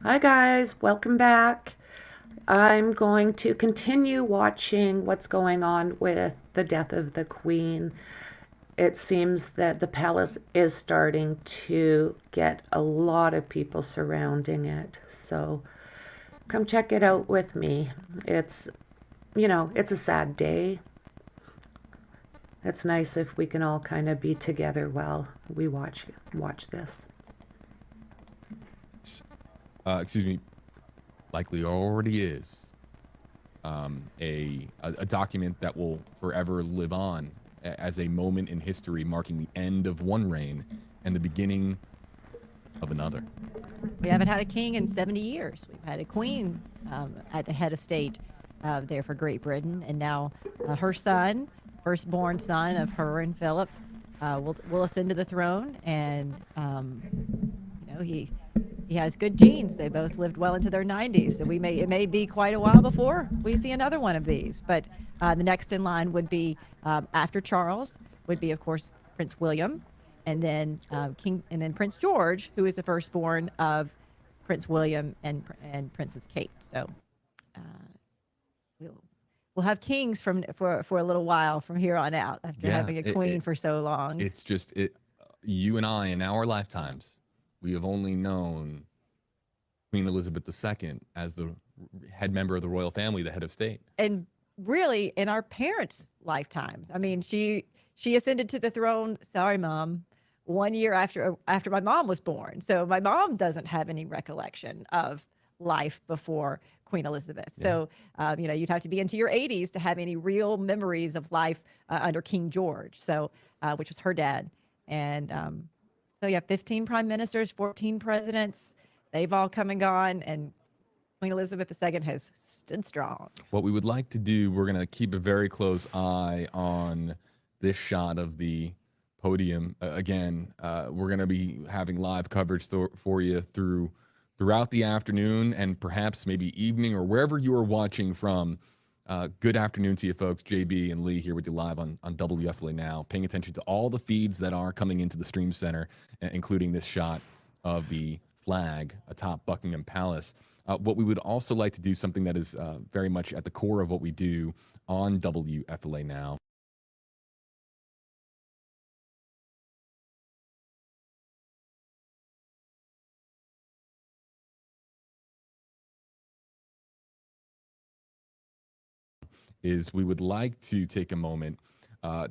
Hi, guys. Welcome back. I'm going to continue watching what's going on with the death of the Queen. It seems that the palace is starting to get a lot of people surrounding it. So come check it out with me. It's, it's a sad day. It's nice if we can all kind of be together while we watch this. Excuse me, likely already is a document that will forever live on as a moment in history marking the end of one reign and the beginning of another. We haven't had a king in 70 years. We've had a queen at the head of state there for Great Britain, and now her son, firstborn son of her and Philip, will ascend to the throne, and he has good genes. They both lived well into their 90s, so it may be quite a while before we see another one of these. But the next in line would be after Charles would be, of course, Prince William, and then Prince George, who is the firstborn of Prince William and Princess Kate. So uh, we'll have kings for a little while from here on out after Yeah, having a queen for so long. it's just it. You and I, in our lifetimes, we have only known Queen Elizabeth II as the head member of the royal family, the head of state. And really, in our parents' lifetimes, I mean, she ascended to the throne. Sorry, mom. 1 year after my mom was born, so my mom doesn't have any recollection of life before Queen Elizabeth. Yeah. So you'd have to be into your 80s to have any real memories of life under King George. So which was her dad, and so yeah, 15 prime ministers, 14 presidents. They've all come and gone, and Queen Elizabeth II has stood strong. What we would like to do, we're going to keep a very close eye on this shot of the podium. Again, we're going to be having live coverage for you throughout the afternoon and perhaps maybe evening or wherever you are watching from. Good afternoon to you folks. JB and Lee here with you live on WFLA Now, paying attention to all the feeds that are coming into the stream center, including this shot of the flag atop Buckingham Palace. What we would also like to do, something that is very much at the core of what we do on WFLA Now, is we would like to take a moment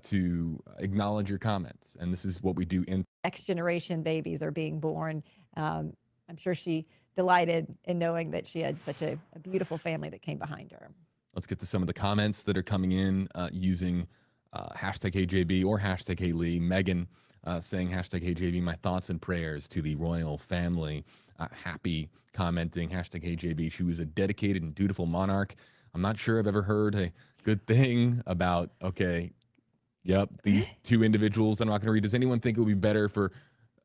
to acknowledge your comments. And this is what we do in Next generation babies are being born. I'm sure she delighted in knowing that she had such a beautiful family that came behind her. Let's get to some of the comments that are coming in using hashtag HeyJB or hashtag HeyLee. Megan saying hashtag HeyJB, my thoughts and prayers to the royal family. Happy commenting hashtag HeyJB. She was a dedicated and dutiful monarch. I'm not sure I've ever heard a good thing about, okay, yep, these two individuals I'm not going to read. Does anyone think it would be better for,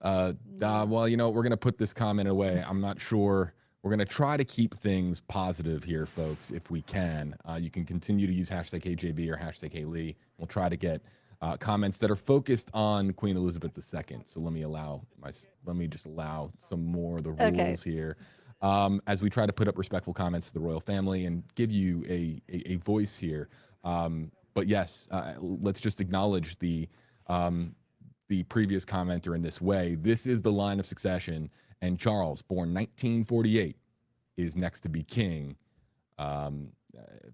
well, we're going to put this comment away. I'm not sure. We're going to try to keep things positive here, folks, if we can. You can continue to use hashtag HJB or hashtag HeyLee. We'll try to get comments that are focused on Queen Elizabeth II. So let me just allow some more of the rules here. As we try to put up respectful comments to the royal family and give you a voice here. But yes, let's just acknowledge the previous commenter in this way. This is the line of succession, and Charles, born 1948, is next to be king,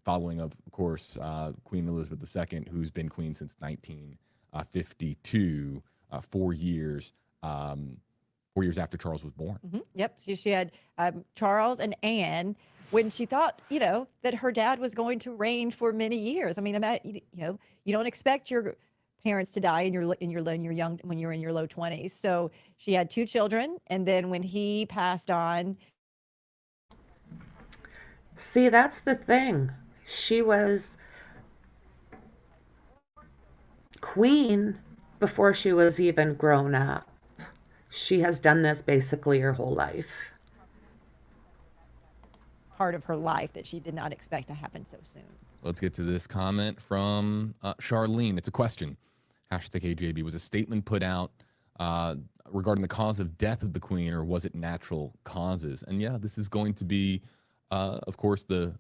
following, of course, Queen Elizabeth II, who's been queen since 1952, 4 years. 4 years after Charles was born. Mm-hmm. Yep. So she had Charles and Anne when she thought, that her dad was going to reign for many years. I mean, you don't expect your parents to die when you're in your low 20s. So she had two children, and then when he passed on. See, that's the thing. She was queen before she was even grown up. She has done this basically her whole life. Part of her life that she did not expect to happen so soon. Let's get to this comment from Charlene. It's a question. Hashtag AJB was a statement put out regarding the cause of death of the Queen, or was it natural causes? And yeah, this is going to be, of course, the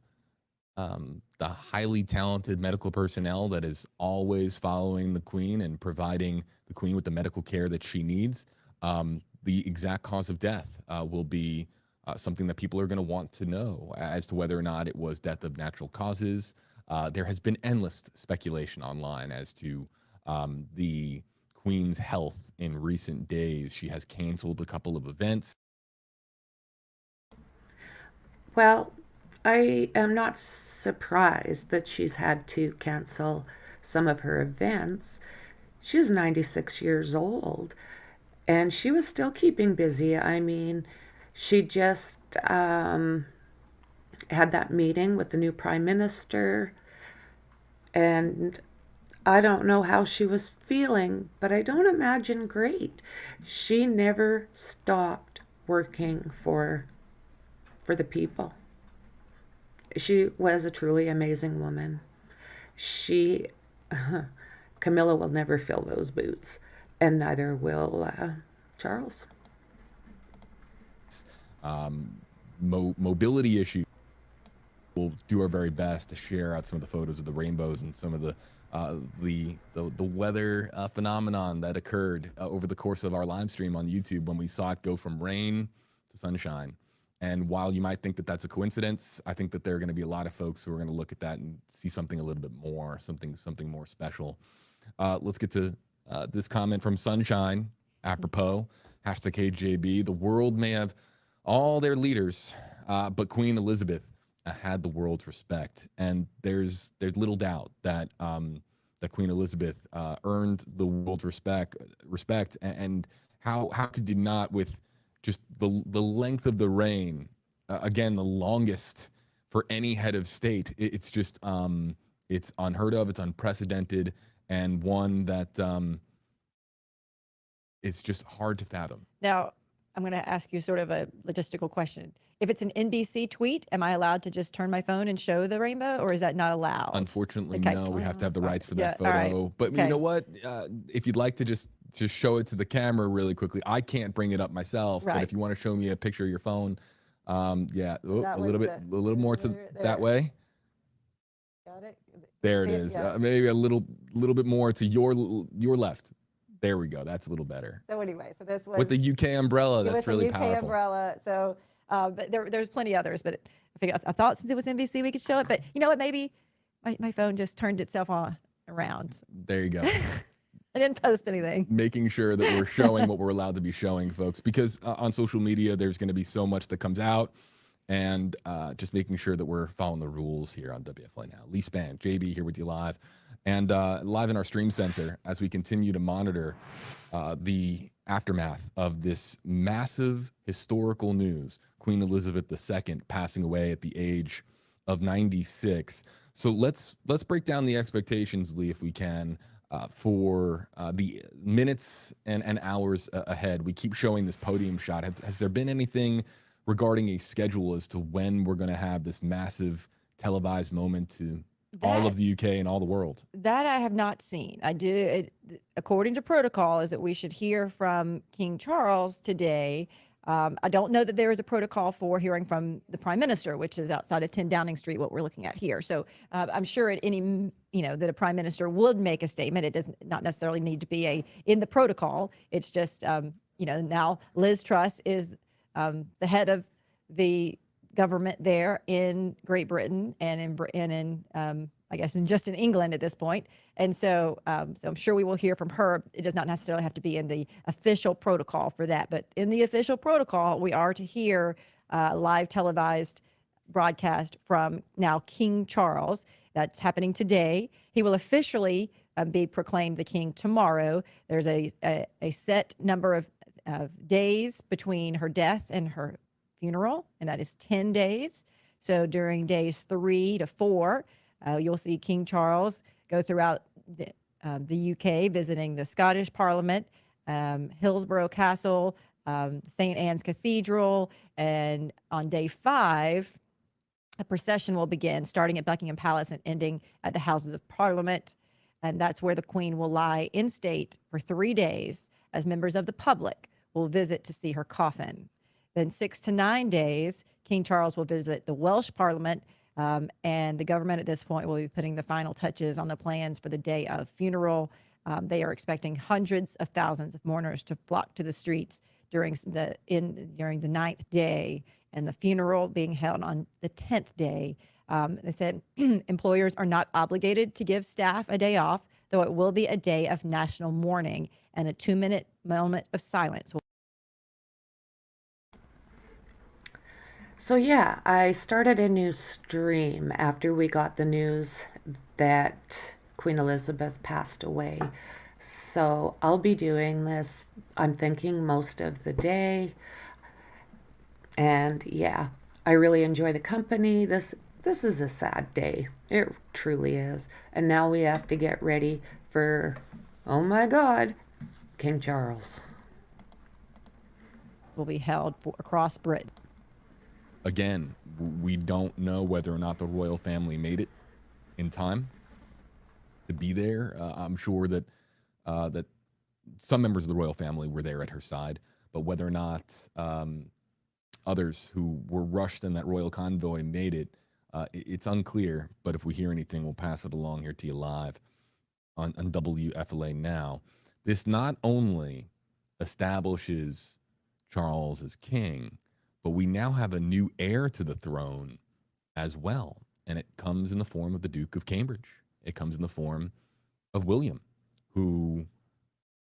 highly talented medical personnel that is always following the Queen and providing the Queen with the medical care that she needs. The exact cause of death will be something that people are going to want to know as to whether or not it was death of natural causes. There has been endless speculation online as to the Queen's health in recent days. She has canceled a couple of events. Well, I am not surprised that she's had to cancel some of her events. She's 96 years old and she was still keeping busy. I mean, she just had that meeting with the new prime minister, and I don't know how she was feeling, but I don't imagine great. She never stopped working for the people. She was a truly amazing woman. She, Camilla will never fill those boots, and neither will Charles. Mobility issues. We'll do our very best to share out some of the photos of the rainbows and some of the weather phenomenon that occurred over the course of our live stream on YouTube when we saw it go from rain to sunshine. And while you might think that that's a coincidence, I think that there are going to be a lot of folks who are going to look at that and see something a little bit more, something more special. Let's get to this comment from Sunshine, apropos, #KJB. The world may have all their leaders, but Queen Elizabeth had the world's respect. And there's little doubt that that Queen Elizabeth earned the world's respect. And how could you not, with just the length of the reign, again, the longest for any head of state. It's just it's unheard of, it's unprecedented, and one that it's just hard to fathom. Now, I'm going to ask you sort of a logistical question. If it's an NBC tweet, am I allowed to just turn my phone and show the rainbow, or is that not allowed? Unfortunately, Okay. no. We have to have the rights for that Yeah, all photo. right. But Okay. you know what? If you'd like to just show it to the camera really quickly, I can't bring it up myself. But Right. if you want to show me a picture of your phone, yeah, That a little was bit, a little more to there. that way. Got it? There it See is. Yeah. Maybe a little bit more to your left. There we go. That's a little better. So anyway, so this was With the UK umbrella, that's with really the UK powerful. umbrella. So, but there's plenty others. But I thought since it was NBC, we could show it. But you know what? Maybe my phone just turned itself on around. There you go. I didn't post anything. Making sure that we're showing what we're allowed to be showing, folks, because on social media, there's going to be so much that comes out, and just making sure that we're following the rules here on WFLA Now. Lee Span, JB here with you live, and live in our stream center as we continue to monitor the aftermath of this massive historical news. Queen Elizabeth II passing away at the age of 96. So let's break down the expectations, Lee, if we can, for the minutes and hours ahead. We keep showing this podium shot. Has there been anything regarding a schedule as to when we're going to have this massive televised moment to all of the UK and all the world? That I have not seen. According to protocol, is that we should hear from King Charles today. I don't know that there is a protocol for hearing from the Prime Minister, which is outside of 10 Downing Street, what we're looking at here. So I'm sure at any, that a Prime Minister would make a statement. It does not necessarily need to be in the protocol. It's just, now Liz Truss is the head of the government there in Great Britain and in I guess just in England at this point. And so I'm sure we will hear from her. It does not necessarily have to be in the official protocol for that, but in the official protocol, we are to hear live televised broadcast from now King Charles. That's happening today. He will officially be proclaimed the king tomorrow. There's a set number of days between her death and her funeral, and that is 10 days. So during days 3 to 4, you'll see King Charles go throughout the UK, visiting the Scottish Parliament, Hillsborough Castle, St. Anne's Cathedral, and on day 5, a procession will begin, starting at Buckingham Palace and ending at the Houses of Parliament. And that's where the Queen will lie in state for 3 days as members of the public will visit to see her coffin. Then 6 to 9 days, King Charles will visit the Welsh Parliament, and the government at this point will be putting the final touches on the plans for the day of funeral. They are expecting hundreds of thousands of mourners to flock to the streets during the ninth day, and the funeral being held on the 10th day. They said employers are not obligated to give staff a day off, though it will be a day of national mourning, and a 2-minute moment of silence. So, yeah, I started a new stream after we got the news that Queen Elizabeth passed away. So, I'll be doing this, I'm thinking, most of the day. And yeah, I really enjoy the company. This is a sad day. It truly is. And now we have to get ready for, oh my God, King Charles. Will be held across Britain. Again, we don't know whether or not the royal family made it in time to be there. I'm sure that that some members of the royal family were there at her side, but whether or not others who were rushed in that royal convoy made it, it's unclear. But if we hear anything, we'll pass it along here to you live on WFLA Now. This not only establishes Charles as king, but we now have a new heir to the throne as well. And it comes in the form of the Duke of Cambridge. It comes in the form of William, who,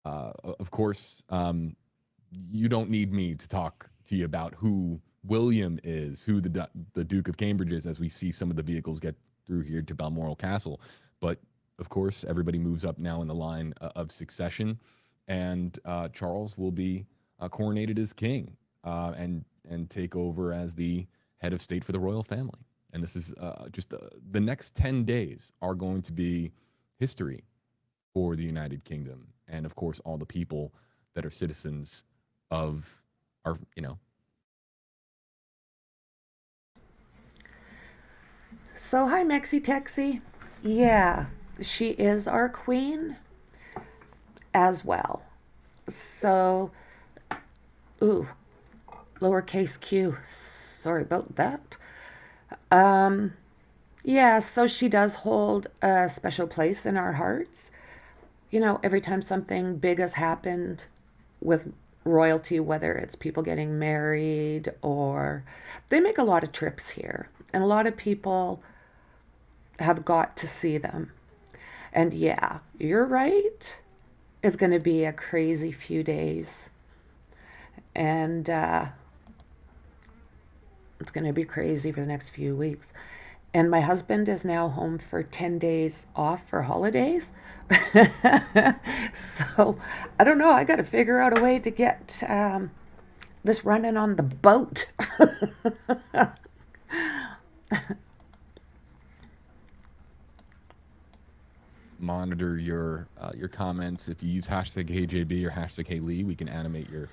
of course, you don't need me to talk to you about who William is, who the Duke of Cambridge is, as we see some of the vehicles get through here to Balmoral Castle. But, of course, everybody moves up now in the line of succession, and Charles will be coronated as king and take over as the head of state for the royal family. And this is just the next 10 days are going to be history for the United Kingdom. And of course, all the people that are citizens of our, So, hi, Mexi Texi. Yeah, she is our queen as well. So, ooh, lowercase q. Sorry about that. Yeah, so she does hold a special place in our hearts. Every time something big has happened with royalty, whether it's people getting married or they make a lot of trips here, and a lot of people have got to see them. And yeah, you're right. It's going to be a crazy few days. And it's going to be crazy for the next few weeks. And my husband is now home for 10 days off for holidays. So I don't know. I got to figure out a way to get this running on the boat. Monitor your comments. If you use hashtag KJB or hashtag KLee, we can animate your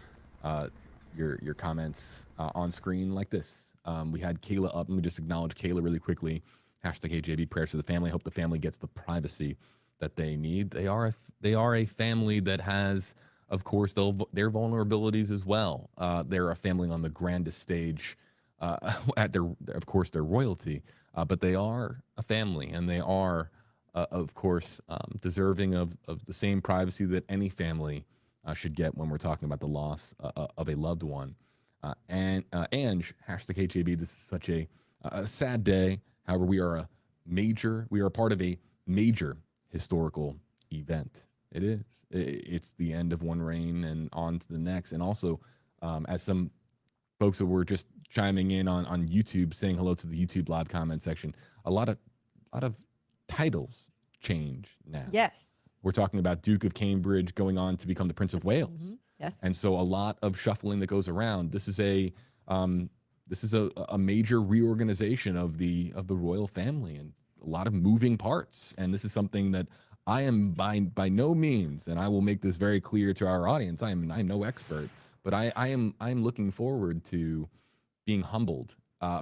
comments on screen like this. We had Kayla up. Let me just acknowledge Kayla really quickly. Hashtag KJB, prayers to the family. I hope the family gets the privacy that they need. They are a family that has, of course, their vulnerabilities as well. They're a family on the grandest stage at their royalty, but they are a family, and they are, of course, deserving of the same privacy that any family should get when we're talking about the loss of a loved one. And Ange, hashtag HAB, this is such a sad day. However, we are a part of a major historical event. It is. It's the end of one reign and on to the next. And also, as some folks that were just chiming in on YouTube, saying hello to the YouTube live comment section, a lot of titles change now. Yes. We're talking about Duke of Cambridge going on to become the Prince of Wales. Mm-hmm. Yes. And so a lot of shuffling that goes around. This is a major reorganization of the royal family, and a lot of moving parts. And this is something that I am by no means, and I will make this very clear to our audience, I'm no expert, but I am looking forward to being humbled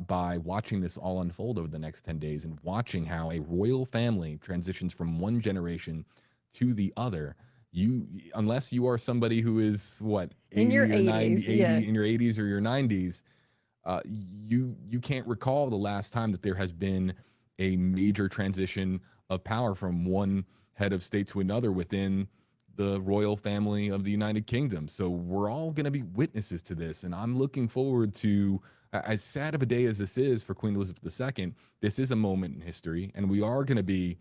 by watching this all unfold over the next 10 days and watching how a royal family transitions from one generation to the other. unless you are somebody who is what, In your 80 or 90, 80s, yeah. in your 80s or your 90s, you can't recall the last time that there has been a major transition of power from one head of state to another within the royal family of the United Kingdom. So we're all going to be witnesses to this, and I'm looking forward to, as sad of a day as this is for Queen Elizabeth II, this is a moment in history, and we are going to be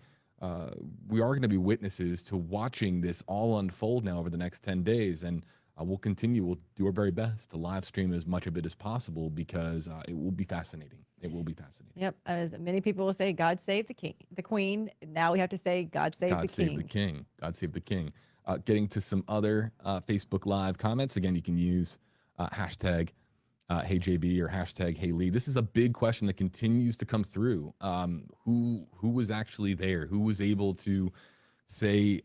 witnesses to watching this all unfold now over the next 10 days. And we'll do our very best to live stream as much of it as possible, because it will be fascinating. It will be fascinating. Yep. As many people will say, God save the king, the queen. Now we have to say, God save God the save king. the king. God save the king. Getting to some other Facebook Live comments. Again, you can use hashtag HeyJB or hashtag HeyLee. This is a big question that continues to come through. Who was actually there? Who was able to say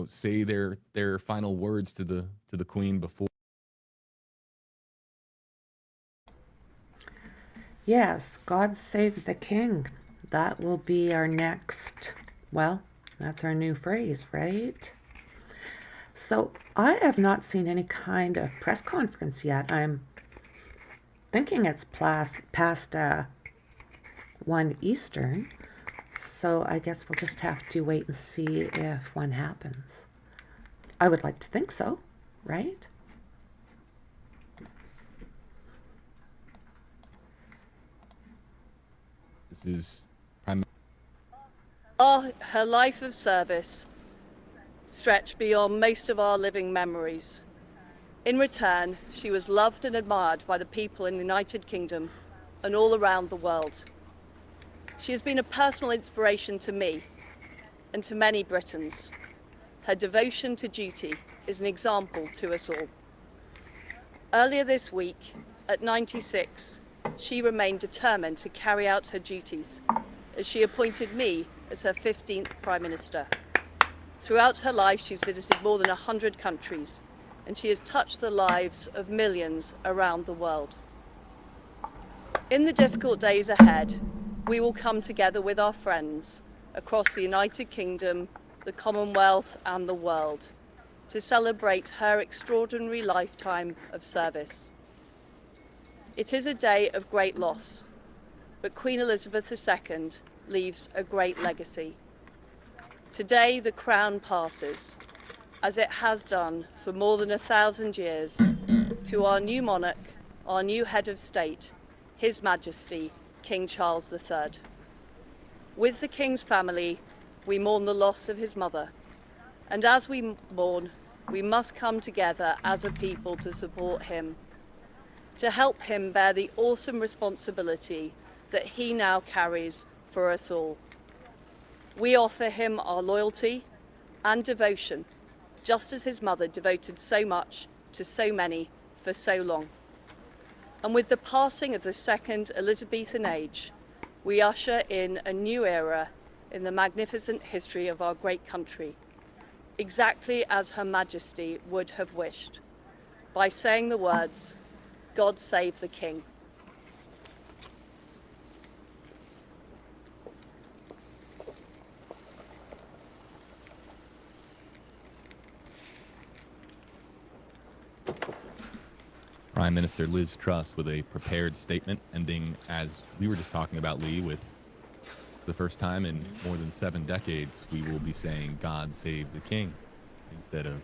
say their final words to the Queen before? Yes, God save the king. That will be our next, well, that's our new phrase, right? So I have not seen any kind of press conference yet. I'm thinking it's past 1 Eastern. So I guess we'll just have to wait and see if one happens. I would like to think so, right? This is Prime. Her life of service stretched beyond most of our living memories. In return, she was loved and admired by the people in the United Kingdom and all around the world. She has been a personal inspiration to me and to many Britons. Her devotion to duty is an example to us all. Earlier this week, at 96, she remained determined to carry out her duties, as she appointed me as her 15th Prime Minister. Throughout her life, she's visited more than 100 countries, and she has touched the lives of millions around the world. In the difficult days ahead, we will come together with our friends across the United Kingdom, the Commonwealth, and the world to celebrate her extraordinary lifetime of service. It is a day of great loss, but Queen Elizabeth II leaves a great legacy. Today, the crown passes, as it has done for more than 1,000 years, to our new monarch, our new head of state, His Majesty, King Charles III. With the King's family, we mourn the loss of his mother, and as we mourn, we must come together as a people to support him, to help him bear the awesome responsibility that he now carries for us all. We offer him our loyalty and devotion, just as his mother devoted so much to so many for so long. And with the passing of the second Elizabethan age, we usher in a new era in the magnificent history of our great country, exactly as Her Majesty would have wished, by saying the words, "God save the King." Prime Minister Liz Truss with a prepared statement, ending, as we were just talking about, Lee, with the first time in more than 7 decades, we will be saying "God save the King" instead of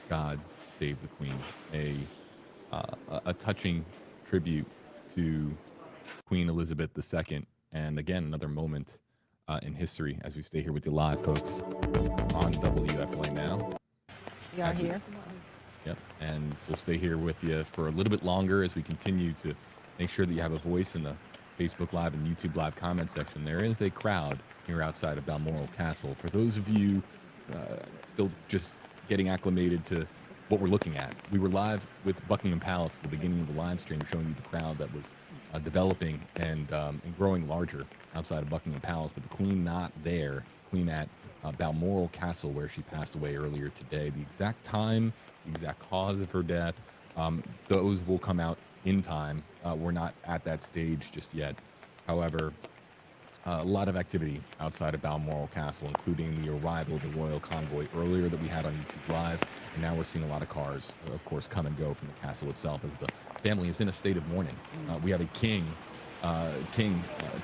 "God save the Queen." A touching tribute to Queen Elizabeth II, and again, another moment in history as we stay here with you live, folks, on WFLA Now. We are here. Yep, and we'll stay here with you for a little bit longer as we continue to make sure that you have a voice in the Facebook Live and YouTube Live comment section. There is a crowd here outside of Balmoral Castle. For those of you still just getting acclimated to what we're looking at, we were live with Buckingham Palace at the beginning of the live stream, showing you the crowd that was developing and growing larger outside of Buckingham Palace, but the Queen not there. Queen at Balmoral Castle, where she passed away earlier today. The exact time, the exact cause of her death, those will come out in time. We're not at that stage just yet. However, A lot of activity outside of Balmoral Castle, including the arrival of the royal convoy earlier that we had on YouTube Live. And now we're seeing a lot of cars, of course, come and go from the castle itself as the family is in a state of mourning. We have a king,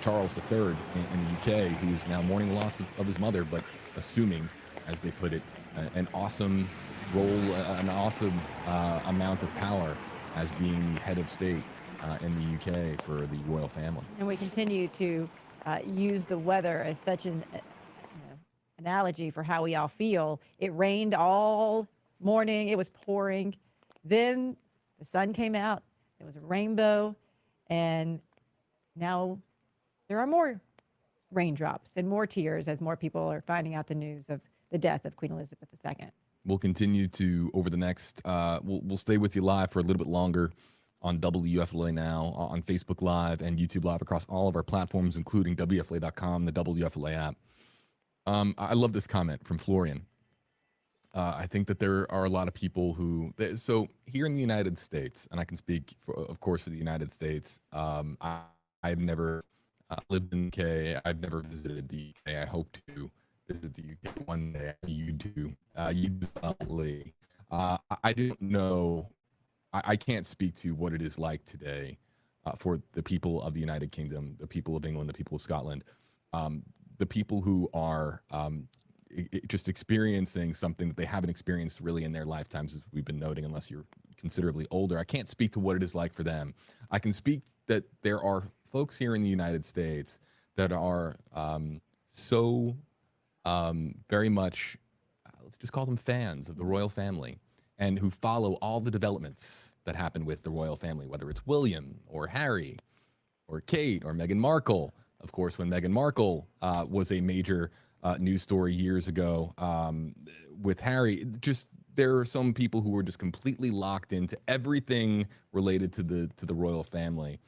Charles III in the UK, who's now mourning the loss of his mother, but assuming, as they put it, an awesome role, an awesome amount of power as being the head of state in the UK for the royal family. And we continue to use the weather as such an analogy for how we all feel. It rained all morning. It was pouring. Then the sun came out. It was a rainbow. And now there are more raindrops and more tears as more people are finding out the news of the death of Queen Elizabeth II. We'll continue to, over the next, we'll stay with you live for a little bit longer on WFLA Now, on Facebook Live and YouTube Live across all of our platforms, including WFLA.com, the WFLA app. I love this comment from Florian. I think that there are a lot of people who, so here in the United States, and I can speak, of course, for the United States, I've never lived in the UK. I've never visited the UK. I hope to visit the UK one day. You do. You definitely. I don't know. I can't speak to what it is like today for the people of the United Kingdom, the people of England, the people of Scotland, the people who are just experiencing something that they haven't experienced really in their lifetimes, as we've been noting, unless you're considerably older. I can't speak to what it is like for them. I can speak that there are folks here in the United States that are so very much, let's just call them fans of the royal family, and who follow all the developments that happen with the royal family, whether it's William or Harry or Kate or Meghan Markle. Of course, when Meghan Markle was a major news story years ago with Harry, just there are some people who were just completely locked into everything related to the royal family.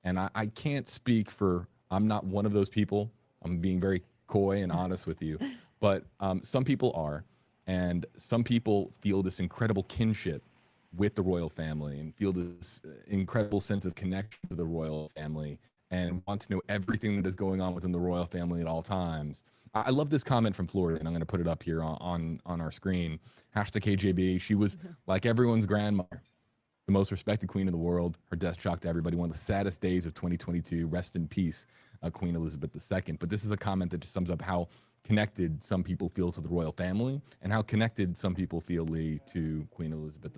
And I can't speak for, I'm not one of those people. I'm being very coy and honest with you, but some people are. And some people feel this incredible kinship with the royal family and feel this incredible sense of connection to the royal family and want to know everything that is going on within the royal family at all times. I love this comment from Florida, and I'm going to put it up here on our screen. Hashtag KJB. She was like everyone's grandmother, the most respected queen in the world. Her death shocked everybody. One of the saddest days of 2022. Rest in peace, Queen Elizabeth II. But this is a comment that just sums up how connected some people feel to the royal family and how connected some people feel, Lee, to Queen Elizabeth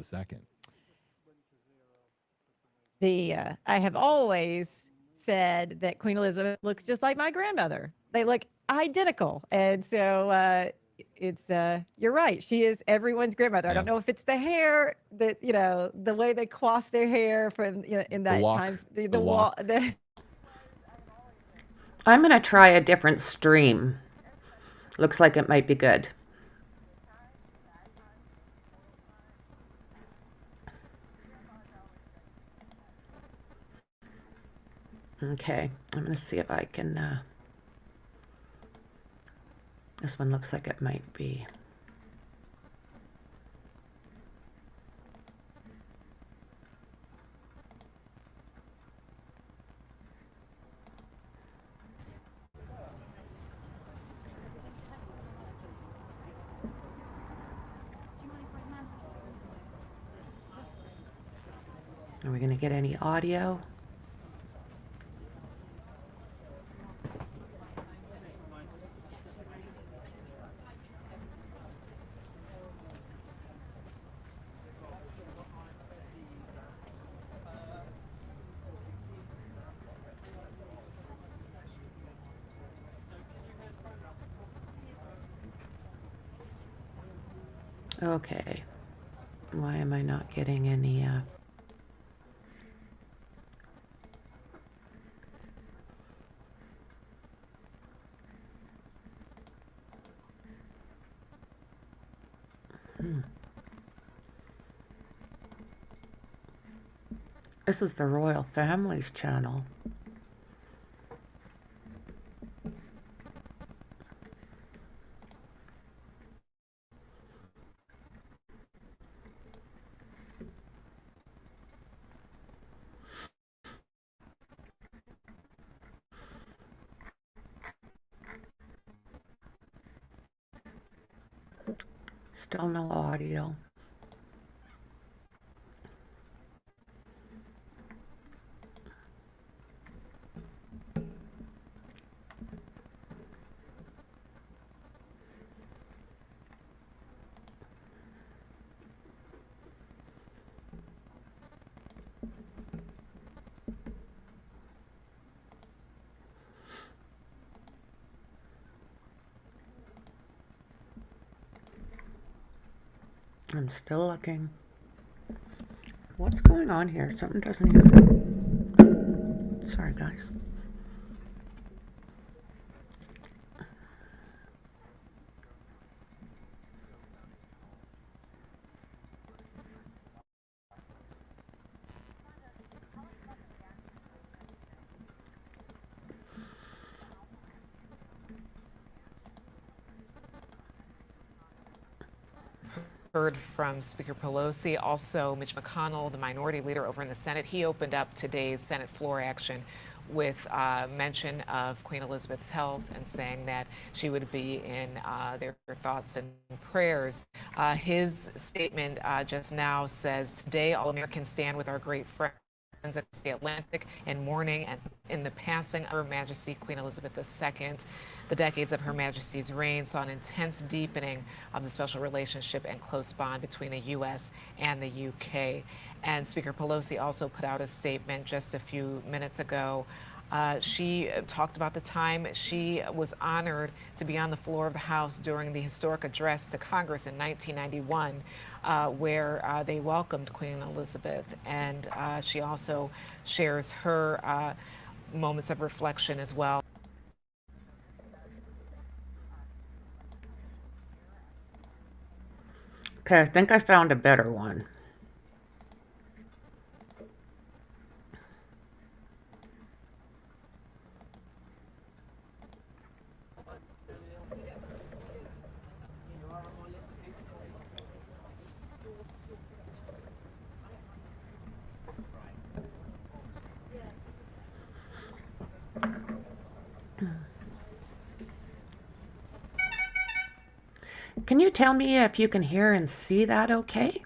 II. I have always said that Queen Elizabeth looks just like my grandmother. They look identical. And so you're right. She is everyone's grandmother. I don't know if it's the hair that, the way they coif their hair from, in that time, the walk. I'm going to try a different stream. Looks like it might be good. Okay, I'm going to see if I can, this one looks like it might be. Are we going to get any audio? Okay. Why am I not getting any, This is the Royal Family's channel. Still no audio. I'm still looking. What's going on here? Something doesn't even... Sorry, guys. Heard from Speaker Pelosi, also Mitch McConnell, the minority leader over in the Senate. He opened up today's Senate floor action with mention of Queen Elizabeth's health and saying that she would be in their thoughts and prayers. His statement just now says, "Today, all Americans stand with our great friends at the Atlantic in mourning and in the passing of Her Majesty Queen Elizabeth II. The decades of Her Majesty's reign saw an intense deepening of the special relationship and close bond between the U.S. and the U.K." And Speaker Pelosi also put out a statement just a few minutes ago. She talked about the time she was honored to be on the floor of the House during the historic address to Congress in 1991, where they welcomed Queen Elizabeth. And she also shares her moments of reflection as well. Okay, I think I found a better one. Can you tell me if you can hear and see that okay?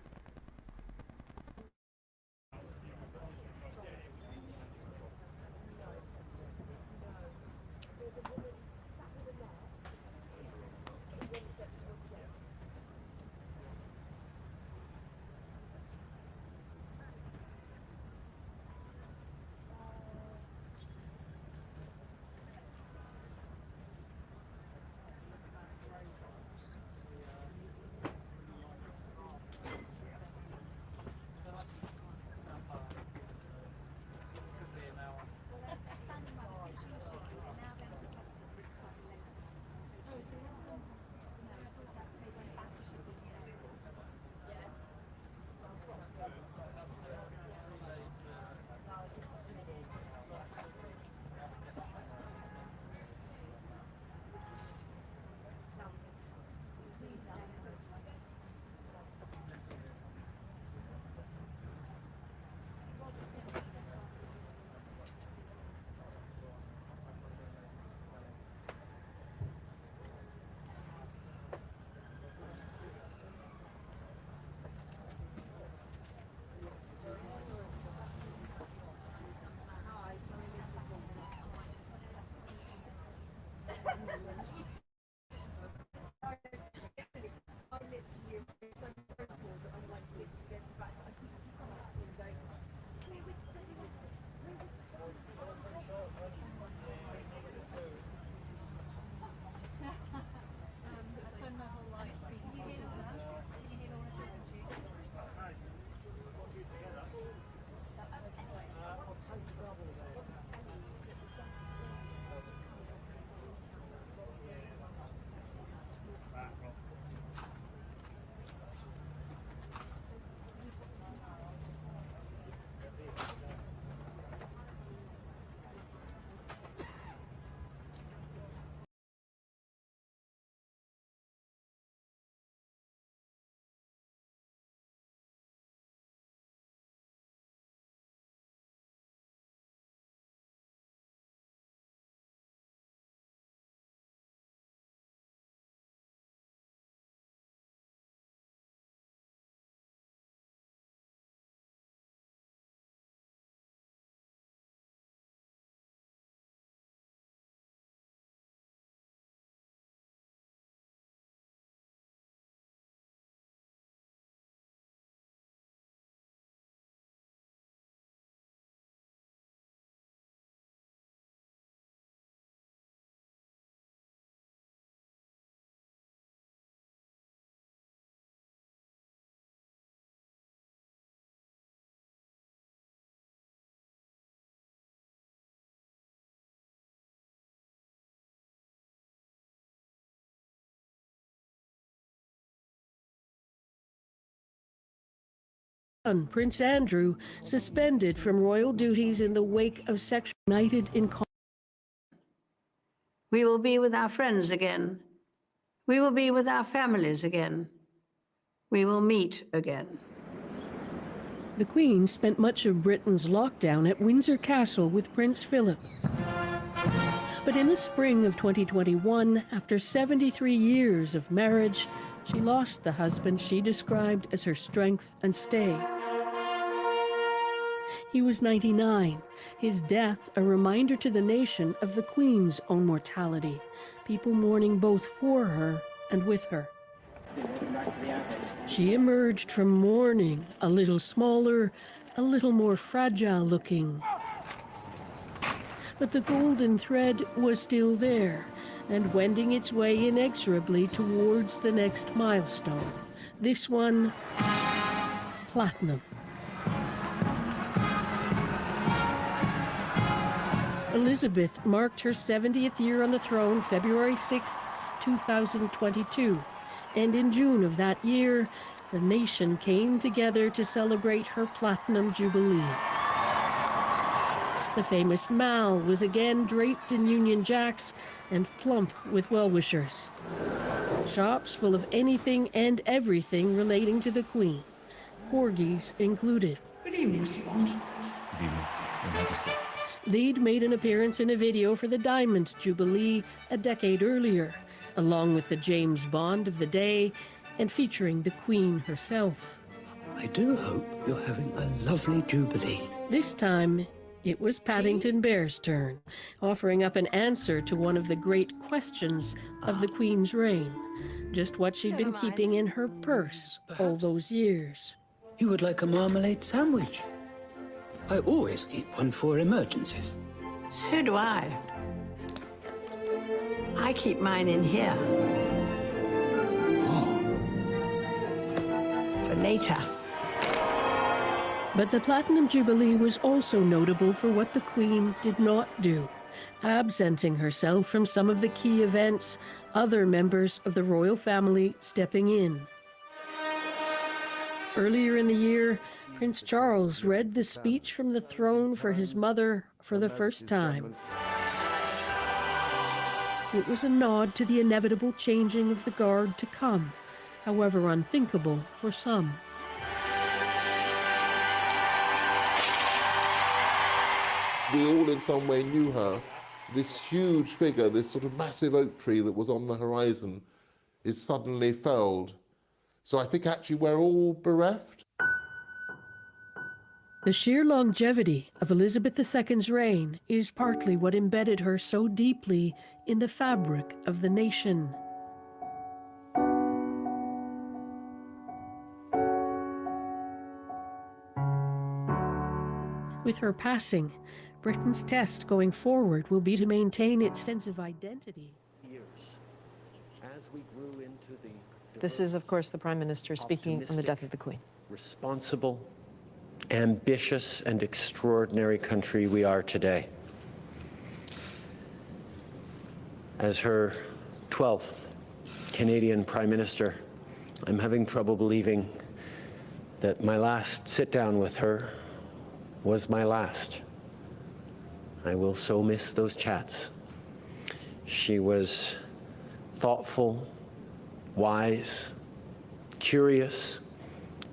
Prince Andrew, suspended from royal duties in the wake of sexual united in. We will be with our friends again. We will be with our families again. We will meet again. The Queen spent much of Britain's lockdown at Windsor Castle with Prince Philip. But in the spring of 2021, after 73 years of marriage, she lost the husband she described as her strength and stay. He was 99, his death a reminder to the nation of the Queen's own mortality, people mourning both for her and with her. She emerged from mourning a little smaller, a little more fragile looking. But the golden thread was still there and wending its way inexorably towards the next milestone. This one, platinum. Elizabeth marked her 70th year on the throne February 6, 2022. And in June of that year, the nation came together to celebrate her Platinum Jubilee. The famous Mall was again draped in Union Jacks and plump with well-wishers. Shops full of anything and everything relating to the Queen, corgis included. Good evening, Mr. Bond. Good evening, Your Majesty. They'd made an appearance in a video for the Diamond Jubilee a decade earlier, along with the James Bond of the day and featuring the Queen herself. I do hope you're having a lovely Jubilee. This time, it was Paddington Bear's turn, offering up an answer to one of the great questions of the Queen's reign, just what she'd been keeping in her purse all those years. You would like a marmalade sandwich? I always keep one for emergencies. So do I. I keep mine in here. For later. But the Platinum Jubilee was also notable for what the Queen did not do, absenting herself from some of the key events, other members of the royal family stepping in. Earlier in the year, Prince Charles read the speech from the throne for his mother for the first time. It was a nod to the inevitable changing of the guard to come, however unthinkable for some. We all in some way knew her. This huge figure, this sort of massive oak tree that was on the horizon is suddenly felled. So I think actually we're all bereft. The sheer longevity of Elizabeth II's reign is partly what embedded her so deeply in the fabric of the nation. With her passing, Britain's test going forward will be to maintain its sense of identity. This is, of course, the Prime Minister speaking on the death of the Queen. Responsible, ambitious, and extraordinary country we are today. As her 12th Canadian Prime Minister, I'm having trouble believing that my last sit-down with her was my last. I will so miss those chats. She was thoughtful, wise, curious,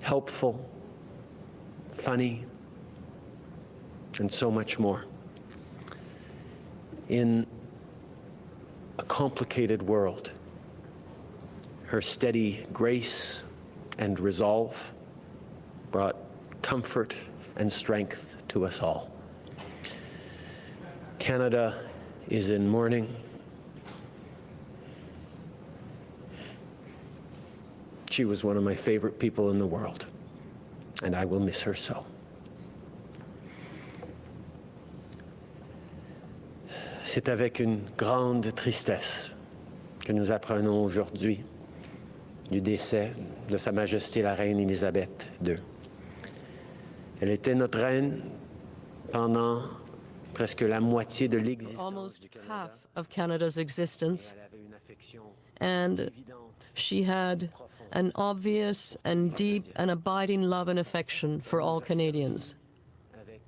helpful, funny, and so much more. In a complicated world, her steady grace and resolve brought comfort and strength to us all. Canada is in mourning. She was one of my favorite people in the world, and I will miss her so. C'est avec une grande tristesse que nous apprenons aujourd'hui du décès de Sa Majesté la Reine Élisabeth II. Elle était notre reine pendant presque la moitié de l'existence almost du Canada. half of Canada's existence, Elle avait une affection and évidente, she had an obvious and deep and abiding love and affection for all Canadians. avec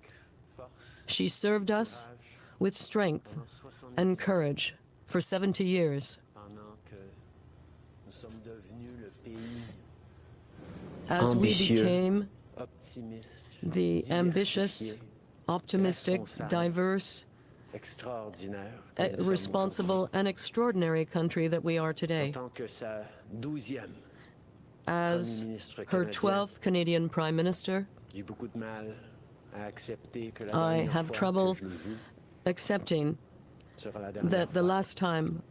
force, She served us with strength and courage for 70 years. pendant que nous sommes devenus le pays As we ambitieux, became optimiste, the ambitious, diversifié, optimistic, responsable, diverse, extraordinaire que nous sommes responsible, and extraordinary country that we are aujourd'hui. today. En tant que sa 12e As Premier ministre her canadien, 12th Canadian Prime Minister, j'ai beaucoup de mal à accepter que la I dernière have fois trouble que je l'ai vue accepting sera la dernière that the fois. last time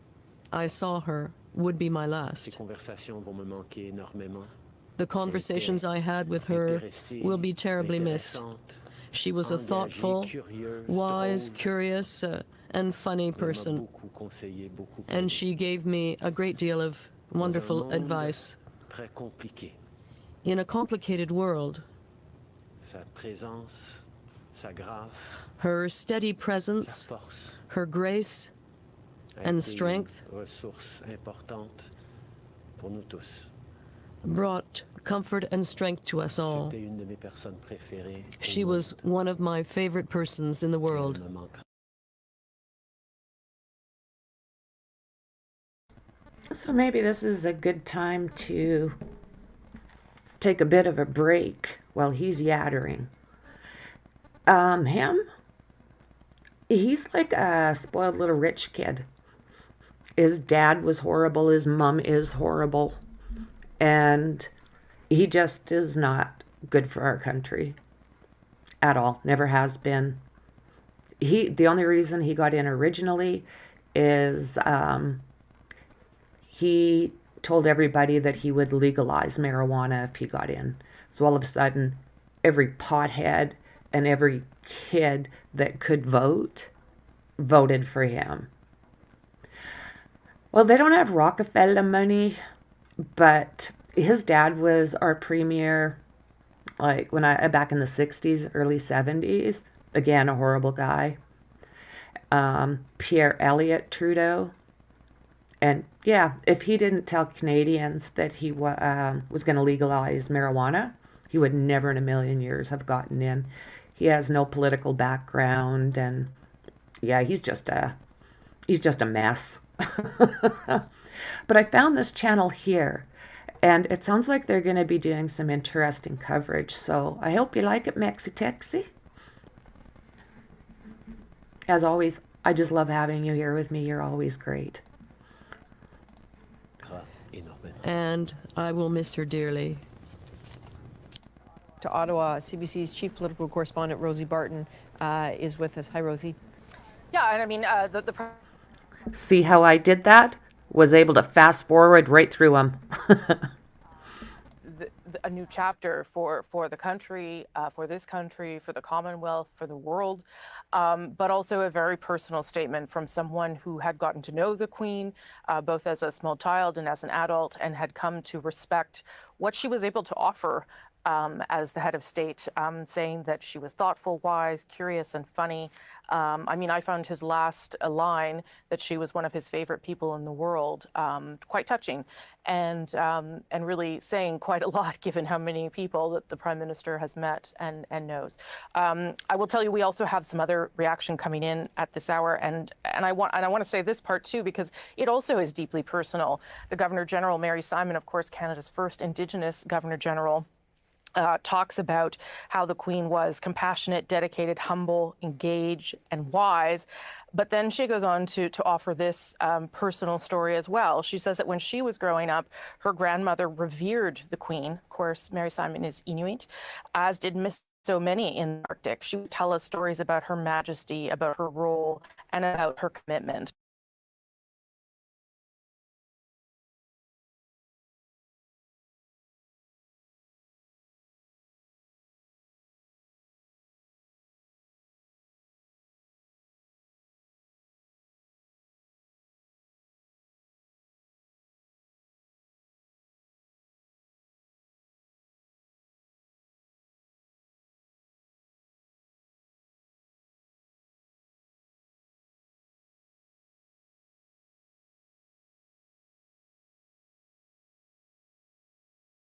I saw her would be my Ces last. conversations vont me manquer énormément. The conversations I had with her Intéressée, will be terribly missed. intéressante, She was a engagée, thoughtful, curieuse, wise, drôle. curious, and funny Elle m'a person, beaucoup conseillé, beaucoup and aidé. she gave me a great deal of wonderful monde advice. Très compliqué. In a complicated world, Sa présence, sa grâce, her steady sa presence, force her grace, a and été strength une ressource importante pour nous tous. brought comfort and strength to us all. C'était une de mes personnes préférées. au She monde. was one of my favorite persons in the Elle world. me manquera. So maybe this is a good time to take a bit of a break while he's yattering. He's like a spoiled little rich kid. His dad was horrible, his mom is horrible, and he just is not good for our country at all. Never has been. The only reason he got in originally is he told everybody that he would legalize marijuana if he got in. So all of a sudden, every pothead and every kid that could vote voted for him. Well, they don't have Rockefeller money, but his dad was our premier, like back in the 60s, early 70s. Again, a horrible guy. Pierre Elliott Trudeau. And yeah, if he didn't tell Canadians that he was going to legalize marijuana, he would never in a million years have gotten in. He has no political background, and yeah, he's just a mess. But I found this channel here, and it sounds like they're going to be doing some interesting coverage. So I hope you like it, Mexi Texi. As always, I just love having you here with me. You're always great. And I will miss her dearly. To Ottawa, CBC's chief political correspondent, Rosie Barton, is with us. Hi, Rosie. Yeah, and I mean, See how I did that? Was able to fast forward right through them. a new chapter for the country, for this country, for the Commonwealth, for the world, but also a very personal statement from someone who had gotten to know the Queen, both as a small child and as an adult, and had come to respect what she was able to offer as the head of state, saying that she was thoughtful, wise, curious, and funny. I mean, I found his last line that she was one of his favorite people in the world quite touching, and really saying quite a lot given how many people that the Prime Minister has met and knows. I will tell you, we also have some other reaction coming in at this hour, and I want to say this part too, because it also is deeply personal. The Governor General, Mary Simon, of course, Canada's first Indigenous Governor General, talks about how the Queen was compassionate, dedicated, humble, engaged, and wise. But then she goes on to offer this personal story as well. She says that when she was growing up, her grandmother revered the Queen. Of course, Mary Simon is Inuit, as did so many in the Arctic. She would tell us stories about Her Majesty, about her role, and about her commitment.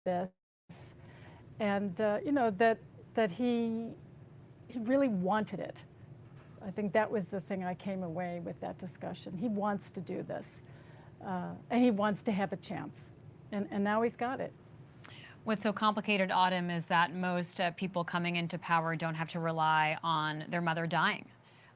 this, and that he really wanted it. I think that was the thing I came away with that discussion. He wants to do this, and he wants to have a chance, and now he's got it. What's so complicated, Autumn, is that most people coming into power don't have to rely on their mother dying.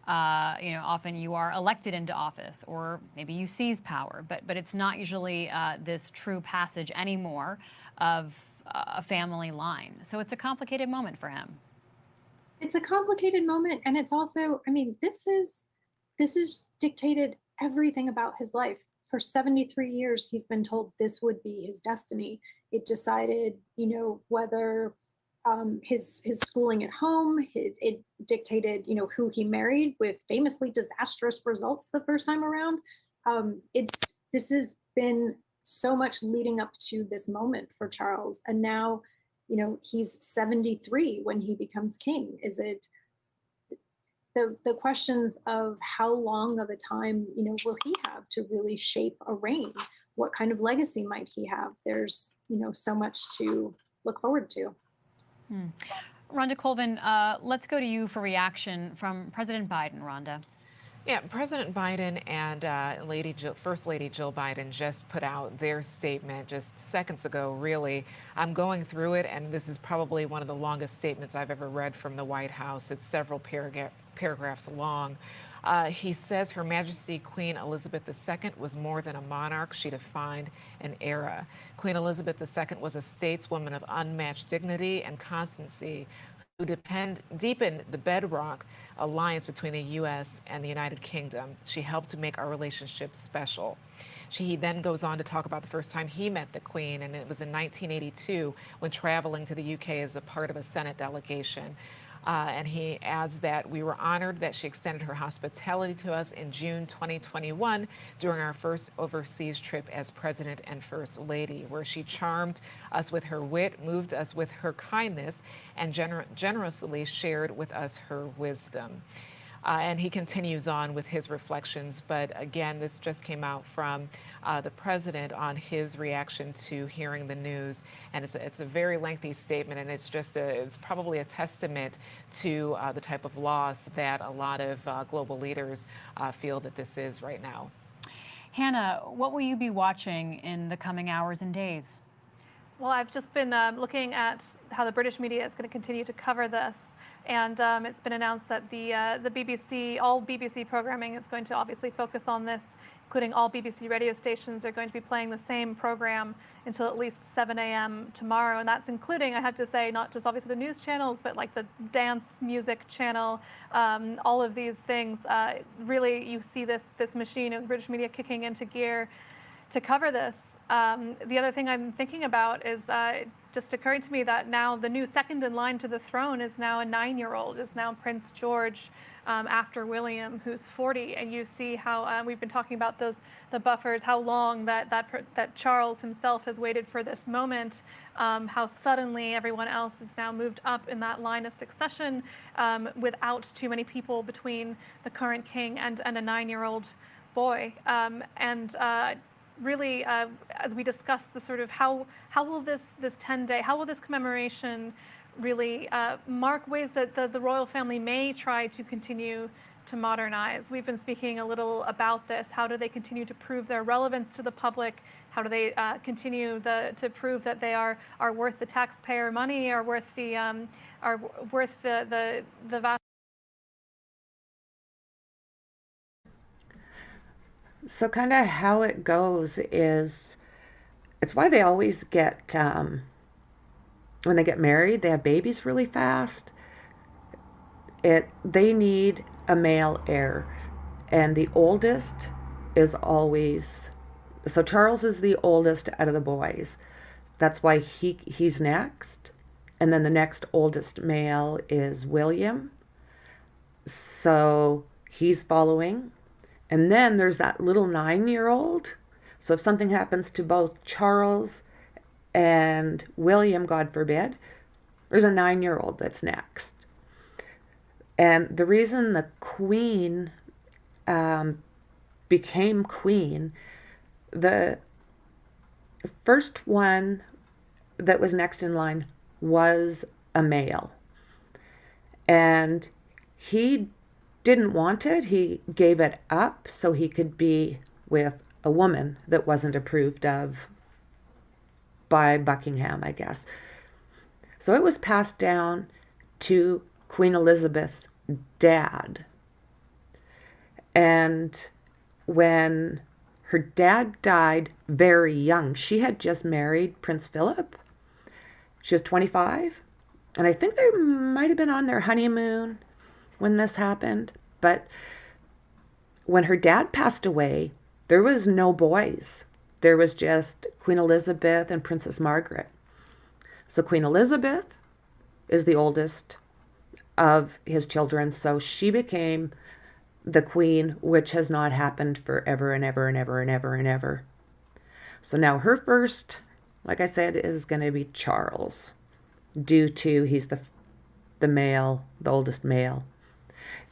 Often you are elected into office, or maybe you seize power, but it's not usually this true passage anymore of a family line. So it's a complicated moment for him. It's a complicated moment, and it's also, I mean, this is dictated everything about his life. For 73 years, he's been told this would be his destiny. It decided, whether his schooling at home. It dictated, who he married, with famously disastrous results the first time around. This has been so much leading up to this moment for Charles, and now, he's 73 when he becomes king. Is it the questions of how long of a time, will he have to really shape a reign? What kind of legacy might he have? There's, so much to look forward to. Rhonda Colvin, let's go to you for reaction from President Biden. Rhonda. Yeah, President Biden and First Lady Jill Biden just put out their statement just seconds ago, really. I'm going through it, and this is probably one of the longest statements I've ever read from the White House. It's several paragraphs long. He says Her Majesty Queen Elizabeth II was more than a monarch. She defined an era. Queen Elizabeth II was a stateswoman of unmatched dignity and constancy, who deepened the bedrock alliance between the U.S. and the United Kingdom. She helped to make our relationship special. He then goes on to talk about the first time he met the Queen, and it was in 1982 when traveling to the U.K. as a part of a Senate delegation. And he adds that we were honored that she extended her hospitality to us in June 2021 during our first overseas trip as President and First Lady, where she charmed us with her wit, moved us with her kindness, and generously shared with us her wisdom. And he continues on with his reflections. But again, this just came out from the president on his reaction to hearing the news. And it's a very lengthy statement, and it's probably a testament to the type of loss that a lot of global leaders feel that this is right now. Hannah, what will you be watching in the coming hours and days? Well, I've just been looking at how the British media is going to continue to cover this. And it's been announced that the BBC, all BBC programming is going to obviously focus on this, including all BBC radio stations are going to be playing the same program until at least 7 a.m. tomorrow. And that's including, I have to say, not just obviously the news channels, but like the dance music channel, all of these things. Really, you see this machine of British media kicking into gear to cover this. The other thing I'm thinking about is just occurring to me that now the new second in line to the throne is now a 9-year-old, is now Prince George, after William, who's 40. And you see how we've been talking about the buffers, how long that Charles himself has waited for this moment, how suddenly everyone else has now moved up in that line of succession without too many people between the current king and a 9-year-old boy. Really, as we discuss the sort of how will this 10-day, how will this commemoration really mark ways that the royal family may try to continue to modernize? We've been speaking a little about this. How do they continue to prove their relevance to the public? How do they continue to prove that they are worth the taxpayer money, are worth the vast. So kind of how it goes is, it's why they always get, when they get married, they have babies really fast. They need a male heir, and the oldest is always, so Charles is the oldest out of the boys. That's why he's next. And then the next oldest male is William. So he's following. And then there's that little 9-year-old. So if something happens to both Charles and William, God forbid, there's a 9-year-old that's next. And the reason the Queen became Queen, the first one, that was next in line was a male. And he didn't want it. He gave it up so he could be with a woman that wasn't approved of by Buckingham, I guess. So it was passed down to Queen Elizabeth's dad. And when her dad died very young, she had just married Prince Philip. She was 25. And I think they might have been on their honeymoon when this happened. But when her dad passed away, there was no boys. There was just Queen Elizabeth and Princess Margaret. So Queen Elizabeth is the oldest of his children. So she became the queen, which has not happened forever and ever and ever and ever and ever. So now her first, like I said, is going to be Charles, due to he's the male, the oldest male.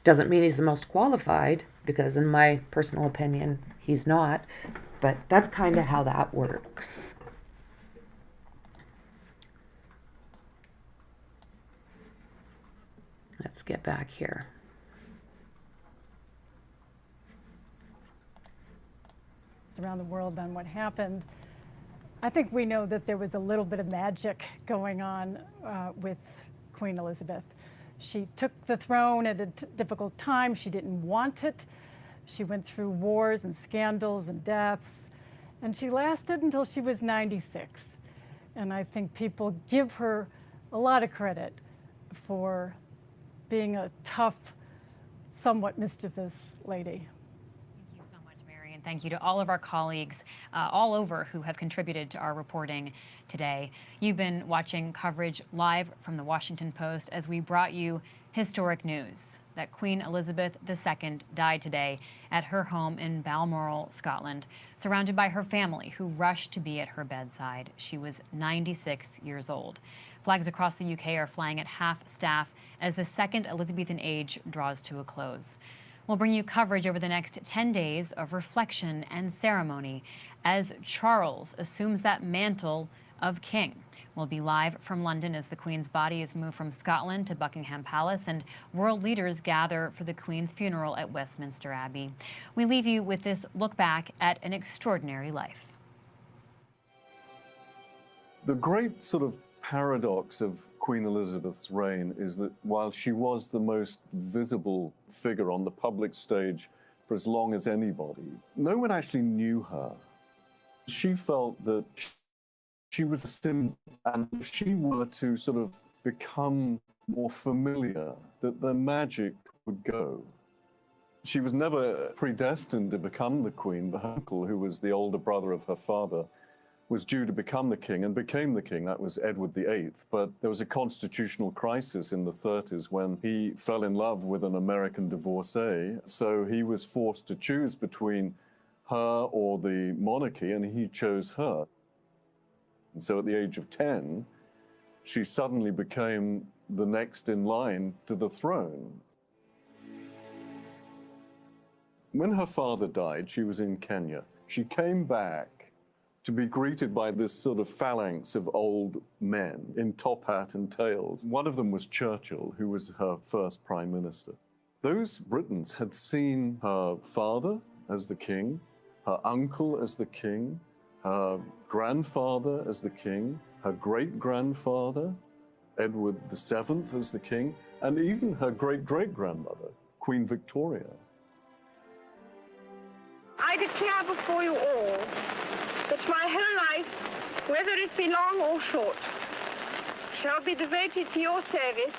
Doesn't mean he's the most qualified, because in my personal opinion, he's not. But that's kind of how that works. Let's get back here. Around the world on what happened. I think we know that there was a little bit of magic going on with Queen Elizabeth. She took the throne at a difficult time. She didn't want it. She went through wars and scandals and deaths, and she lasted until she was 96. And I think people give her a lot of credit for being a tough, somewhat mischievous lady. And thank you to all of our colleagues all over who have contributed to our reporting today. You've been watching coverage live from the Washington Post as we brought you historic news that Queen Elizabeth II died today at her home in Balmoral, Scotland, surrounded by her family who rushed to be at her bedside. She was 96 years old. Flags across the UK are flying at half-staff as the second Elizabethan age draws to a close. We'll bring you coverage over the next 10 days of reflection and ceremony as Charles assumes that mantle of king. We'll be live from London as the Queen's body is moved from Scotland to Buckingham Palace and world leaders gather for the Queen's funeral at Westminster Abbey. We leave you with this look back at an extraordinary life. The great sort of paradox of Queen Elizabeth's reign is that while she was the most visible figure on the public stage for as long as anybody, no one actually knew her. She felt that she was a symbol, and if she were to sort of become more familiar, that the magic would go. She was never predestined to become the queen, but her uncle, who was the older brother of her father, was due to become the king and became the king. That was Edward VIII. But there was a constitutional crisis in the 30s when he fell in love with an American divorcee. So he was forced to choose between her or the monarchy, and he chose her. And so at the age of 10, she suddenly became the next in line to the throne. When her father died, she was in Kenya. She came back to be greeted by this sort of phalanx of old men in top hat and tails. One of them was Churchill, who was her first prime minister. Those Britons had seen her father as the king, her uncle as the king, her grandfather as the king, her great-grandfather, Edward VII, as the king, and even her great-great-grandmother, Queen Victoria. I declare before you all that my whole life, whether it be long or short, shall be devoted to your service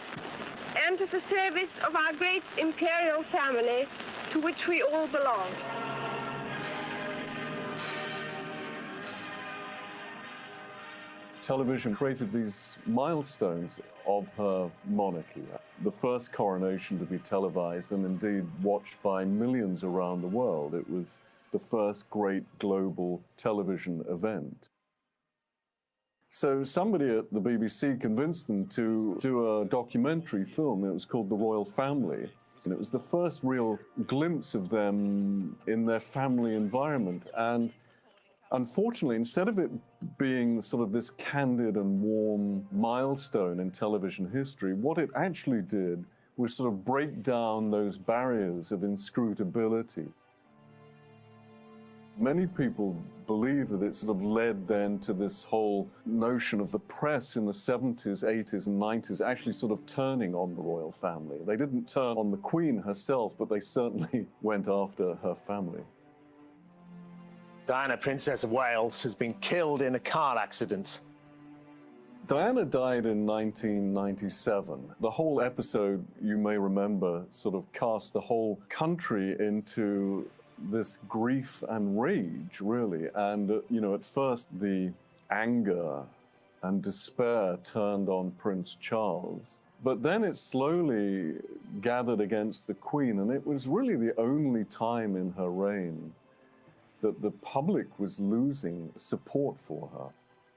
and to the service of our great imperial family to which we all belong. Television created these milestones of her monarchy. The first coronation to be televised and indeed watched by millions around the world. It was the first great global television event. So somebody at the BBC convinced them to do a documentary film. It was called The Royal Family. And it was the first real glimpse of them in their family environment. And Unfortunately, instead of it being sort of this candid and warm milestone in television history, what it actually did was sort of break down those barriers of inscrutability. Many people believe that it sort of led then to this whole notion of the press in the 70s, 80s, and 90s actually sort of turning on the royal family. They didn't turn on the Queen herself, but they certainly went after her family. Diana, Princess of Wales, has been killed in a car accident. Diana died in 1997. The whole episode, you may remember, sort of cast the whole country into this grief and rage, really. And, you know, at first the anger and despair turned on Prince Charles. But then it slowly gathered against the Queen, and it was really the only time in her reign that the public was losing support for her.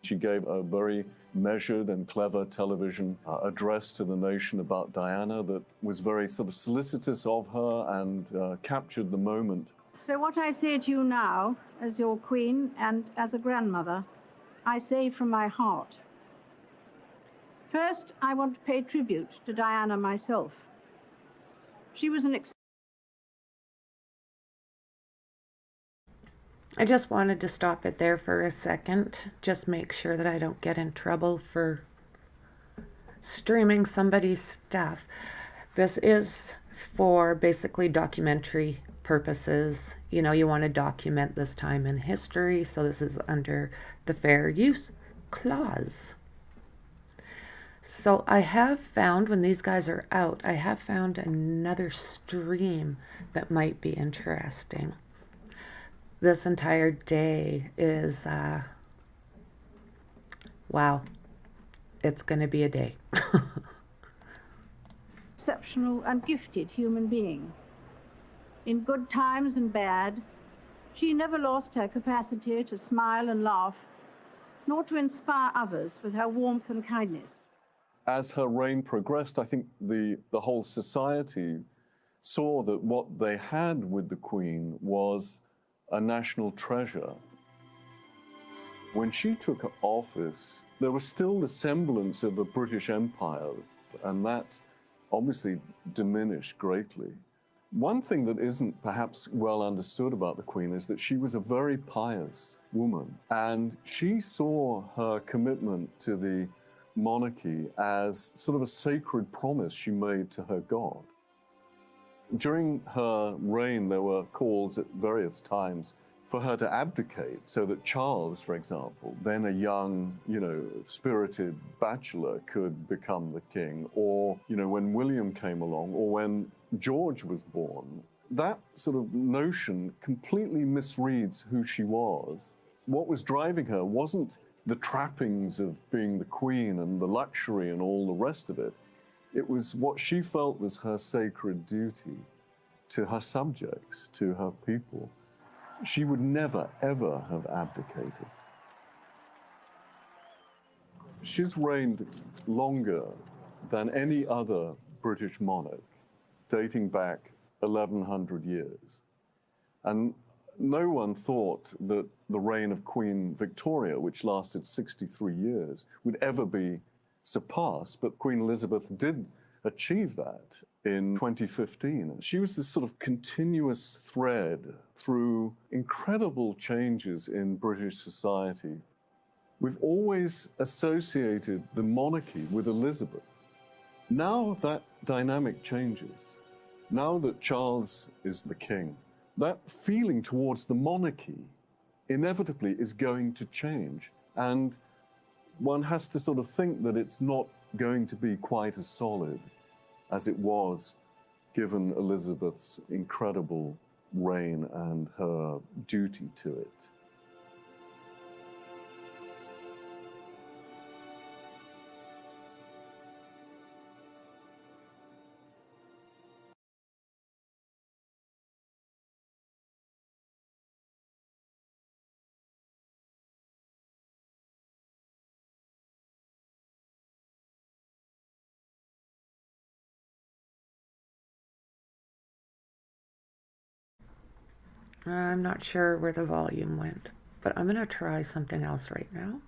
She gave a very measured and clever television address to the nation about Diana that was very sort of solicitous of her and captured the moment. So what I say to you now, as your Queen and as a grandmother, I say from my heart. First, I want to pay tribute to Diana myself. She was an I just wanted to stop it there for a second. Just make sure that I don't get in trouble for streaming somebody's stuff. This is for basically documentary purposes. You know, you want to document this time in history, so this is under the fair use clause. So I have found, when these guys are out, I have found another stream that might be interesting. This entire day is, wow, it's going to be a day. exceptional and gifted human being. In good times and bad, she never lost her capacity to smile and laugh, nor to inspire others with her warmth and kindness. As her reign progressed, I think the whole society saw that what they had with the Queen was a national treasure. When she took office, there was still the semblance of a British Empire, and that obviously diminished greatly. One thing that isn't perhaps well understood about the Queen is that she was a very pious woman, and she saw her commitment to the monarchy as sort of a sacred promise she made to her God. During her reign, there were calls at various times for her to abdicate so that Charles, for example, then a young, spirited bachelor, could become the king. Or, when William came along, or when George was born, that sort of notion completely misreads who she was. What was driving her wasn't the trappings of being the queen and the luxury and all the rest of it. It was what she felt was her sacred duty to her subjects, to her people. She would never, ever have abdicated. She's reigned longer than any other British monarch, dating back 1,100 years. And no one thought that the reign of Queen Victoria, which lasted 63 years, would ever be surpassed, but Queen Elizabeth did achieve that in 2015. She was this sort of continuous thread through incredible changes in British society. We've always associated the monarchy with Elizabeth. Now that dynamic changes. Now that Charles is the king, that feeling towards the monarchy inevitably is going to change. And one has to sort of think that it's not going to be quite as solid as it was, given Elizabeth's incredible reign and her duty to it. I'm not sure where the volume went. But I'm going to try something else right now.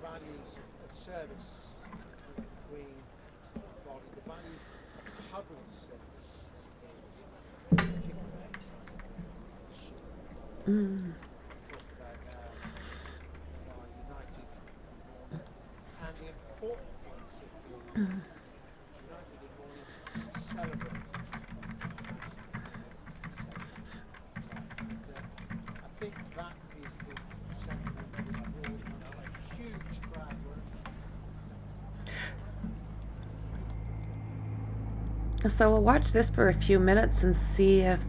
Values of service of the Queen body, the values of public service is particularly exciting. Talk about our united morning and the important things of being united in morning and celebrating. I think that is the sentiment that is brought on a huge crowd. So we'll watch this for a few minutes and see if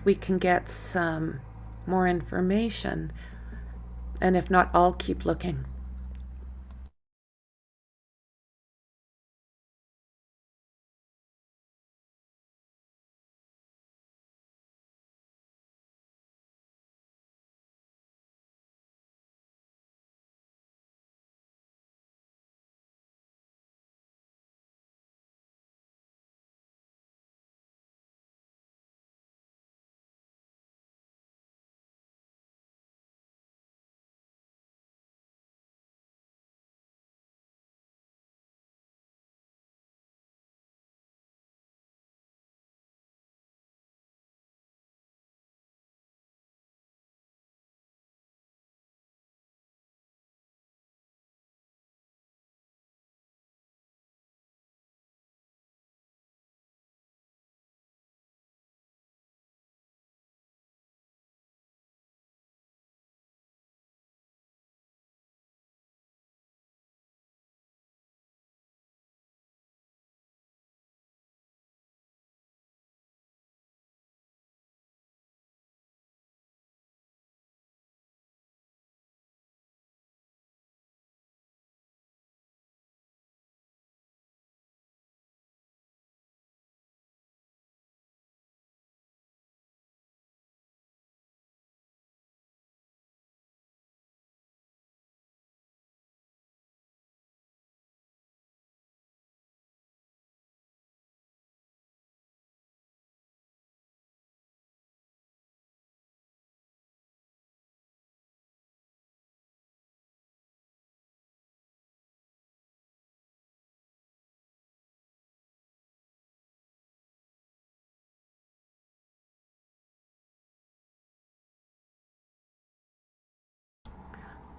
we can get some more information. And if not, I'll keep looking.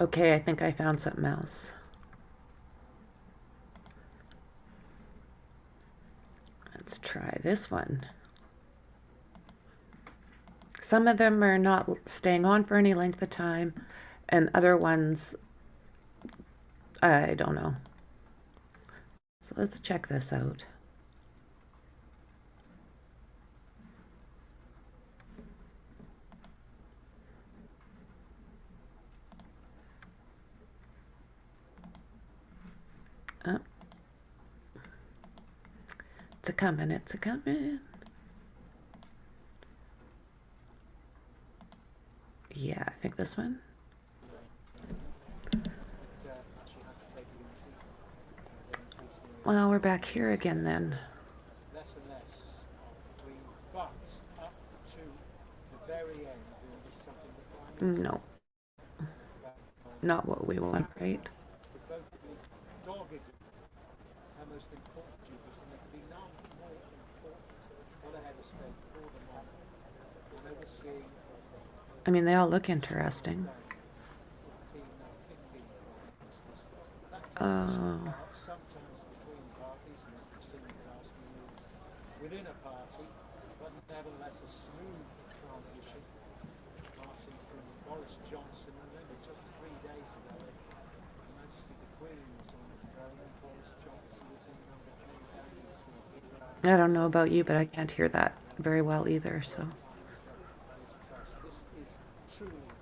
Okay, I think I found something else. Let's try this one. Some of them are not staying on for any length of time, and other ones, I don't know. So let's check this out. Oh. It's a coming, it's a coming. Yeah, I think this one. Well, we're back here again then. Less and less of Queen, but up to the very end, doing this something that Prime Minister. No. Not what we want, right? Both be doggedly her most important duties, and there can be none more important on a head of state for the monarch than overseeing. I mean, they all look interesting. Oh. Sometimes between parties, and as we've seen in the last few years, within a party, but nevertheless a smooth transition, passing from Boris Johnson, remember just 3 days ago, Her Majesty the Queen was on the throne and Boris Johnson was in I don't know about you, but I can't hear that very well either, so. This is truly an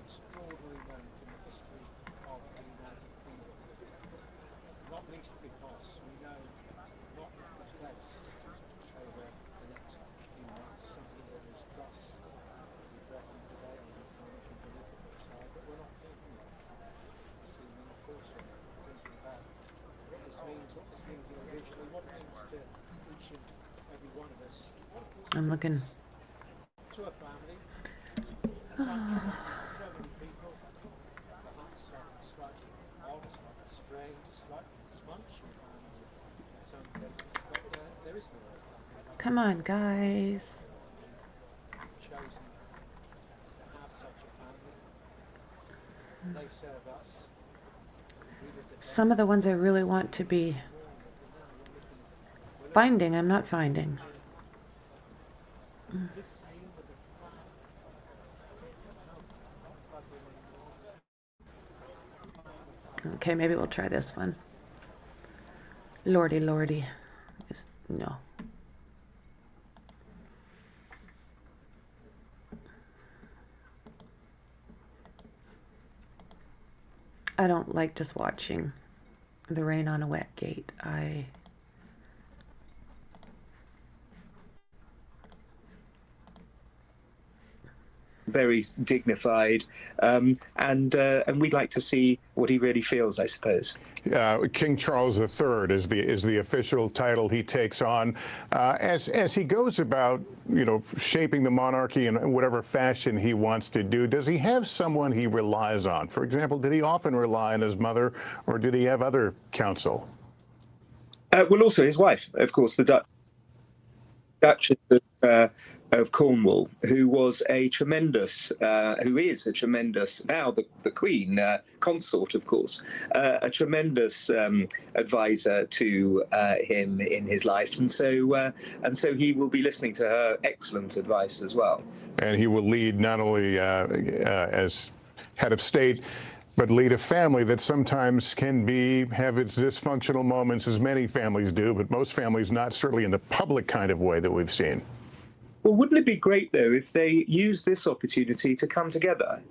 extraordinary moment in the history of the United Kingdom. Not least because we know what will take place over the next few months, something that is trust is addressing today on the economic and political side, but we're not thinking about that. See, of course we're thinking about what this means individually, what it means to each and every one of us. I'm looking. To a family, so many people, perhaps slightly odd, slightly strange, slightly dysfunctional family in some cases, but there is no other family. Come on, guys. Chosen to have such a family. They serve us. Some of the ones I really want to be finding, I'm not finding. Okay, maybe we'll try this one. Lordy, lordy. No. I don't like just watching the rain on a wet gate. Very dignified, and we'd like to see what he really feels, I suppose. King Charles III is the official title he takes on. As he goes about, shaping the monarchy in whatever fashion he wants to do, does he have someone he relies on? For example, did he often rely on his mother, or did he have other counsel? Well, also his wife, of course, the Duchess of Cornwall, who is a tremendous, now the Queen consort, of course, a tremendous advisor to him in his life, and so he will be listening to her excellent advice as well. And he will lead not only as head of state, but lead a family that sometimes can have its dysfunctional moments, as many families do, but most families not, certainly in the public kind of way that we've seen. Well, wouldn't it be great, though, if they use this opportunity to come together?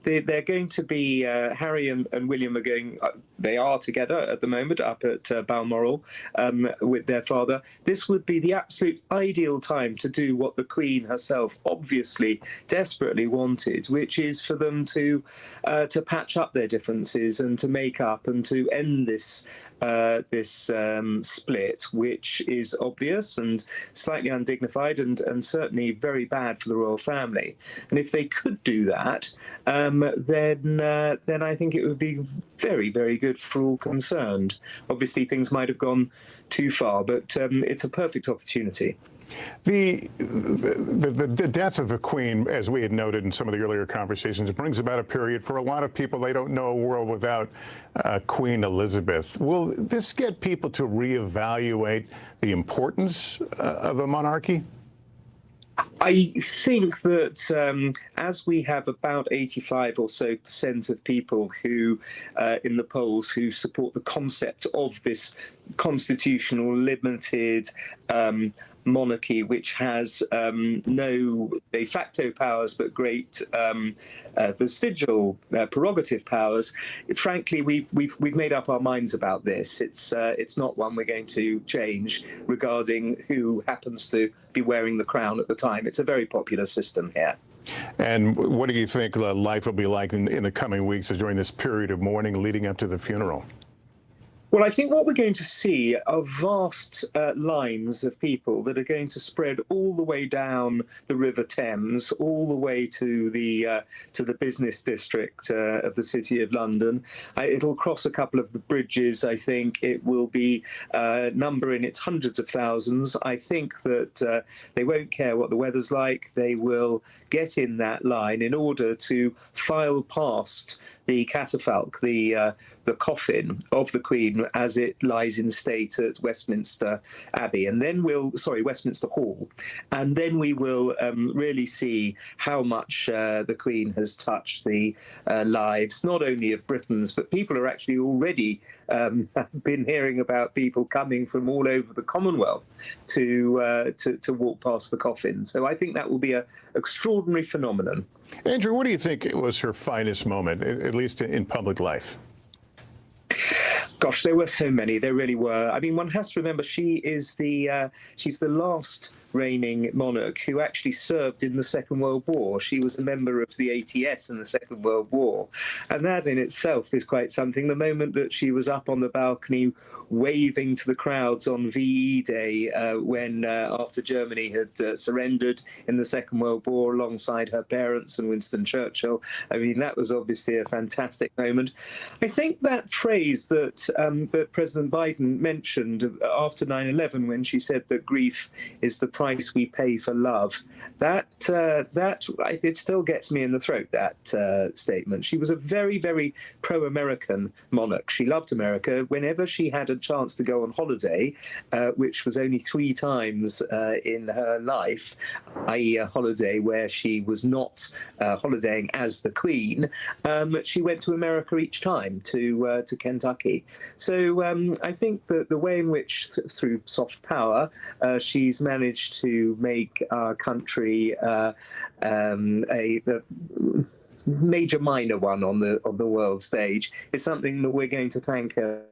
They're going to be, Harry and William are going, they are together at the moment up at Balmoral with their father. This would be the absolute ideal time to do what the Queen herself obviously desperately wanted, which is for them to patch up their differences and to make up and to end this split, which is obvious and slightly undignified and certainly very bad for the royal family. And if they could do that, then I think it would be very, very good for all concerned. Obviously, things might have gone too far, but it's a perfect opportunity. The death of the Queen, as we had noted in some of the earlier conversations, brings about a period for a lot of people. They don't know a world without Queen Elizabeth. Will this get people to reevaluate the importance of a monarchy? I think that as we have about 85% or so of people who, in the polls, who support the concept of this constitutional limited monarchy, which has no de facto powers but great vestigial prerogative powers. Frankly, we've made up our minds about this. It's not one we're going to change regarding who happens to be wearing the crown at the time. It's a very popular system here. And what do you think life will be like in the coming weeks during this period of mourning leading up to the funeral? Well, I think what we're going to see are vast lines of people that are going to spread all the way down the River Thames, all the way to the business district of the City of London. It'll cross a couple of the bridges, I think. It will be number in its hundreds of thousands. I think that they won't care what the weather's like. They will get in that line in order to file past the catafalque, the coffin of the Queen as it lies in state at Westminster Abbey, and then Westminster Hall, and then we will really see how much the Queen has touched the lives not only of Britons, but people are actually already been hearing about people coming from all over the Commonwealth to walk past the coffin. So I think that will be an extraordinary phenomenon. Andrew, what do you think was her finest moment, at least in public life? Gosh, there were so many. There really were. I mean, one has to remember she's the last reigning monarch who actually served in the Second World War. She was a member of the ATS in the Second World War. And that in itself is quite something. The moment that she was up on the balcony waving to the crowds on VE Day when after Germany had surrendered in the Second World War alongside her parents and Winston Churchill. I mean, that was obviously a fantastic moment. I think that phrase that that President Biden mentioned after 9/11 when she said that grief is the price we pay for love, that it still gets me in the throat, that statement. She was a very, very pro-American monarch. She loved America. Whenever she had a chance to go on holiday, which was only 3 times in her life, i.e. a holiday where she was not holidaying as the Queen, she went to America each time, to Kentucky. So I think that the way in which, through soft power, she's managed to make our country a major minor one on the world stage is something that we're going to thank her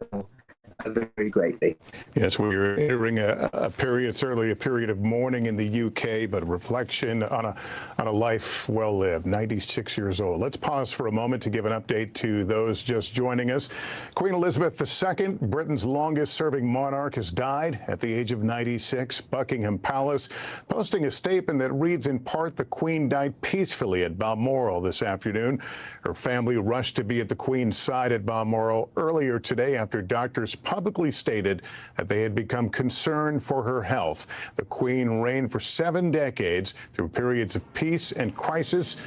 very greatly. Yes, we're entering a period, certainly a period of mourning in the UK, but a reflection on a life well lived. 96 years old. Let's pause for a moment to give an update to those just joining us. Queen Elizabeth II, Britain's longest-serving monarch, has died at the age of 96. Buckingham Palace posting a statement that reads in part, "The Queen died peacefully at Balmoral this afternoon." Her family rushed to be at the Queen's side at Balmoral earlier today after doctors publicly stated that they had become concerned for her health. The Queen reigned for 7 decades through periods of peace and crisis.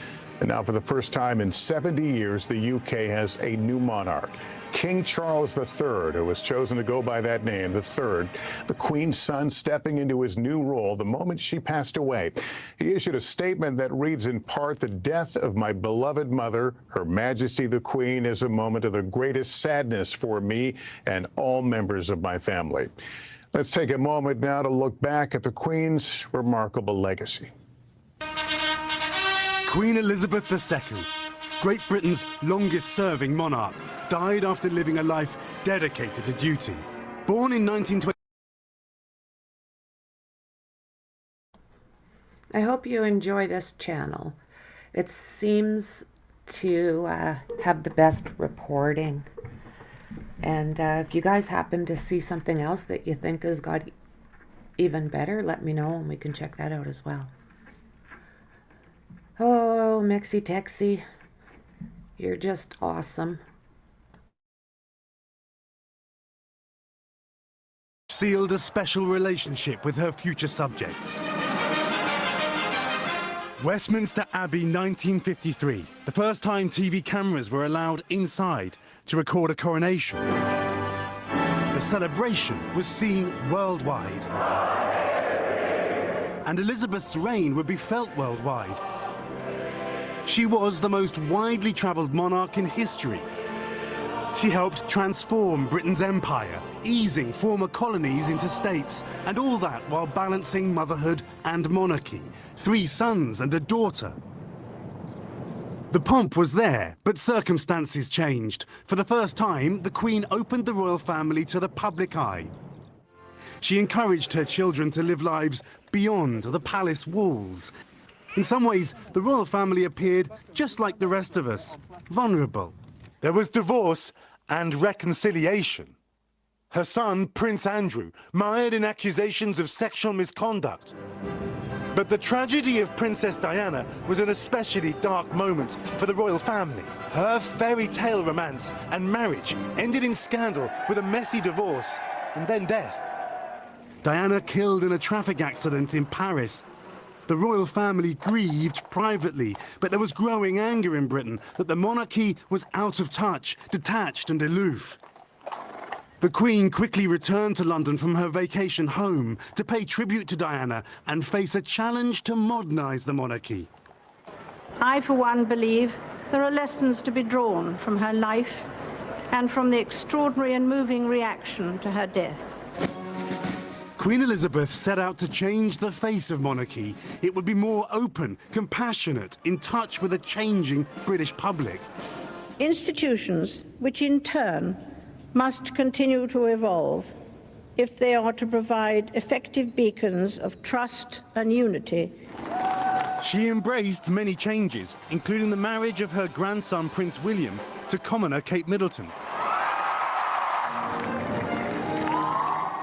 And now, for the first time in 70 years, the UK has a new monarch. King Charles III, who was chosen to go by that name, the third, the Queen's son, stepping into his new role the moment she passed away. He issued a statement that reads in part, "The death of my beloved mother, Her Majesty the Queen, is a moment of the greatest sadness for me and all members of my family." Let's take a moment now to look back at the Queen's remarkable legacy. Queen Elizabeth II, Great Britain's longest-serving monarch, died after living a life dedicated to duty. Born in 1920. I hope you enjoy this channel. It seems to have the best reporting. And if you guys happen to see something else that you think has got even better, let me know and we can check that out as well. Oh, Mexi Texi, you're just awesome. Sealed a special relationship with her future subjects. Westminster Abbey, 1953, the first time TV cameras were allowed inside to record a coronation. The celebration was seen worldwide. And Elizabeth's reign would be felt worldwide. She was the most widely travelled monarch in history. She helped transform Britain's empire, easing former colonies into states, and all that while balancing motherhood and monarchy, 3 sons and a daughter. The pomp was there, but circumstances changed. For the first time, the Queen opened the royal family to the public eye. She encouraged her children to live lives beyond the palace walls. In some ways, the royal family appeared just like the rest of us, vulnerable. There was divorce and reconciliation. Her son, Prince Andrew, mired in accusations of sexual misconduct. But the tragedy of Princess Diana was an especially dark moment for the royal family. Her fairy tale romance and marriage ended in scandal with a messy divorce and then death. Diana killed in a traffic accident in Paris. The royal family grieved privately, but there was growing anger in Britain that the monarchy was out of touch, detached and aloof. The Queen quickly returned to London from her vacation home to pay tribute to Diana and face a challenge to modernise the monarchy. I, for one, believe there are lessons to be drawn from her life and from the extraordinary and moving reaction to her death. Queen Elizabeth set out to change the face of monarchy. It would be more open, compassionate, in touch with a changing British public. Institutions, which in turn must continue to evolve if they are to provide effective beacons of trust and unity. She embraced many changes, including the marriage of her grandson Prince William to commoner Kate Middleton,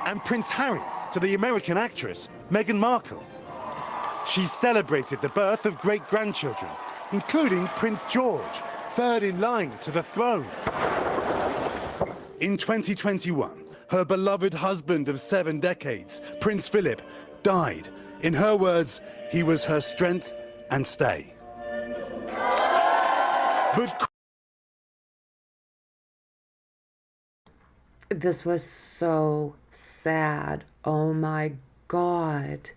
and Prince Harry to the American actress Meghan Markle. She celebrated the birth of great-grandchildren, including Prince George, third in line to the throne. In 2021, her beloved husband of 7 decades, Prince Philip, died. In her words, he was her strength and stay. But this was so sad. Oh my God.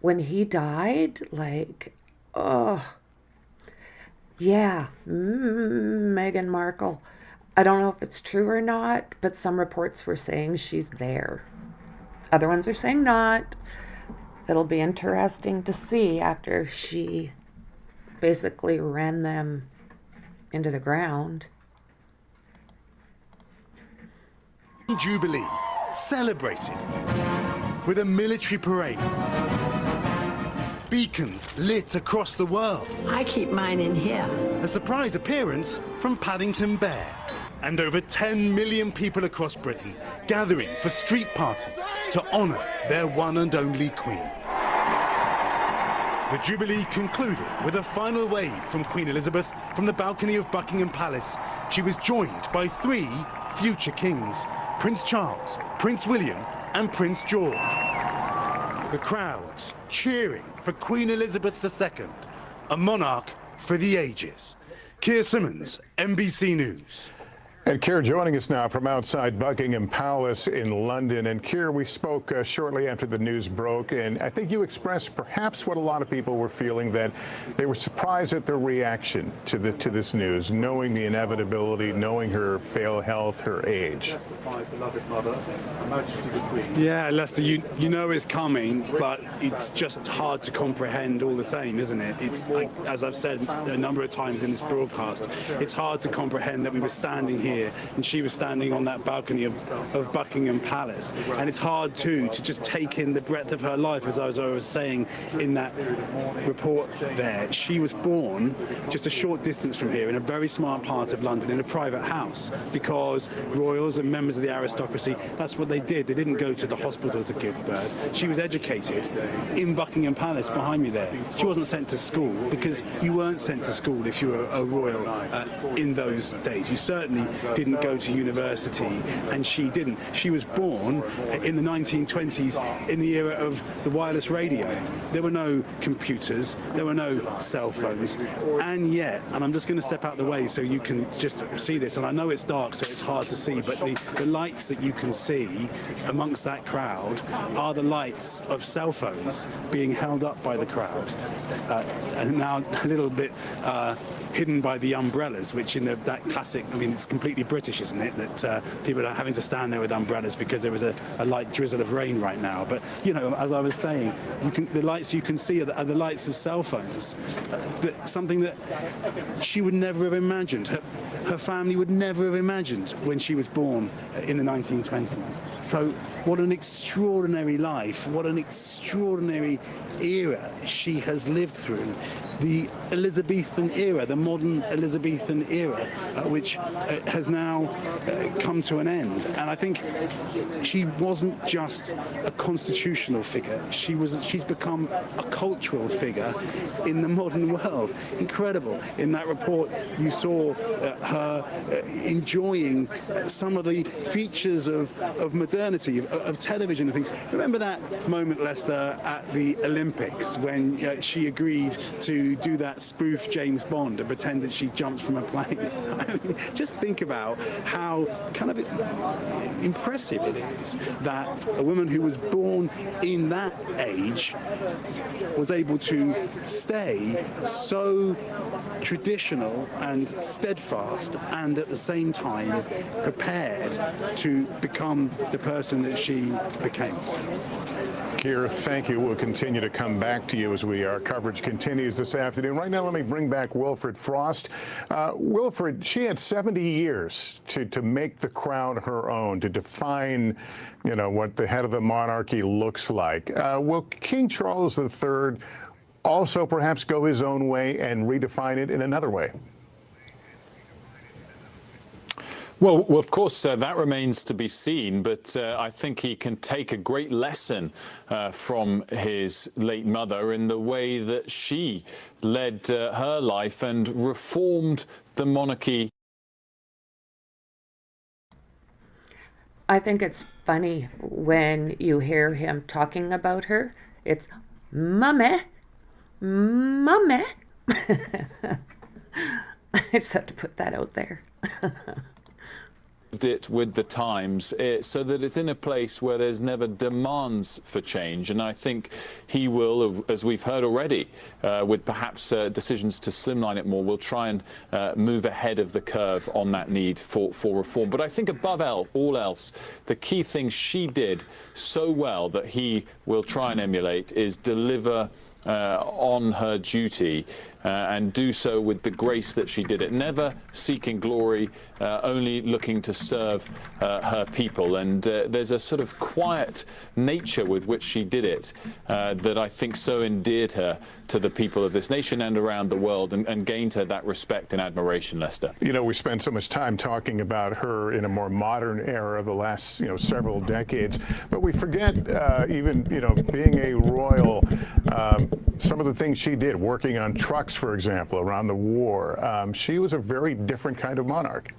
When he died, like, oh, yeah, Meghan Markle. I don't know if it's true or not, but some reports were saying she's there. Other ones are saying not. It'll be interesting to see after she basically ran them into the ground. Jubilee celebrated with a military parade. Beacons lit across the world. I keep mine in here. A surprise appearance from Paddington Bear. And over 10 million people across Britain gathering for street parties to honour their one and only Queen. The Jubilee concluded with a final wave from Queen Elizabeth from the balcony of Buckingham Palace. She was joined by 3 future kings, Prince Charles, Prince William and Prince George. The crowds cheering for Queen Elizabeth II, a monarch for the ages. Keir Simmons, NBC News. And Keir joining us now from outside Buckingham Palace in London. And Keir, we spoke shortly after the news broke, and I think you expressed perhaps what a lot of people were feeling, that they were surprised at the reaction to this news, knowing the inevitability, knowing her frail health, her age. Yeah, Lester, you know it's coming, but it's just hard to comprehend all the same, isn't it? It's like, as I've said a number of times in this broadcast, it's hard to comprehend that we were standing here and she was standing on that balcony of Buckingham Palace, and it's hard too to just take in the breadth of her life. As I was saying in that report there, she was born just a short distance from here in a very smart part of London in a private house, because royals and members of the aristocracy, that's what they did. They didn't go to the hospital to give birth. She was educated in Buckingham Palace behind me there. She wasn't sent to school, because you weren't sent to school if you were a royal in those days. You certainly didn't go to university, and she didn't. She was born in the 1920s in the era of the wireless radio. There were no computers, there were no cell phones, and yet, and I'm just going to step out the way so you can just see this, and I know it's dark so it's hard to see, but the lights that you can see amongst that crowd are the lights of cell phones being held up by the crowd, and now a little bit hidden by the umbrellas, which in that classic, I mean, it's completely British, isn't it, that people are having to stand there with umbrellas because there was a light drizzle of rain right now. But, you know, as I was saying, the lights you can see are the lights of cell phones. Something that she would never have imagined. Her family would never have imagined when she was born in the 1920s. So what an extraordinary life, what an extraordinary era she has lived through. the Elizabethan era, the modern Elizabethan era, which has now come to an end. And I think she wasn't just a constitutional figure. She's become a cultural figure in the modern world. Incredible. In that report, you saw her enjoying some of the features of modernity, of television and things. Remember that moment, Lester, at the Olympics when she agreed to do that spoof James Bond and pretend that she jumped from a plane? I mean, just think about how kind of impressive it is that a woman who was born in that age was able to stay so traditional and steadfast and at the same time prepared to become the person that she became. Keir, thank you. We'll continue to come back to you as our coverage continues this afternoon. Right now, let me bring back Wilfred Frost. Wilfred, she had 70 years to make the crown her own, to define, what the head of the monarchy looks like. Will King Charles III also perhaps go his own way and redefine it in another way? Well, of course, that remains to be seen, but I think he can take a great lesson from his late mother in the way that she led her life and reformed the monarchy. I think it's funny when you hear him talking about her. It's mummy, mummy. I just have to put that out there. It with the times so that it's in a place where there's never demands for change, and I think he will, as we've heard already, with perhaps decisions to slimline it more, will try and move ahead of the curve on that need for reform. But I think above all else, the key thing she did so well that he will try and emulate is deliver on her duty and do so with the grace that she did it, never seeking glory, only looking to serve her people. And there's a sort of quiet nature with which she did it that I think so endeared her to the people of this nation and around the world, and gained her that respect and admiration, Lester. We spent so much time talking about her in a more modern era of the last, several decades, but we forget even, being a royal, some of the things she did, working on trucks, for example, around the war. She was a very different kind of monarch.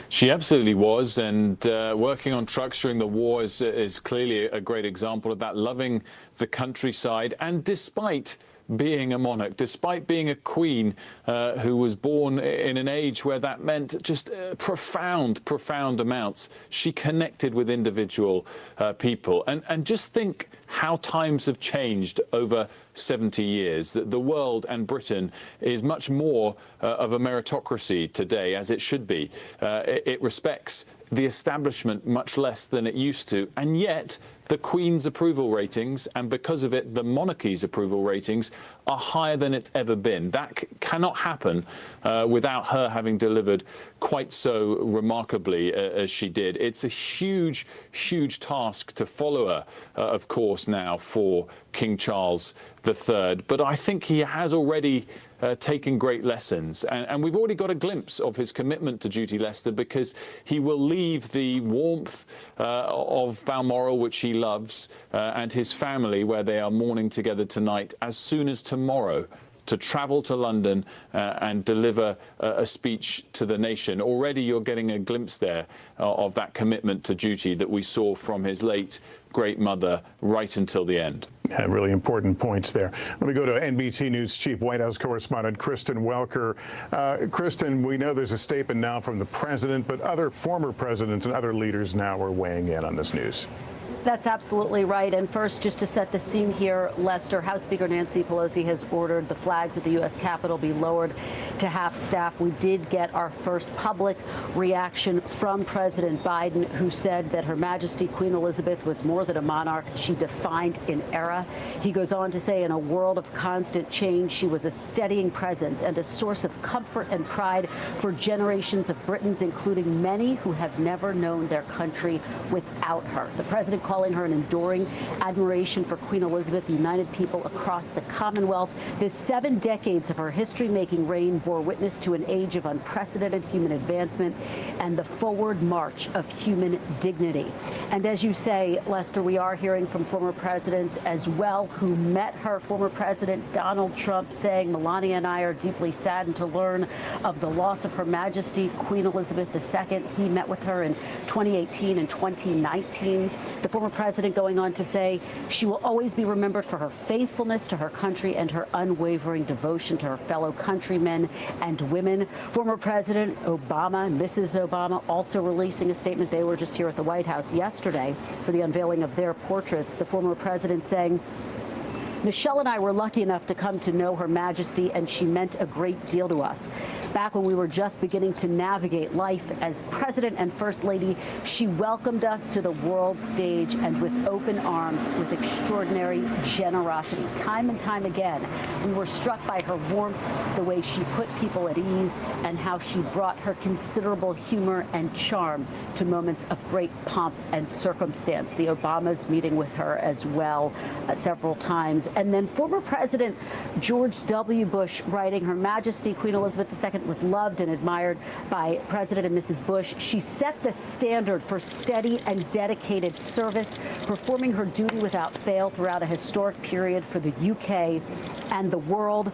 She absolutely was, and working on trucks during the war is clearly a great example of that, loving the countryside. And despite being a monarch, despite being a queen who was born in an age where that meant just profound amounts, she connected with individual people. And just think how times have changed over 70 years. The world and Britain is much more of a meritocracy today, as it should be. It respects the establishment much less than it used to, and yet the Queen's approval ratings, and because of it, the monarchy's approval ratings, are higher than it's ever been. That cannot happen without her having delivered quite so remarkably as she did. It's a huge task to follow her, of course, now for King Charles III. But I think he has already taken great lessons. And we've already got a glimpse of his commitment to duty, Lester, because he will leave the warmth of Balmoral, which he loves, and his family, where they are mourning together tonight, as soon as tomorrow, to travel to London and deliver a speech to the nation. Already you're getting a glimpse there of that commitment to duty that we saw from his late great mother right until the end. Yeah, really important points there. Let me go to NBC News Chief White House correspondent Kristen Welker. Kristen, we know there's a statement now from the president, but other former presidents and other leaders now are weighing in on this news. That's absolutely right. And first, just to set the scene here, Lester, House Speaker Nancy Pelosi has ordered the flags at the U.S. Capitol be lowered to half staff. We did get our first public reaction from President Biden, who said that Her Majesty Queen Elizabeth was more than a monarch. She defined an era. He goes on to say, in a world of constant change, she was a steadying presence and a source of comfort and pride for generations of Britons, including many who have never known their country without her. The president called calling her an enduring admiration for Queen Elizabeth, united people across the Commonwealth. This 7 decades of her history-making reign bore witness to an age of unprecedented human advancement and the forward march of human dignity. And as you say, Lester, we are hearing from former presidents as well who met her. Former President Donald Trump saying, Melania and I are deeply saddened to learn of the loss of Her Majesty Queen Elizabeth II. He met with her in 2018 and 2019. The former president going on to say she will always be remembered for her faithfulness to her country and her unwavering devotion to her fellow countrymen and women. Former President Obama and Mrs. Obama also releasing a statement. They were just here at the White House yesterday for the unveiling of their portraits. The former president saying, Michelle and I were lucky enough to come to know Her Majesty, and she meant a great deal to us. Back when we were just beginning to navigate life as President and First Lady, she welcomed us to the world stage and with open arms, with extraordinary generosity. Time and time again, we were struck by her warmth, the way she put people at ease, and how she brought her considerable humor and charm to moments of great pomp and circumstance. The Obamas meeting with her as well several times. And then former President George W. Bush writing, Her Majesty Queen Elizabeth II was loved and admired by President and Mrs. Bush. She set the standard for steady and dedicated service, performing her duty without fail throughout a historic period for the UK and the world.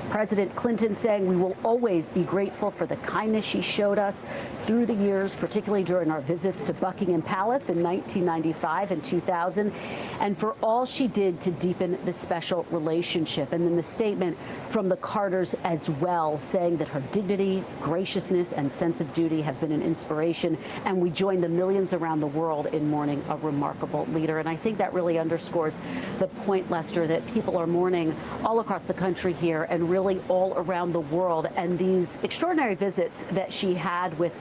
President Clinton saying we will always be grateful for the kindness she showed us through the years, particularly during our visits to Buckingham Palace in 1995 and 2000, and for all she did to deepen the special relationship. And then the statement from the Carters as well, saying that her dignity, graciousness, and sense of duty have been an inspiration, and we join the millions around the world in mourning a remarkable leader. And I think that really underscores the point, Lester, that people are mourning all across the country here and really all around the world. And these extraordinary visits that she had with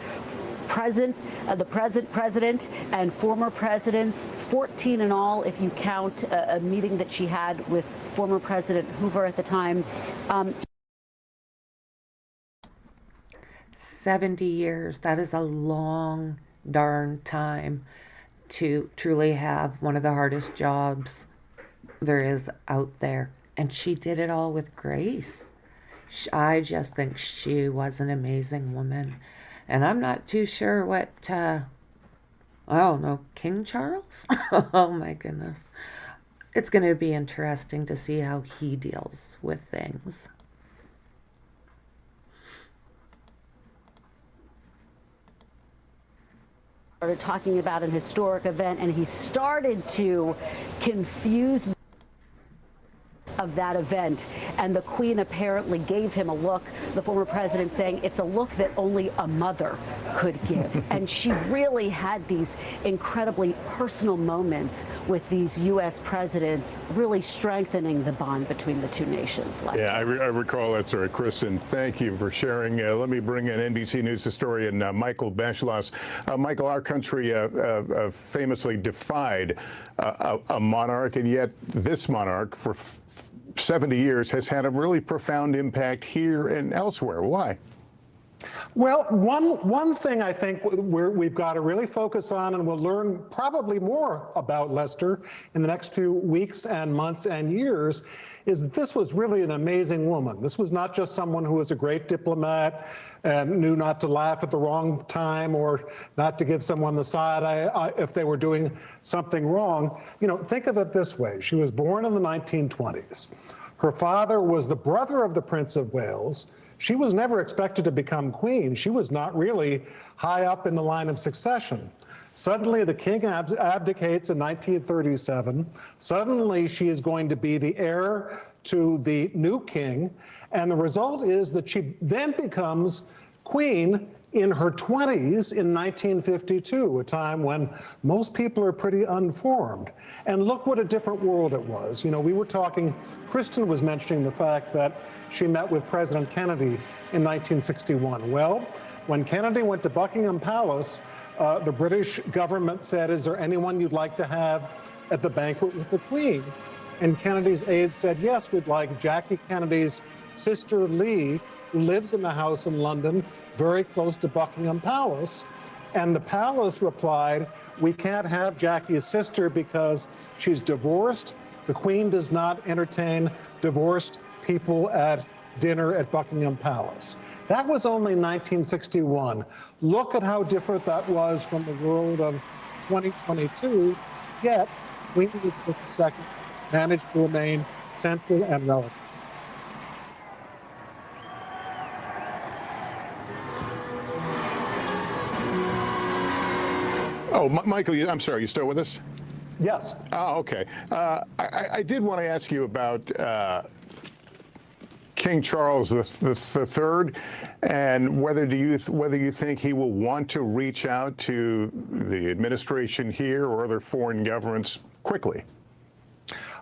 the present president and former presidents, 14 in all, if you count a meeting that she had with former President Hoover at the time. 70 years, that is a long darn time to truly have one of the hardest jobs there is out there. And she did it all with grace. I just think she was an amazing woman. And I'm not too sure what, I don't know, King Charles? Oh my goodness. It's going to be interesting to see how he deals with things. Started talking about an historic event, and he started to confuse of that event, and the Queen apparently gave him a look, the former president saying it's a look that only a mother could give. And she really had these incredibly personal moments with these U.S. presidents, really strengthening the bond between the two nations. Lester. Yeah, I recall that, sir. Kristen, thank you for sharing. Let me bring in NBC News historian Michael Beschloss. Michael, our country famously defied a monarch, and yet this monarch, for 70 years, has had a really profound impact here and elsewhere. Why? Well, one thing I think we've got to really focus on, and we'll learn probably more about Lester in the next few weeks and months and years, is that this was really an amazing woman. This was not just someone who was a great diplomat and knew not to laugh at the wrong time or not to give someone the side eye if they were doing something wrong. You know, think of it this way. She was born in the 1920s. Her father was the brother of the Prince of Wales. She was never expected to become queen. She was not really high up in the line of succession. Suddenly, the king abdicates in 1937. Suddenly, she is going to be the heir to the new king. And the result is that she then becomes queen in her 20s in 1952, a time when most people are pretty unformed. And look what a different world it was. You know, we were talking, Kristen was mentioning the fact that she met with President Kennedy in 1961. Well, when Kennedy went to Buckingham Palace, the British government said, is there anyone you'd like to have at the banquet with the Queen? And Kennedy's aide said, yes, we'd like Jackie Kennedy's sister Lee, who lives in the house in London, very close to Buckingham Palace. And the palace replied, we can't have Jackie's sister because she's divorced. The Queen does not entertain divorced people at dinner at Buckingham Palace. That was only 1961. Look at how different that was from the world of 2022, yet Queen Elizabeth II managed to remain central and relevant. Oh, Michael, I'm sorry, you still with us? Yes. Oh, okay. I did want to ask you about King Charles III, and whether you think he will want to reach out to the administration here or other foreign governments quickly.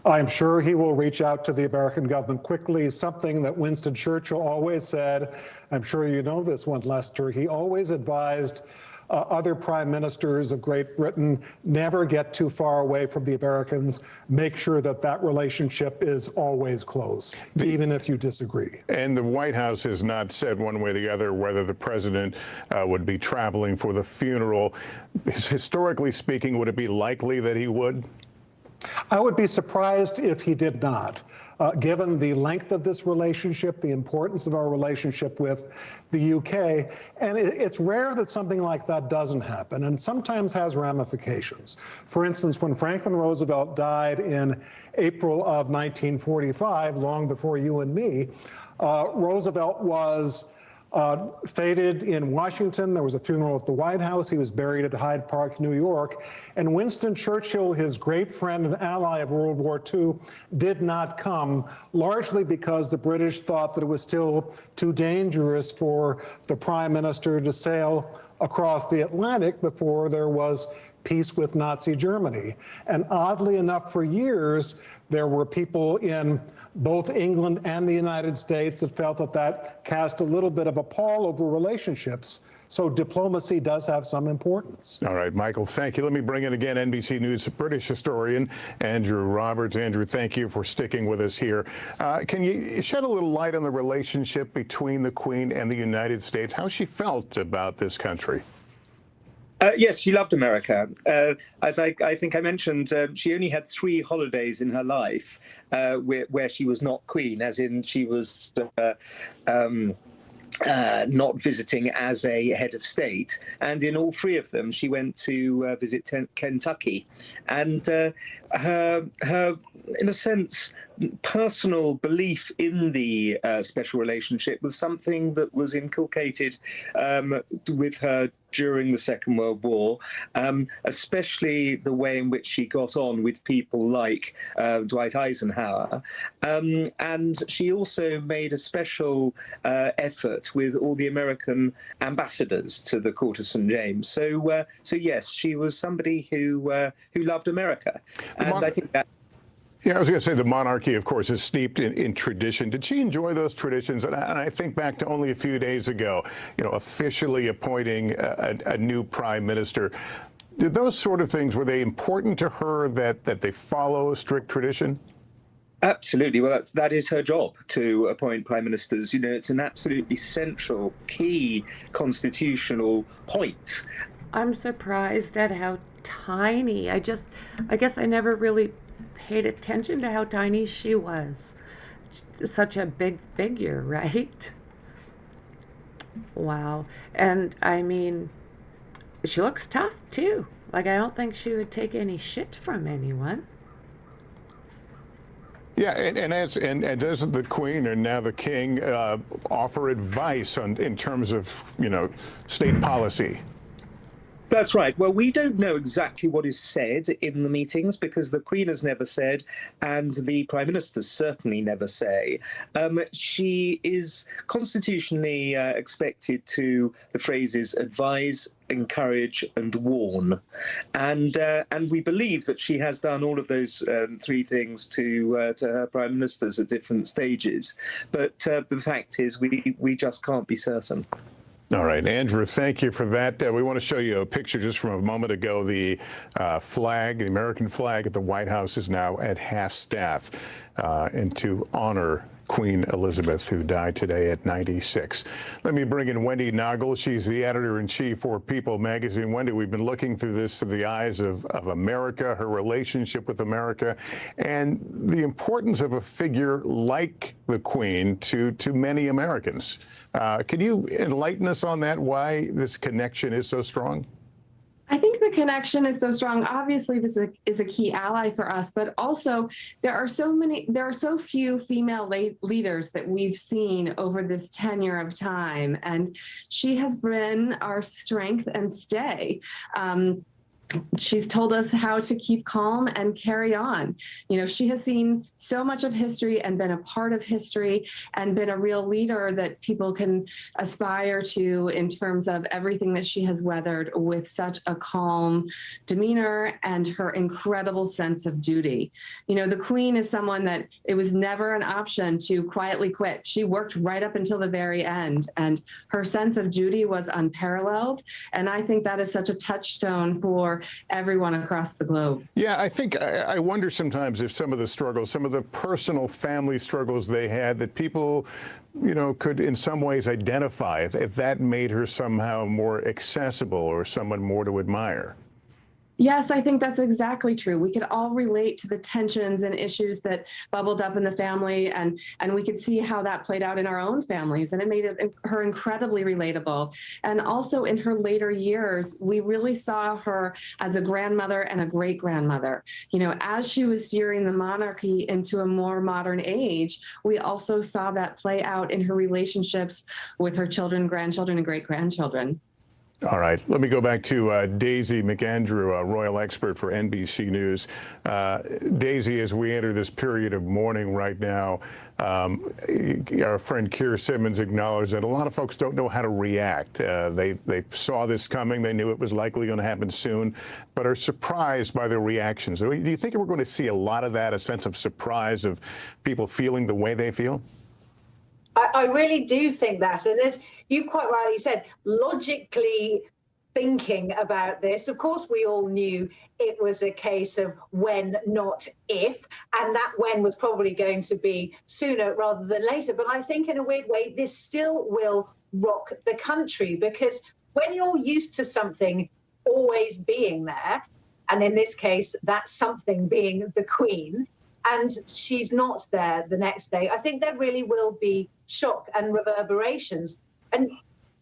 I'm sure he will reach out to the American government quickly, something that Winston Churchill always said. I'm sure you know this one, Lester. He always advised other prime ministers of Great Britain, never get too far away from the Americans. Make sure that that relationship is always close, even if you disagree. And the White House has not said one way or the other whether the president would be traveling for the funeral. Historically speaking, would it be likely that he would? I would be surprised if he did not, given the length of this relationship, the importance of our relationship with the UK. And it's rare that something like that doesn't happen, and sometimes has ramifications. For instance, when Franklin Roosevelt died in April of 1945, long before you and me, Roosevelt was faded in Washington. There was a funeral at the White House. He was buried at Hyde Park, New York. And Winston Churchill, his great friend and ally of World War II, did not come, largely because the British thought that it was still too dangerous for the prime minister to sail across the Atlantic before there was peace with Nazi Germany. And oddly enough, for years, there were people in both England and the United States that felt that that cast a little bit of a pall over relationships. So diplomacy does have some importance. All right, Michael, thank you. Let me bring in again NBC News British historian Andrew Roberts. Andrew, thank you for sticking with us here. Can you shed a little light on the relationship between the Queen and the United States, how she felt about this country? Yes, she loved America. As I think I mentioned, she only had 3 holidays in her life where she was not queen, as in she was not visiting as a head of state. And in all 3 of them, she went to visit Kentucky. And her, in a sense, personal belief in the special relationship was something that was inculcated with her during the Second World War, especially the way in which she got on with people like Dwight Eisenhower. And she also made a special effort with all the American ambassadors to the Court of St. James. So yes, she was somebody who loved America. And I think that. Yeah, I was going to say the monarchy, of course, is steeped in tradition. Did she enjoy those traditions? And I think back to only a few days ago, officially appointing a new prime minister. Did those sort of things, were they important to her that they follow a strict tradition? Absolutely. Well, that is her job, to appoint prime ministers. It's an absolutely central, key constitutional point. I'm surprised at how tiny. I guess I never really paid attention to how tiny she was. Such a big figure, right? Wow. And I mean, she looks tough too. Like, I don't think she would take any shit from anyone. Yeah, and doesn't the Queen and now the King offer advice in terms of state policy? That's right. Well, we don't know exactly what is said in the meetings because the Queen has never said, and the Prime Ministers certainly never say. She is constitutionally expected to, the phrases advise, encourage, and warn, and we believe that she has done all of those 3 things to her prime ministers at different stages. But the fact is, we just can't be certain. All right, Andrew, thank you for that. We want to show you a picture just from a moment ago. The flag, the American flag at the White House is now at half staff. And to honor Queen Elizabeth, who died today at 96. Let me bring in Wendy Nagel. She's the editor-in-chief for People magazine. Wendy, we've been looking through this through the eyes of America, her relationship with America, and the importance of a figure like the Queen to many Americans. Can you enlighten us on that, why this connection is so strong? I think the connection is so strong. Obviously, this is a key ally for us, but also there are so few female leaders that we've seen over this tenure of time, and she has been our strength and stay. She's told us how to keep calm and carry on. You know, she has seen so much of history and been a part of history and been a real leader that people can aspire to in terms of everything that she has weathered with such a calm demeanor and her incredible sense of duty. You know, the Queen is someone that it was never an option to quietly quit. She worked right up until the very end, and her sense of duty was unparalleled. And I think that is such a touchstone for everyone across the globe. Yeah, I wonder sometimes if some of the struggles, some of the personal family struggles they had, that people, you know, could in some ways identify, if that made her somehow more accessible or someone more to admire. Yes, I think that's exactly true. We could all relate to the tensions and issues that bubbled up in the family, and we could see how that played out in our own families, and it made her incredibly relatable. And also in her later years, we really saw her as a grandmother and a great-grandmother. You know, as she was steering the monarchy into a more modern age, we also saw that play out in her relationships with her children, grandchildren, and great-grandchildren. All right, let me go back to Daisy McAndrew, a royal expert for NBC News. Daisy, as we enter this period of mourning right now, our friend Keir Simmons acknowledged that a lot of folks don't know how to react. They saw this coming, they knew it was likely going to happen soon, but are surprised by the reactions. Do you think we're going to see a lot of that, a sense of surprise of people feeling the way they feel? I really do think that, and as you quite rightly said, logically thinking about this, of course we all knew it was a case of when, not if, and that when was probably going to be sooner rather than later. But I think in a weird way, this still will rock the country, because when you're used to something always being there, and in this case, that something being the Queen, and she's not there the next day, I think there really will be shock and reverberations. And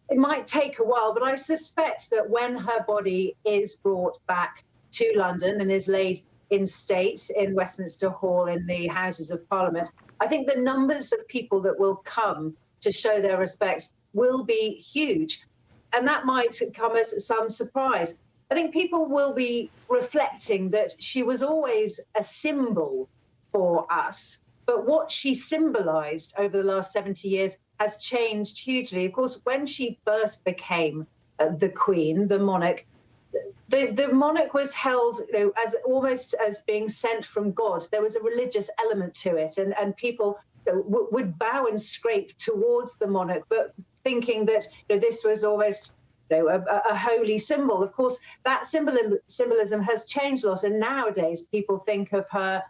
it might take a while, but I suspect that when her body is brought back to London and is laid in state in Westminster Hall in the Houses of Parliament, I think the numbers of people that will come to show their respects will be huge. And that might come as some surprise. I think people will be reflecting that she was always a symbol for us, but what she symbolized over the last 70 years has changed hugely. Of course, when she first became the Queen, the monarch, the monarch was held, you know, as almost as being sent from God. There was a religious element to it, and people would bow and scrape towards the monarch, but thinking that, you know, this was almost, you know, a holy symbol. Of course, that symbolism has changed a lot, and nowadays people think of her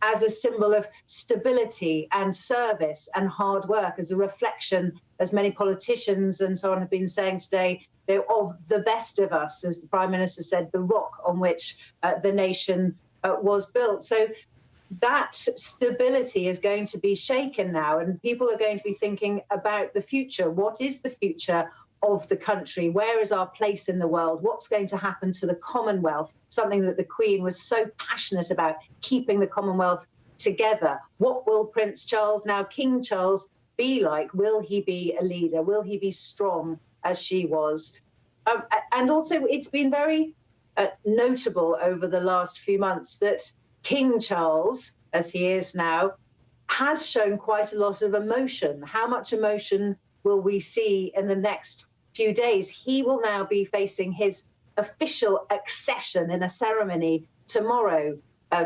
as a symbol of stability and service and hard work, as a reflection, as many politicians and so on have been saying today, you know, of the best of us, as the Prime Minister said, the rock on which the nation was built. So that stability is going to be shaken now, and people are going to be thinking about the future. What is the future of the country? Where is our place in the world? What's going to happen to the Commonwealth? Something that the Queen was so passionate about, keeping the Commonwealth together. What will Prince Charles, now King Charles, be like? Will he be a leader? Will he be strong as she was? And also, it's been very notable over the last few months that King Charles, as he is now, has shown quite a lot of emotion. How much emotion will we see in the next few days? He will now be facing his official accession in a ceremony tomorrow.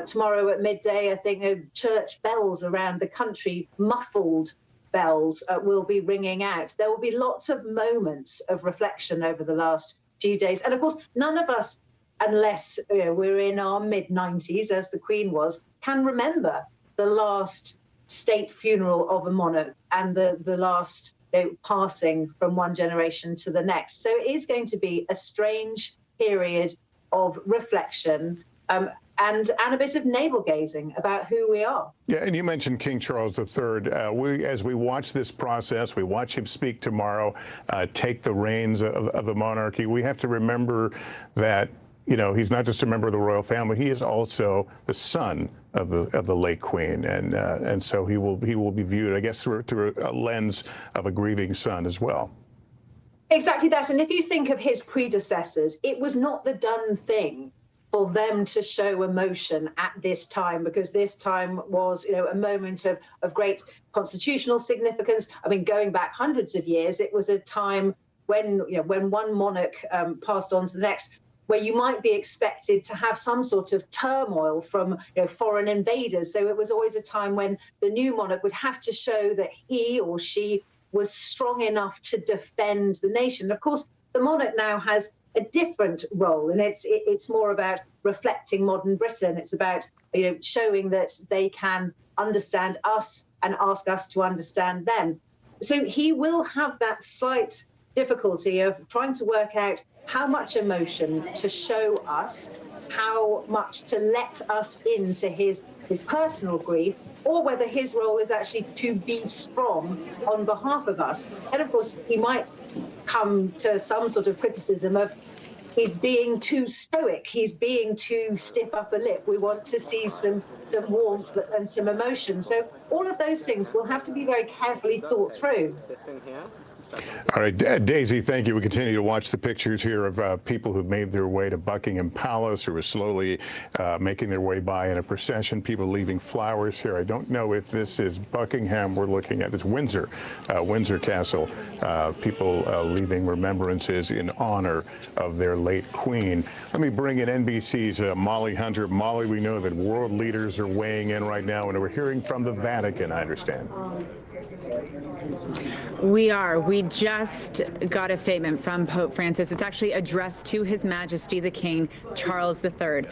Tomorrow at midday, I think church bells around the country, muffled bells, will be ringing out. There will be lots of moments of reflection over the last few days. And of course, none of us, unless we're in our mid-90s, as the Queen was, can remember the last state funeral of a monarch and the last passing from one generation to the next. So it is going to be a strange period of reflection and a bit of navel gazing about who we are. Yeah, and you mentioned King Charles III. As we watch this process, we watch him speak tomorrow, take the reins of the monarchy. We have to remember that, you know, he's not just a member of the royal family. He is also the son of the late Queen, and so he will be viewed, I guess, through a lens of a grieving son as well. Exactly that. And if you think of his predecessors, it was not the done thing for them to show emotion at this time, because this time was, you know, a moment of great constitutional significance. I mean, going back hundreds of years, it was a time when, you know, when one monarch passed on to the next, where you might be expected to have some sort of turmoil from, you know, foreign invaders. So it was always a time when the new monarch would have to show that he or she was strong enough to defend the nation. Of course, the monarch now has a different role, and it's more about reflecting modern Britain. It's about, you know, showing that they can understand us and ask us to understand them. So he will have that slight difficulty of trying to work out how much emotion to show us, how much to let us into his personal grief, or whether his role is actually to be strong on behalf of us. And of course, he might come to some sort of criticism of he's being too stoic, he's being too stiff upper lip. We want to see some warmth and some emotion. So all of those things will have to be very carefully thought through. All right, Daisy, thank you. We continue to watch the pictures here of people who've made their way to Buckingham Palace, who are slowly making their way by in a procession, people leaving flowers here. I don't know if this is Buckingham we're looking at. It's Windsor, Windsor Castle. People leaving remembrances in honor of their late queen. Let me bring in NBC's Molly Hunter. Molly, we know that world leaders are weighing in right now, and we're hearing from the Vatican, I understand. We are. We just got a statement from Pope Francis. It's actually addressed to His Majesty the King, Charles III.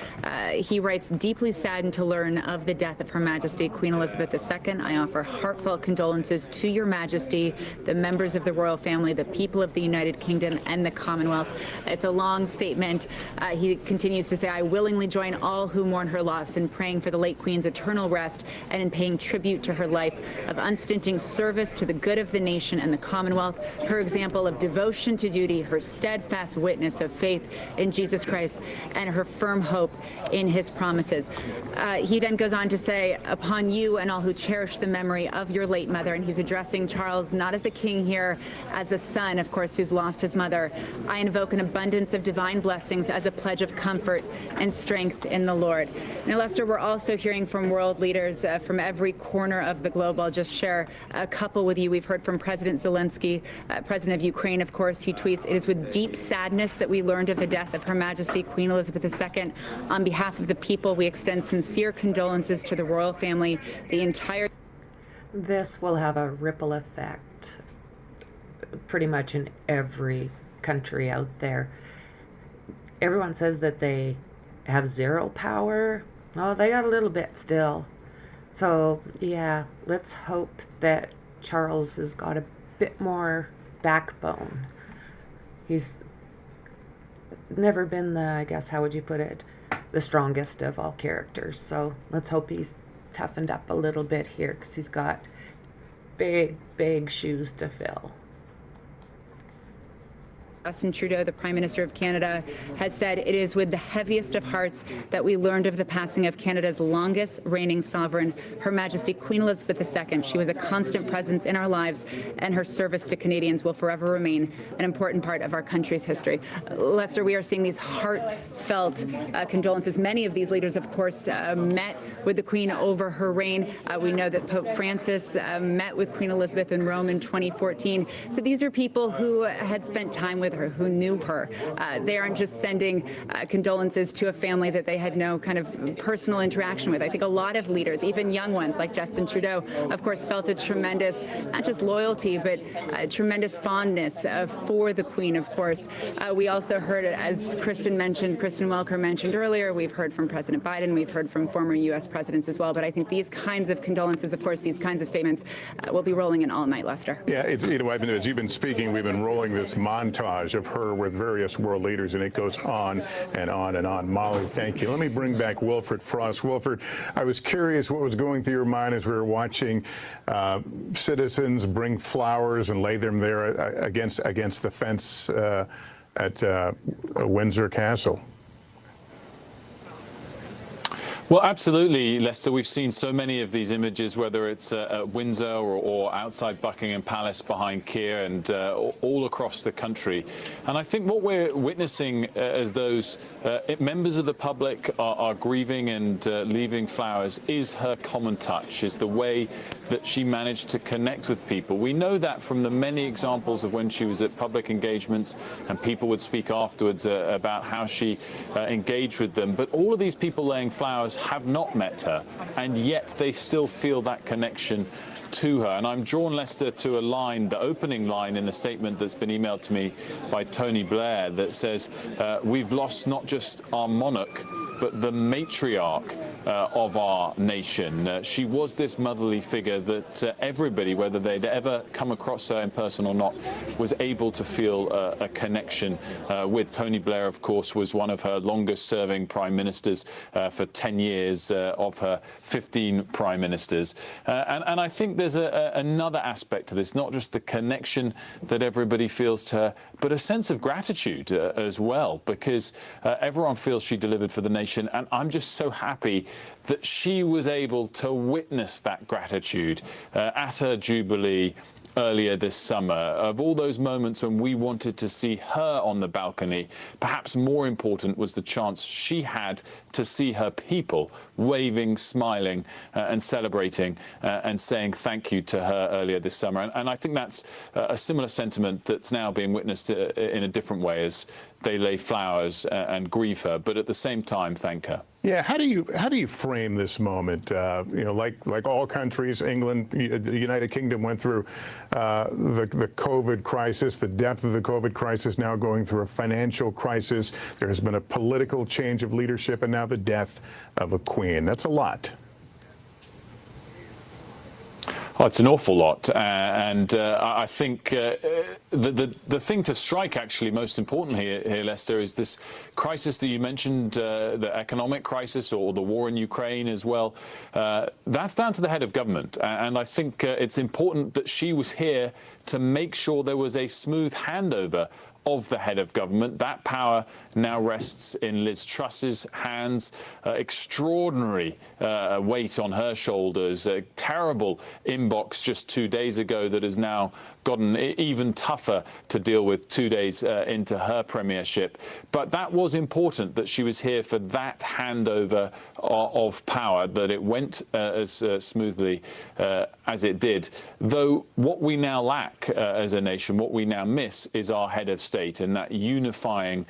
He writes, "Deeply saddened to learn of the death of Her Majesty Queen Elizabeth II. I offer heartfelt condolences to Your Majesty, the members of the royal family, the people of the United Kingdom, and the Commonwealth." It's a long statement. He continues to say, "I willingly join all who mourn her loss in praying for the late Queen's eternal rest and in paying tribute to her life of unstinting service to the good of the nation and the Commonwealth, her example of devotion to duty, her steadfast witness of faith in Jesus Christ, and her firm hope in His promises." He then goes on to say, "Upon you and all who cherish the memory of your late mother," and he's addressing Charles not as a king here, as a son, of course, who's lost his mother, "I invoke an abundance of divine blessings as a pledge of comfort and strength in the Lord." Now, Lester, we're also hearing from world leaders from every corner of the globe. I'll just share a couple with you. We've heard from President Zelensky, President of Ukraine, of course. He tweets, "It is with deep sadness that we learned of the death of Her Majesty Queen Elizabeth II. On behalf of the people, we extend sincere condolences to the royal family, the entire..." This will have a ripple effect pretty much in every country out there. Everyone says that they have zero power. Oh, they got a little bit still. So, yeah, let's hope that Charles has got a bit more backbone. He's never been the, I guess, how would you put it, the strongest of all characters. So let's hope he's toughened up a little bit here, because he's got big, big shoes to fill. Justin Trudeau, the Prime Minister of Canada, has said, "It is with the heaviest of hearts that we learned of the passing of Canada's longest reigning sovereign, Her Majesty Queen Elizabeth II. She was a constant presence in our lives, and her service to Canadians will forever remain an important part of our country's history." Lester, we are seeing these heartfelt condolences. Many of these leaders, of course, met with the Queen over her reign. We know that Pope Francis met with Queen Elizabeth in Rome in 2014. So these are people who had spent time with with her, who knew her. They aren't just sending condolences to a family that they had no kind of personal interaction with. I think a lot of leaders, even young ones like Justin Trudeau, of course, felt a tremendous, not just loyalty, but tremendous fondness for the Queen, of course. We also heard, as Kristen Welker mentioned earlier, we've heard from President Biden, we've heard from former U.S. presidents as well. But I think these kinds of condolences, of course, these kinds of statements will be rolling in all night, Lester. Yeah, it's, as you've been speaking, we've been rolling this montage of her with various world leaders, and it goes on and on and on. Molly, thank you. Let me bring back Wilfred Frost. Wilfred, I was curious what was going through your mind as we were watching citizens bring flowers and lay them there against the fence at Windsor Castle. Well, absolutely, Lester. We've seen so many of these images, whether it's at Windsor or outside Buckingham Palace behind Keir and all across the country. And I think what we're witnessing as those members of the public are grieving and leaving flowers is her common touch, is the way that she managed to connect with people. We know that from the many examples of when she was at public engagements and people would speak afterwards about how she engaged with them. But all of these people laying flowers have not met her, and yet they still feel that connection to her. And I'm drawn, Lester, to a line, the opening line in the statement that's been emailed to me by Tony Blair that says, we've lost not just our monarch, but the matriarch of our nation. She was this motherly figure that everybody, whether they'd ever come across her in person or not, was able to feel a connection with. Tony Blair, of course, was one of her longest-serving prime ministers for 10 years of her 15 prime ministers. And I think there's another aspect to this, not just the connection that everybody feels to her, but a sense of gratitude as well, because everyone feels she delivered for the nation. And I'm just so happy that she was able to witness that gratitude at her Jubilee earlier this summer. Of all those moments when we wanted to see her on the balcony, perhaps more important was the chance she had to see her people waving, smiling and celebrating and saying thank you to her earlier this summer. And I think that's a similar sentiment that's now being witnessed in a different way as they lay flowers and grieve her, but at the same time thank her. Yeah, how do you frame this moment? You know, like all countries, England, the United Kingdom went through the COVID crisis, the depth of the COVID crisis, now going through a financial crisis. There has been a political change of leadership, and now the death of a queen. That's a lot. Oh, it's an awful lot, and I think the thing to strike, actually, most importantly here, Lester, is this crisis that you mentioned, the economic crisis or the war in Ukraine as well. That's down to the head of government, and I think it's important that she was here to make sure there was a smooth handover of the head of government. That power now rests in Liz Truss's hands. Extraordinary weight on her shoulders. A terrible inbox just 2 days ago that has now gotten even tougher to deal with 2 days into her premiership. But that was important, that she was here for that handover of power, that it went as smoothly as it did. Though what we now lack as a nation, what we now miss, is our head of state and that unifying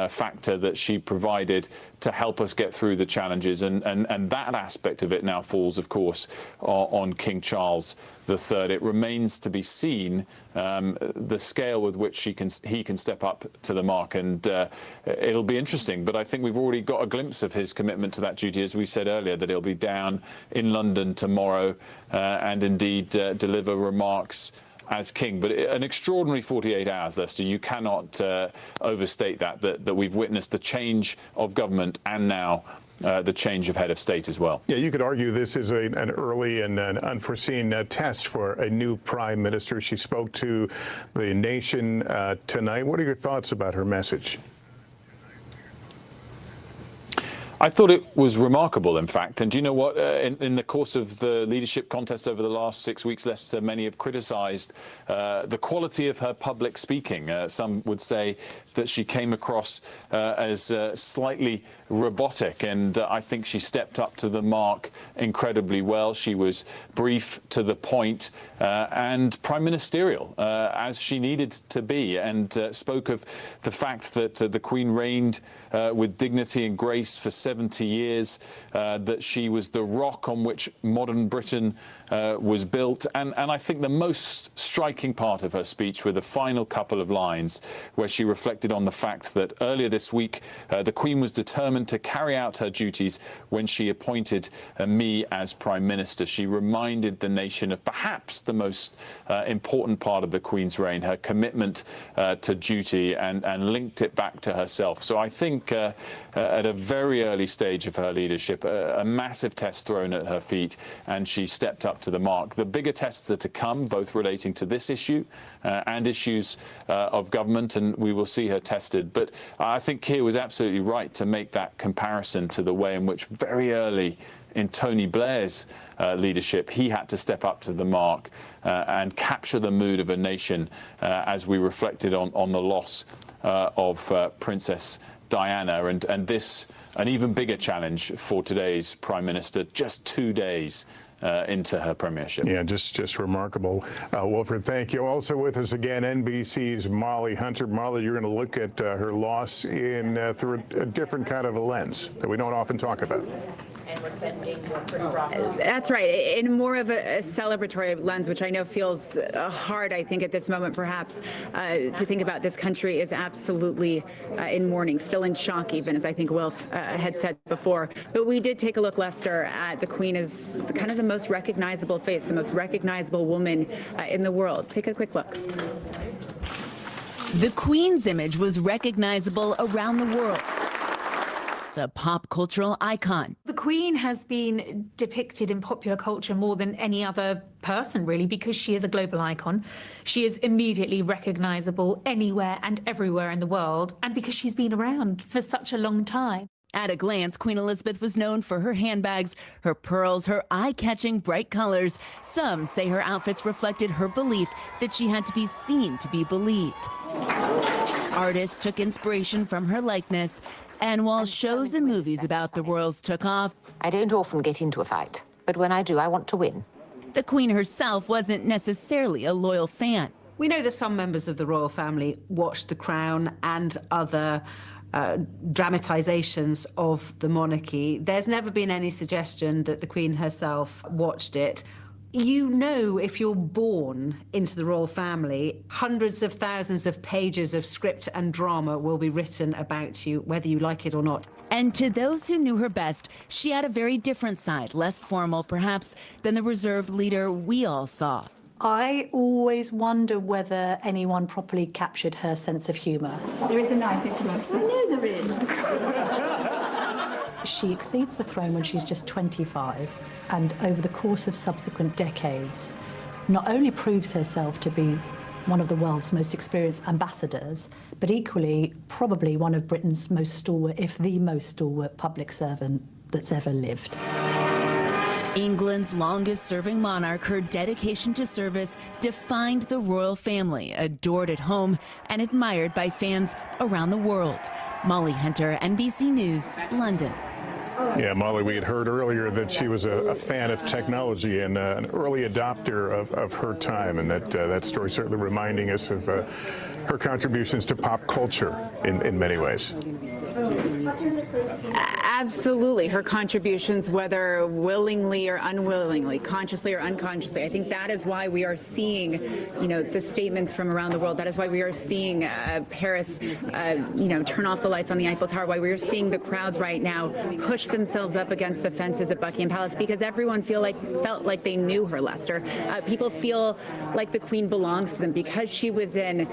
factor that she provided to help us get through the challenges. And that aspect of it now falls, of course, on King Charles III. It remains to be seen the scale with which he can step up to the mark, and it'll be interesting. But I think we've already got a glimpse of his commitment to that duty, as we said earlier, that he'll be down in London tomorrow and indeed deliver remarks as king. But an extraordinary 48 hours, Lester. You cannot overstate that we've witnessed the change of government and now the change of head of state as well. Yeah, you could argue this is an early and an unforeseen test for a new prime minister. She spoke to the nation tonight. What are your thoughts about her message? I thought it was remarkable, in fact. And do you know what? In the course of the leadership contest over the last 6 weeks, Lester, many have criticised the quality of her public speaking. Some would say that she came across as slightly robotic, and I think she stepped up to the mark incredibly well. She was brief, to the point, and prime ministerial, as she needed to be, and spoke of the fact that the Queen reigned with dignity and grace for 70 years, that she was the rock on which modern Britain was built. And I think the most striking part of her speech were the final couple of lines, where she reflected on the fact that earlier this week the Queen was determined to carry out her duties when she appointed me as Prime Minister. She reminded the nation of perhaps the most important part of the Queen's reign, her commitment to duty, and linked it back to herself. So I think at a very early stage of her leadership, a massive test thrown at her feet, and she stepped up to the mark. The bigger tests are to come, both relating to this issue and issues of government, and we will see her tested. But I think Keir was absolutely right to make that comparison to the way in which very early in Tony Blair's leadership, he had to step up to the mark and capture the mood of a nation as we reflected on the loss of Princess Diana, and this an even bigger challenge for today's Prime Minister, just 2 days into her premiership. Yeah, just remarkable. Wilfred, thank you. Also with us again, NBC's Molly Hunter. Molly, you're going to look at her loss in through a different kind of a lens that we don't often talk about. That's right. In more of a celebratory lens, which I know feels hard, I think, at this moment, perhaps, to think about. This country is absolutely in mourning, still in shock, even, as I think Wilf had said before. But we did take a look, Lester, at the Queen as kind of the most recognizable face, the most recognizable woman in the world. Take a quick look. The Queen's image was recognizable around the world. A pop cultural icon. The Queen has been depicted in popular culture more than any other person, really, because she is a global icon. She is immediately recognizable anywhere and everywhere in the world, and because she's been around for such a long time. At a glance, Queen Elizabeth was known for her handbags, her pearls, her eye-catching bright colors. Some say her outfits reflected her belief that she had to be seen to be believed. Artists took inspiration from her likeness, and while shows and movies about the royals took off, I don't often get into a fight, but when I do, I want to win. The Queen herself wasn't necessarily a loyal fan. We know that some members of the royal family watched The Crown and other dramatizations of the monarchy. There's never been any suggestion that the Queen herself watched it. You know, if you're born into the royal family, hundreds of thousands of pages of script and drama will be written about you, whether you like it or not. And to those who knew her best, she had a very different side, less formal, perhaps, than the reserved leader we all saw. I always wonder whether anyone properly captured her sense of humour. There is a knife into my foot. I know there is. She exceeds the throne when she's just 25. And over the course of subsequent decades, not only proves herself to be one of the world's most experienced ambassadors, but equally probably one of Britain's most stalwart, if the most stalwart public servant that's ever lived. England's longest-serving monarch, her dedication to service defined the royal family, adored at home and admired by fans around the world. Molly Hunter, NBC News, London. Yeah, Molly, we had heard earlier that she was a fan of technology and an early adopter of her time, and that story certainly reminding us of her contributions to pop culture in many ways. Absolutely. Her contributions, whether willingly or unwillingly, consciously or unconsciously. I think that is why we are seeing, the statements from around the world. That is why we are seeing Paris, turn off the lights on the Eiffel Tower. Why we are seeing the crowds right now push themselves up against the fences at Buckingham Palace, because everyone felt like they knew her, Lester. People feel like the Queen belongs to them because she was in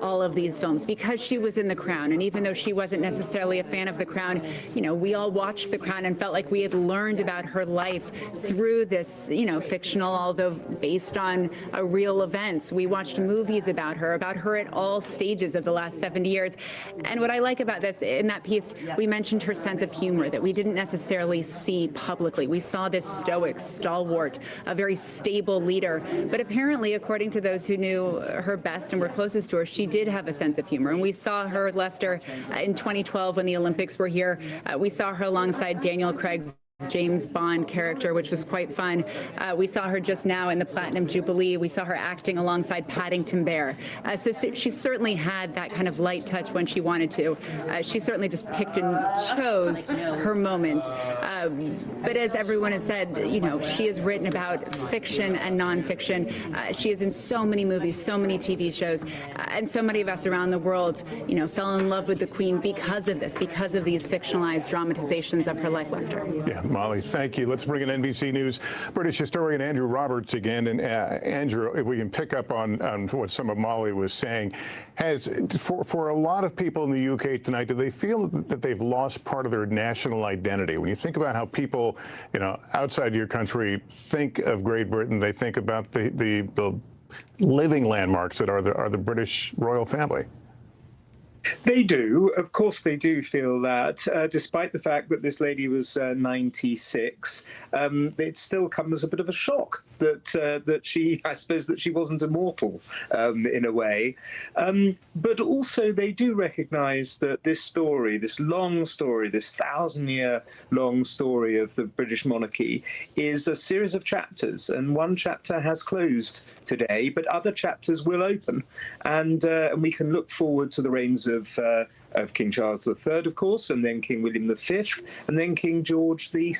all of these films, because she was in The Crown. And even though she wasn't necessarily a fan of The Crown, we all watched The Crown and felt like we had learned about her life through this, fictional, although based on real events. We watched movies about her at all stages of the last 70 years. And what I like about this, in that piece, we mentioned her sense of humor, that we didn't necessarily see publicly. We saw this stoic, stalwart, a very stable leader. But apparently, according to those who knew her best and were closest to her, she did have a sense of humor. And we saw her, Lester, in 2012 when the Olympics were here. We saw her alongside Daniel Craig's James Bond character, which was quite fun. We saw her just now in the Platinum Jubilee. We saw her acting alongside Paddington Bear. So she certainly had that kind of light touch when she wanted to. She certainly just picked and chose her moments. But as everyone has said, you know, she has written about fiction and nonfiction. She is in so many movies, so many TV shows, and so many of us around the world, you know, fell in love with the Queen because of this, because of these fictionalized dramatizations of her life, Lester. Yeah. Molly, thank you. Let's bring in NBC News British historian Andrew Roberts again. And Andrew, if we can pick up on what some of Molly was saying, for a lot of people in the UK tonight, do they feel that they've lost part of their national identity? When you think about how people, you know, outside your country think of Great Britain, they think about the living landmarks that are the British royal family. They do. Of course, they do feel that, despite the fact that this lady was 96, it still comes as a bit of a shock that she, I suppose, that she wasn't immortal in a way. But also, they do recognise that this story, this long story, this 1,000-year-long story of the British monarchy is a series of chapters, and one chapter has closed today, but other chapters will open, and we can look forward to the reigns of King Charles III, of course, and then King William V, and then King George VII.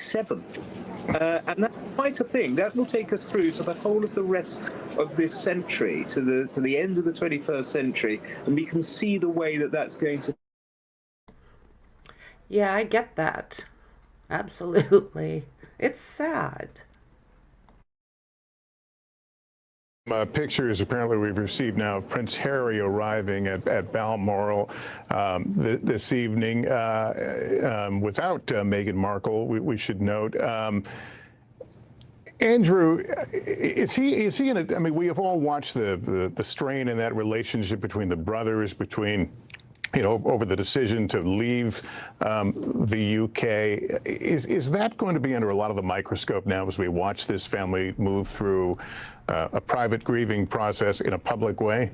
And that's quite a thing. That will take us through to the whole of the rest of this century, to the end of the 21st century, and we can see the way that that's going to. Yeah, I get that. Absolutely. It's sad. Pictures apparently we've received now of Prince Harry arriving at Balmoral this evening without Meghan Markle, we should note. Andrew, is he in a, I mean, we have all watched the strain in that relationship between the brothers, between, you know, over the decision to leave the UK. Is that going to be under a lot of the microscope now as we watch this family move through a private grieving process in a public way?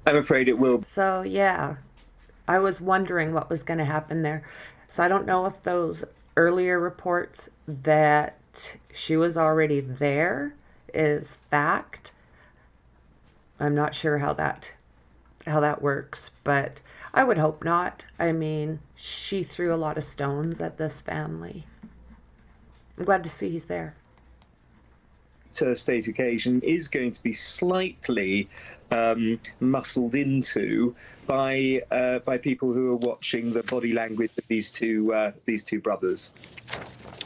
I'm afraid it will. So, yeah, I was wondering what was going to happen there. So I don't know if those earlier reports that she was already there is fact. I'm not sure how that works, but I would hope not. I mean, she threw a lot of stones at this family. I'm glad to see he's there. State occasion is going to be slightly muscled into by people who are watching the body language of these two brothers.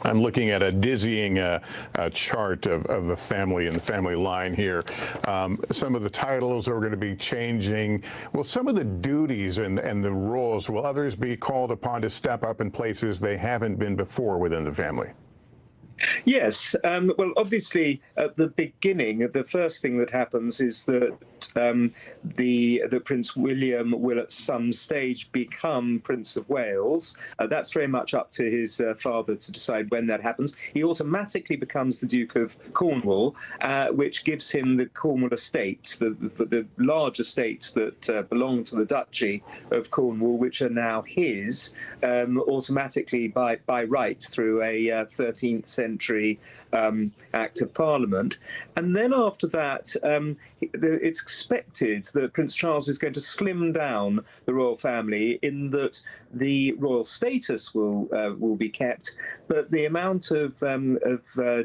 I'm looking at a dizzying chart of the family and the family line here. Some of the titles are going to be changing. Will some of the duties and the roles, will others be called upon to step up in places they haven't been before within the family? Yes. Well, obviously, at the beginning, the first thing that happens is that the Prince William will at some stage become Prince of Wales. That's very much up to his father to decide when that happens. He automatically becomes the Duke of Cornwall, which gives him the Cornwall estates, the large estates that belong to the Duchy of Cornwall, which are now his, automatically by right through a 13th century Act of Parliament. And then after that, it's expected that Prince Charles is going to slim down the royal family in that the royal status will be kept, but the amount of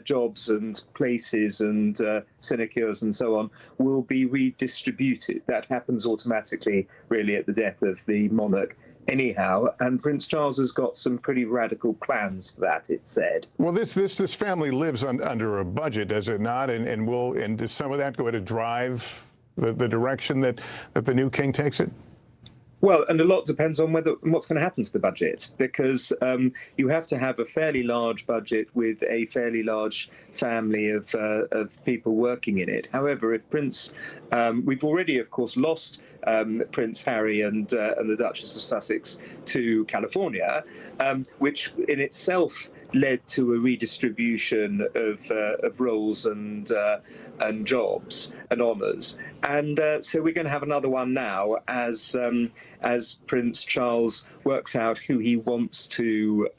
jobs and places and sinecures and so on will be redistributed. That happens automatically, really, at the death of the monarch. Anyhow, and Prince Charles has got some pretty radical plans for that, it's said. Well, this family lives under a budget, does it not? And does some of that go to drive the direction that the new king takes it? Well, and a lot depends on what's going to happen to the budget, because you have to have a fairly large budget with a fairly large family of people working in it. However, if we've already, of course, lost Prince Harry and the Duchess of Sussex to California, which in itself led to a redistribution of roles and jobs and honours, and so we're going to have another one now as Prince Charles works out who he wants to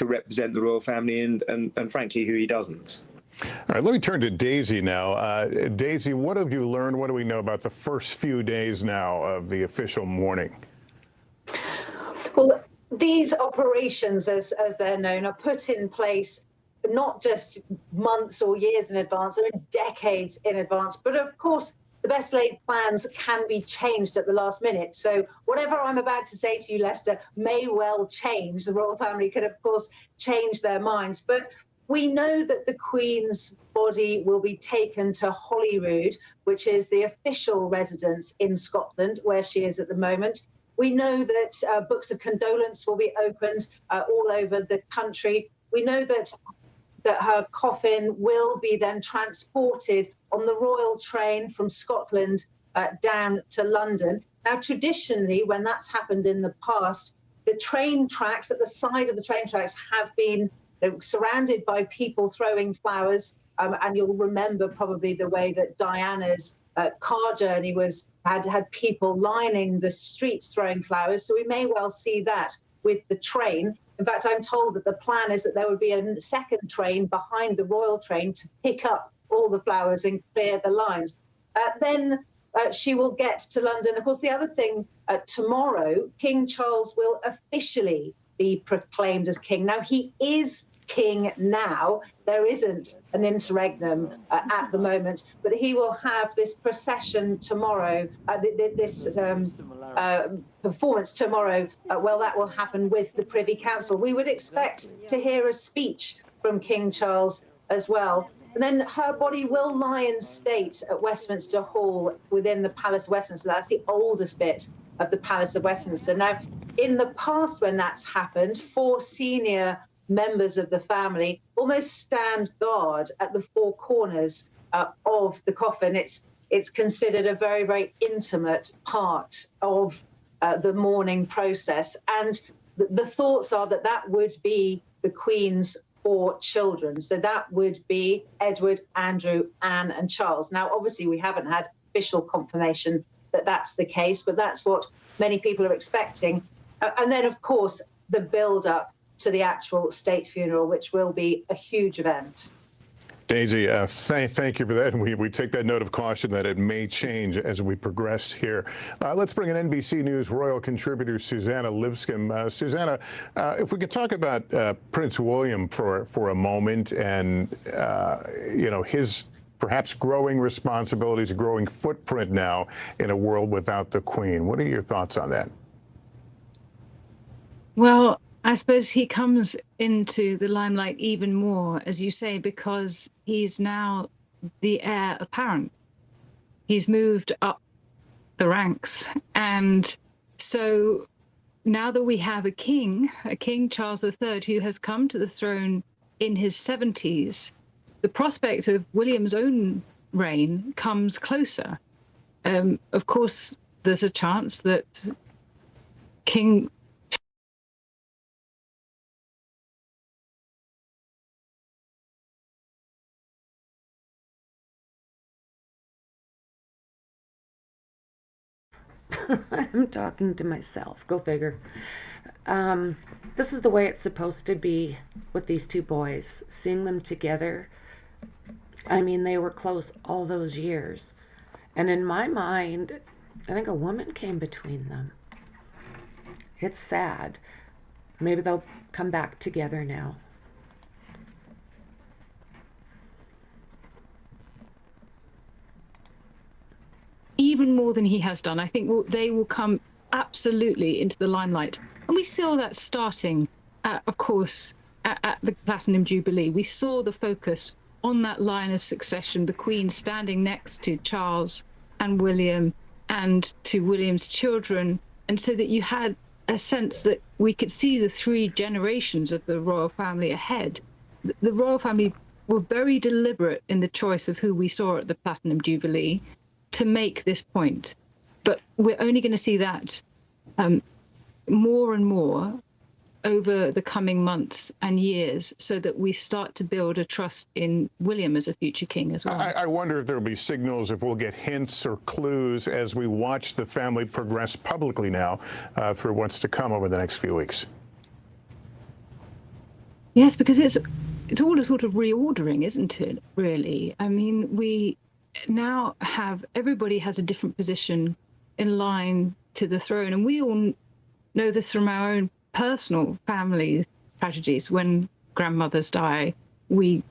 represent the royal family and frankly who he doesn't. All right, let me turn to Daisy now. Daisy, what have you learned? What do we know about the first few days now of the official mourning? Well, these operations, as they're known, are put in place not just months or years in advance, or decades in advance. But of course, the best laid plans can be changed at the last minute. So whatever I'm about to say to you, Lester, may well change. The royal family could, of course, change their minds. But we know that the Queen's body will be taken to Holyrood, which is the official residence in Scotland, where she is at the moment. We know that books of condolence will be opened all over the country. We know that her coffin will be then transported on the royal train from Scotland down to London. Now, traditionally, when that's happened in the past, the train tracks, at the side of the train tracks, have been surrounded by people throwing flowers. And you'll remember probably the way that Diana's car journey had people lining the streets throwing flowers. So we may well see that with the train. In fact, I'm told that the plan is that there would be a second train behind the royal train to pick up all the flowers and clear the lines. Then she will get to London. Of course, the other thing, tomorrow, King Charles will officially be proclaimed as king. Now, he is king now. There isn't an interregnum at the moment, but he will have this procession tomorrow, this performance tomorrow. Well, that will happen with the Privy Council. We would expect to hear a speech from King Charles as well. And then her body will lie in state at Westminster Hall within the Palace of Westminster. That's the oldest bit of the Palace of Westminster. Now, in the past when that's happened, 4 senior members of the family almost stand guard at the 4 corners of the coffin. It's considered a very, very intimate part of the mourning process. And the thoughts are that that would be the Queen's 4 children. So that would be Edward, Andrew, Anne and Charles. Now, obviously, we haven't had official confirmation that that's the case, but that's what many people are expecting. And then, of course, the build-up to the actual state funeral, which will be a huge event. Daisy, thank you for that. And we take that note of caution that it may change as we progress here. Let's bring in NBC News royal contributor Susanna Lipscomb. Susanna, if we could talk about Prince William for a moment and, his perhaps growing responsibilities, growing footprint now in a world without the Queen. What are your thoughts on that? Well, I suppose he comes into the limelight even more, as you say, because he's now the heir apparent. He's moved up the ranks. And so now that we have a king Charles III, who has come to the throne in his 70s, the prospect of William's own reign comes closer. Of course, there's a chance that King I'm talking to myself. Go figure. This is the way it's supposed to be with these 2 boys. Seeing them together. I mean, they were close all those years. And in my mind, I think a woman came between them. It's sad. Maybe they'll come back together now. even more than he has done. I think they will come absolutely into the limelight. And we saw that starting, of course, at the Platinum Jubilee. We saw the focus on that line of succession, the Queen standing next to Charles and William and to William's children And so that you had a sense that we could see the 3 generations of the royal family ahead. The royal family were very deliberate in the choice of who we saw at the Platinum Jubilee to make this point. But we're only going to see that more and more over the coming months and years, so that we start to build a trust in William as a future king as well. I wonder if there'll be signals, if we'll get hints or clues as we watch the family progress publicly now for what's to come over the next few weeks. Yes, because it's all a sort of reordering, isn't it, really? I mean, we now have, everybody has a different position in line to the throne, and we all know this from our own personal family tragedies. When grandmothers die, the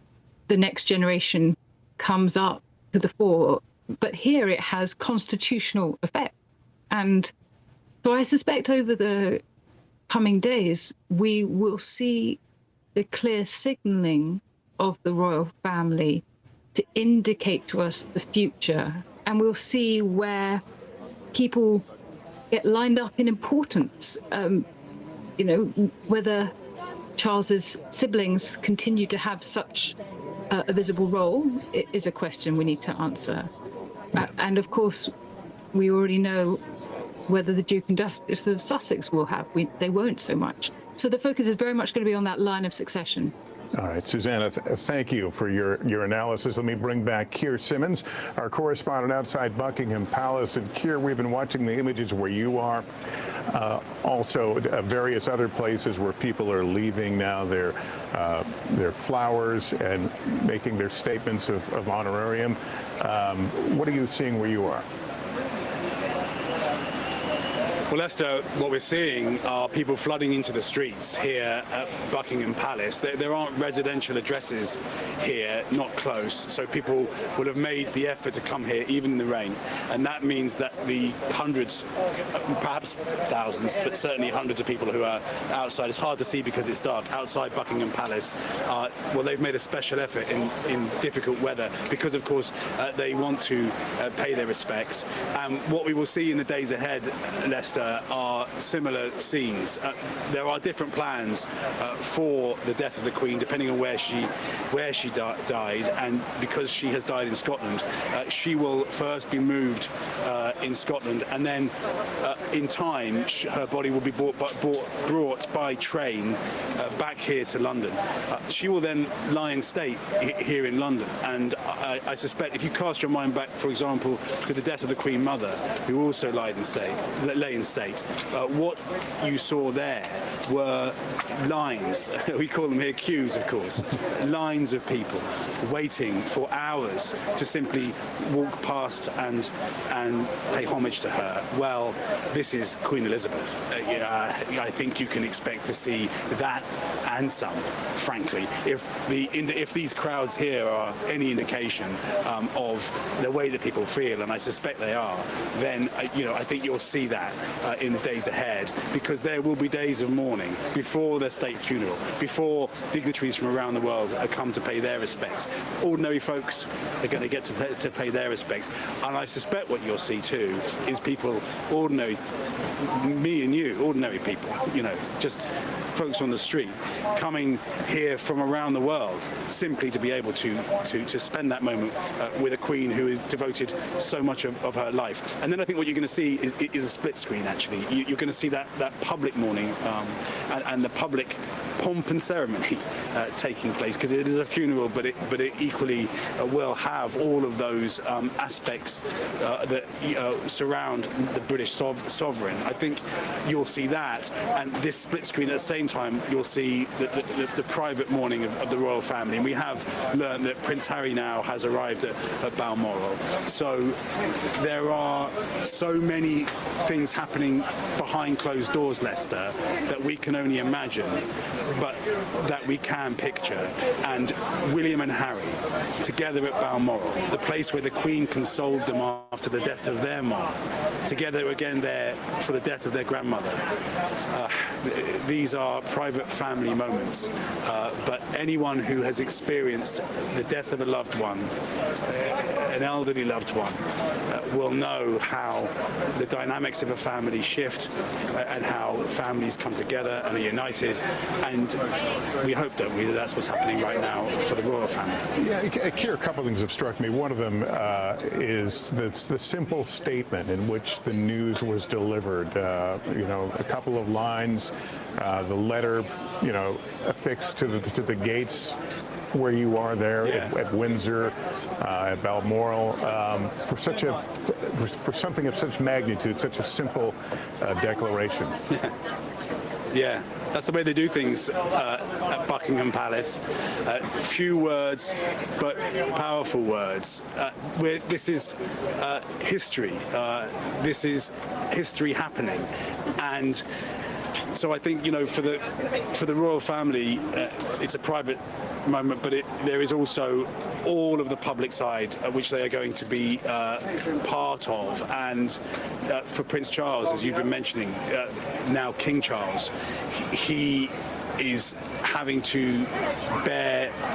next generation comes up to the fore, but here it has constitutional effect. And so I suspect over the coming days, we will see the clear signaling of the royal family to indicate to us the future. And we'll see where people get lined up in importance. You know, whether Charles's siblings continue to have such a visible role is a question we need to answer. And of course, we already know whether the Duke and Duchess of Sussex will have. They won't so much. So the focus is very much going to be on that line of succession. All right, Susanna, thank you for your analysis. Let me bring back Keir Simmons, our correspondent outside Buckingham Palace. And Keir, we've been watching the images where you are, also various other places where people are leaving now their flowers and making their statements of honorarium. What are you seeing where you are? Well, Lester, what we're seeing are people flooding into the streets here at Buckingham Palace. There aren't residential addresses here, not close, so people would have made the effort to come here even in the rain. And that means that the hundreds, perhaps thousands, but certainly hundreds of people who are outside, it's hard to see because it's dark, outside Buckingham Palace, well, they've made a special effort in difficult weather because, of course, they want to pay their respects. What we will see in the days ahead, Lester, are similar scenes. There are different plans for the death of the Queen, depending on where she died, and because she has died in Scotland, she will first be moved in Scotland, and then in time her body will be brought by train back here to London. She will then lie in state here in London, and I suspect if you cast your mind back, for example, to the death of the Queen Mother, who also lay in state, what you saw there were lines, we call them here queues, of course, lines of people waiting for hours to simply walk past and pay homage to her. Well, this is Queen Elizabeth. I think you can expect to see that and some, frankly. If these crowds here are any indication of the way that people feel, and I suspect they are, then I think you'll see that in the days ahead, because there will be days of mourning before the state funeral, before dignitaries from around the world come to pay their respects. Ordinary folks are going to get to pay their respects, and I suspect what you'll see too is people, ordinary, me and you, ordinary people, just folks on the street, coming here from around the world simply to be able to spend that moment with a Queen who has devoted so much of her life. And then I think what you're going to see is a split screen, actually. You're going to see that public mourning and the public pomp and ceremony taking place, because it is a funeral, but it equally will have all of those aspects that surround the British sovereign. I think you'll see that, and this split screen at the same time you'll see the private mourning of the royal family. And we have learned that Prince Harry now has arrived at Balmoral. So there are so many things happening behind closed doors, Lester, that we can only imagine, but that we can picture. And William and Harry together at Balmoral, the place where the Queen consoled them after the death of their mom, together again there for the death of their grandmother. these are private family moments, but anyone who has experienced the death of a loved one, an elderly loved one, will know how the dynamics of a family shift and how families come together and are united. And we hope, don't we, that that's what's happening right now for the royal family. Yeah, Keir, a couple of things have struck me. One of them is the simple statement in which the news was delivered. A couple of lines, the letter, affixed to the gates where you are there at Windsor, at Balmoral, for something of such magnitude, such a simple declaration. Yeah, that's the way they do things at Buckingham Palace. Few words, but powerful words. This is history. This is history happening, and so I think for the royal family, it's a private moment, but there is also all of the public side which they are going to be part of. And for Prince Charles, as you've been mentioning, now King Charles, he is having to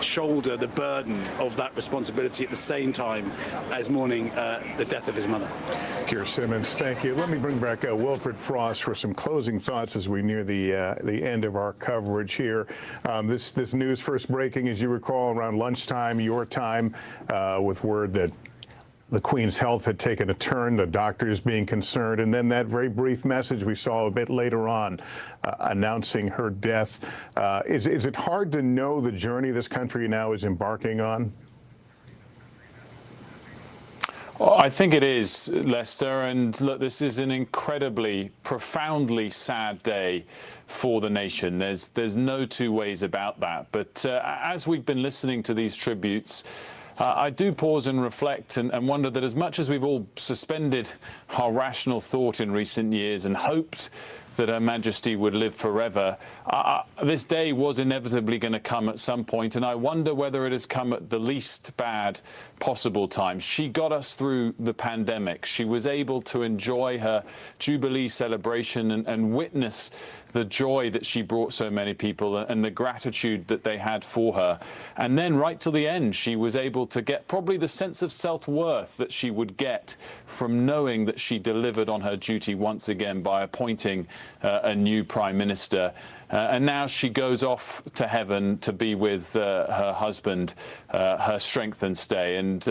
shoulder the burden of that responsibility at the same time as mourning the death of his mother. Keir Simmons, thank you. Let me bring back Wilfred Frost for some closing thoughts as we near the end of our coverage here. This news first breaking, as you recall, around lunchtime, your time, with word that the Queen's health had taken a turn, the doctors being concerned, and then that very brief message we saw a bit later on announcing her death. Is it hard to know the journey this country now is embarking on? Well, I think it is, Lester, and look, this is an incredibly, profoundly sad day for the nation. There's no two ways about that. But as we've been listening to these tributes, I do pause and reflect and wonder that as much as we've all suspended our rational thought in recent years and hoped that Her Majesty would live forever, this day was inevitably going to come at some point, and I wonder whether it has come at the least bad possible time. She got us through the pandemic. She was able to enjoy her Jubilee celebration and witness the joy that she brought so many people and the gratitude that they had for her. And then right to the end, she was able to get probably the sense of self-worth that she would get from knowing that she delivered on her duty once again by appointing a new Prime Minister. And now she goes off to heaven to be with her husband, her strength and stay. And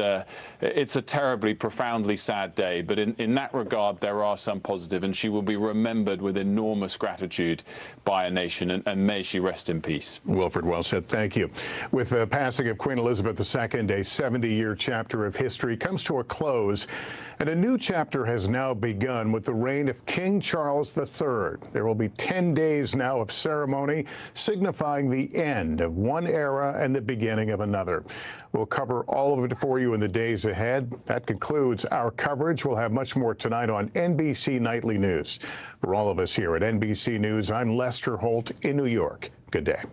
it's a terribly, profoundly sad day. But in that regard, there are some positive, and she will be remembered with enormous gratitude by a nation. And may she rest in peace. Wilfred, well said. Thank you. With the passing of Queen Elizabeth II, a 70-year chapter of history comes to a close. And a new chapter has now begun with the reign of King Charles III. There will be 10 days now of ceremony signifying the end of one era and the beginning of another. We'll cover all of it for you in the days ahead. That concludes our coverage. We'll have much more tonight on NBC Nightly News. For all of us here at NBC News, I'm Lester Holt in New York. Good day.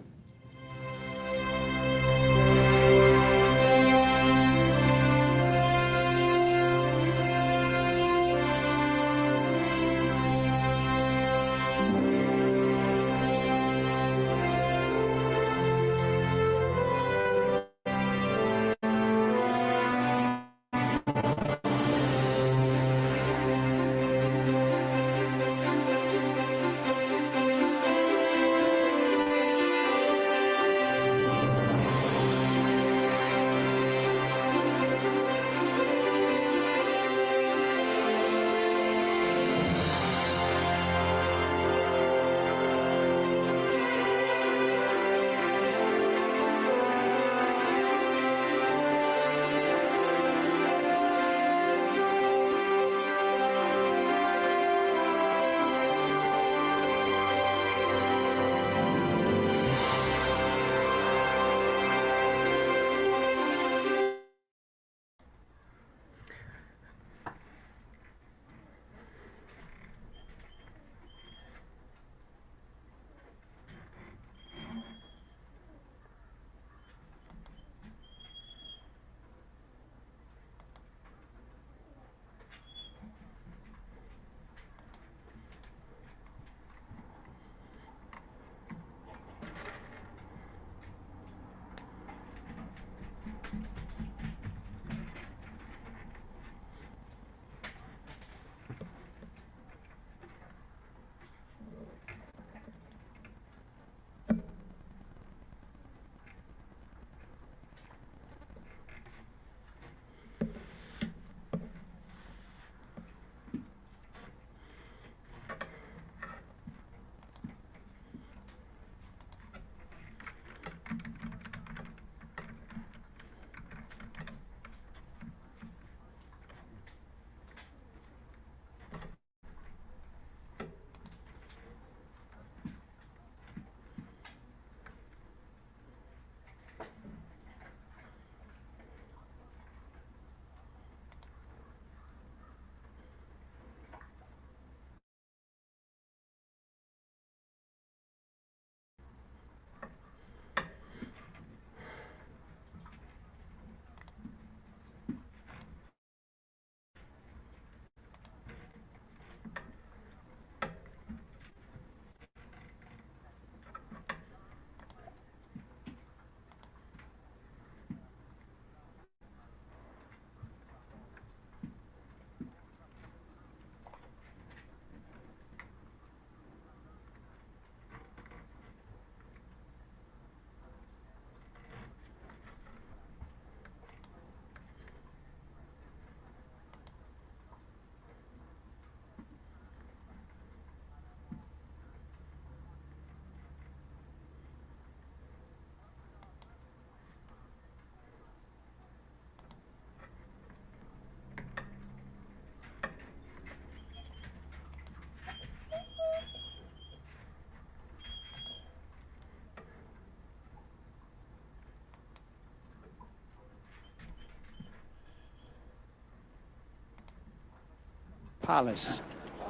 palace.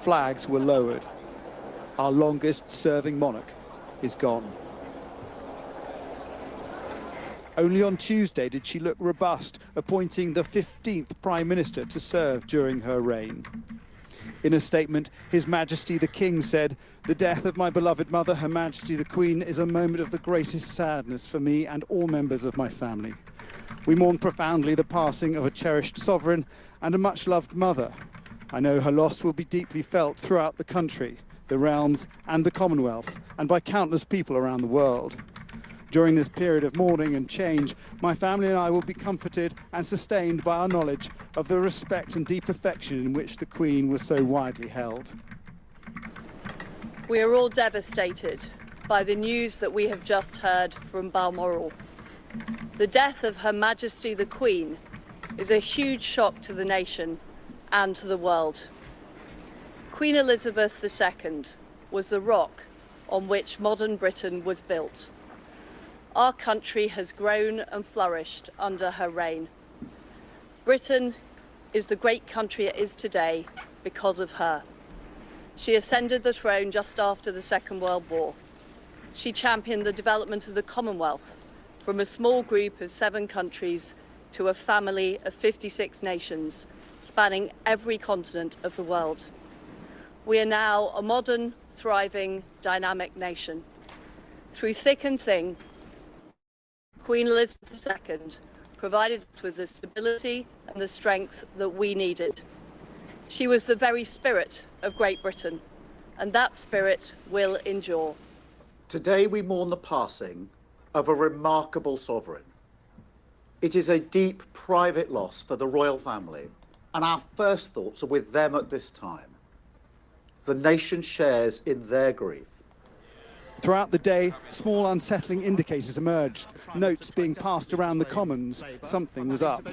Flags were lowered. Our longest-serving monarch is gone. Only on Tuesday did she look robust, appointing the 15th Prime Minister to serve during her reign. In a statement, His Majesty the King said, "The death of my beloved mother, Her Majesty the Queen, is a moment of the greatest sadness for me and all members of my family. We mourn profoundly the passing of a cherished sovereign and a much-loved mother. I know her loss will be deeply felt throughout the country, the realms and the Commonwealth, and by countless people around the world. During this period of mourning and change, my family and I will be comforted and sustained by our knowledge of the respect and deep affection in which the Queen was so widely held." We are all devastated by the news that we have just heard from Balmoral. The death of Her Majesty the Queen is a huge shock to the nation and to the world. Queen Elizabeth II was the rock on which modern Britain was built. Our country has grown and flourished under her reign. Britain is the great country it is today because of her. She ascended the throne just after the Second World War. She championed the development of the Commonwealth from a small group of 7 countries to a family of 56 nations, spanning every continent of the world. We are now a modern, thriving, dynamic nation. Through thick and thin, Queen Elizabeth II provided us with the stability and the strength that we needed. She was the very spirit of Great Britain, and that spirit will endure. Today we mourn the passing of a remarkable sovereign. It is a deep private loss for the royal family, and our first thoughts are with them at this time. The nation shares in their grief. Throughout the day, small unsettling indicators emerged, notes being passed around the Commons. Something was up.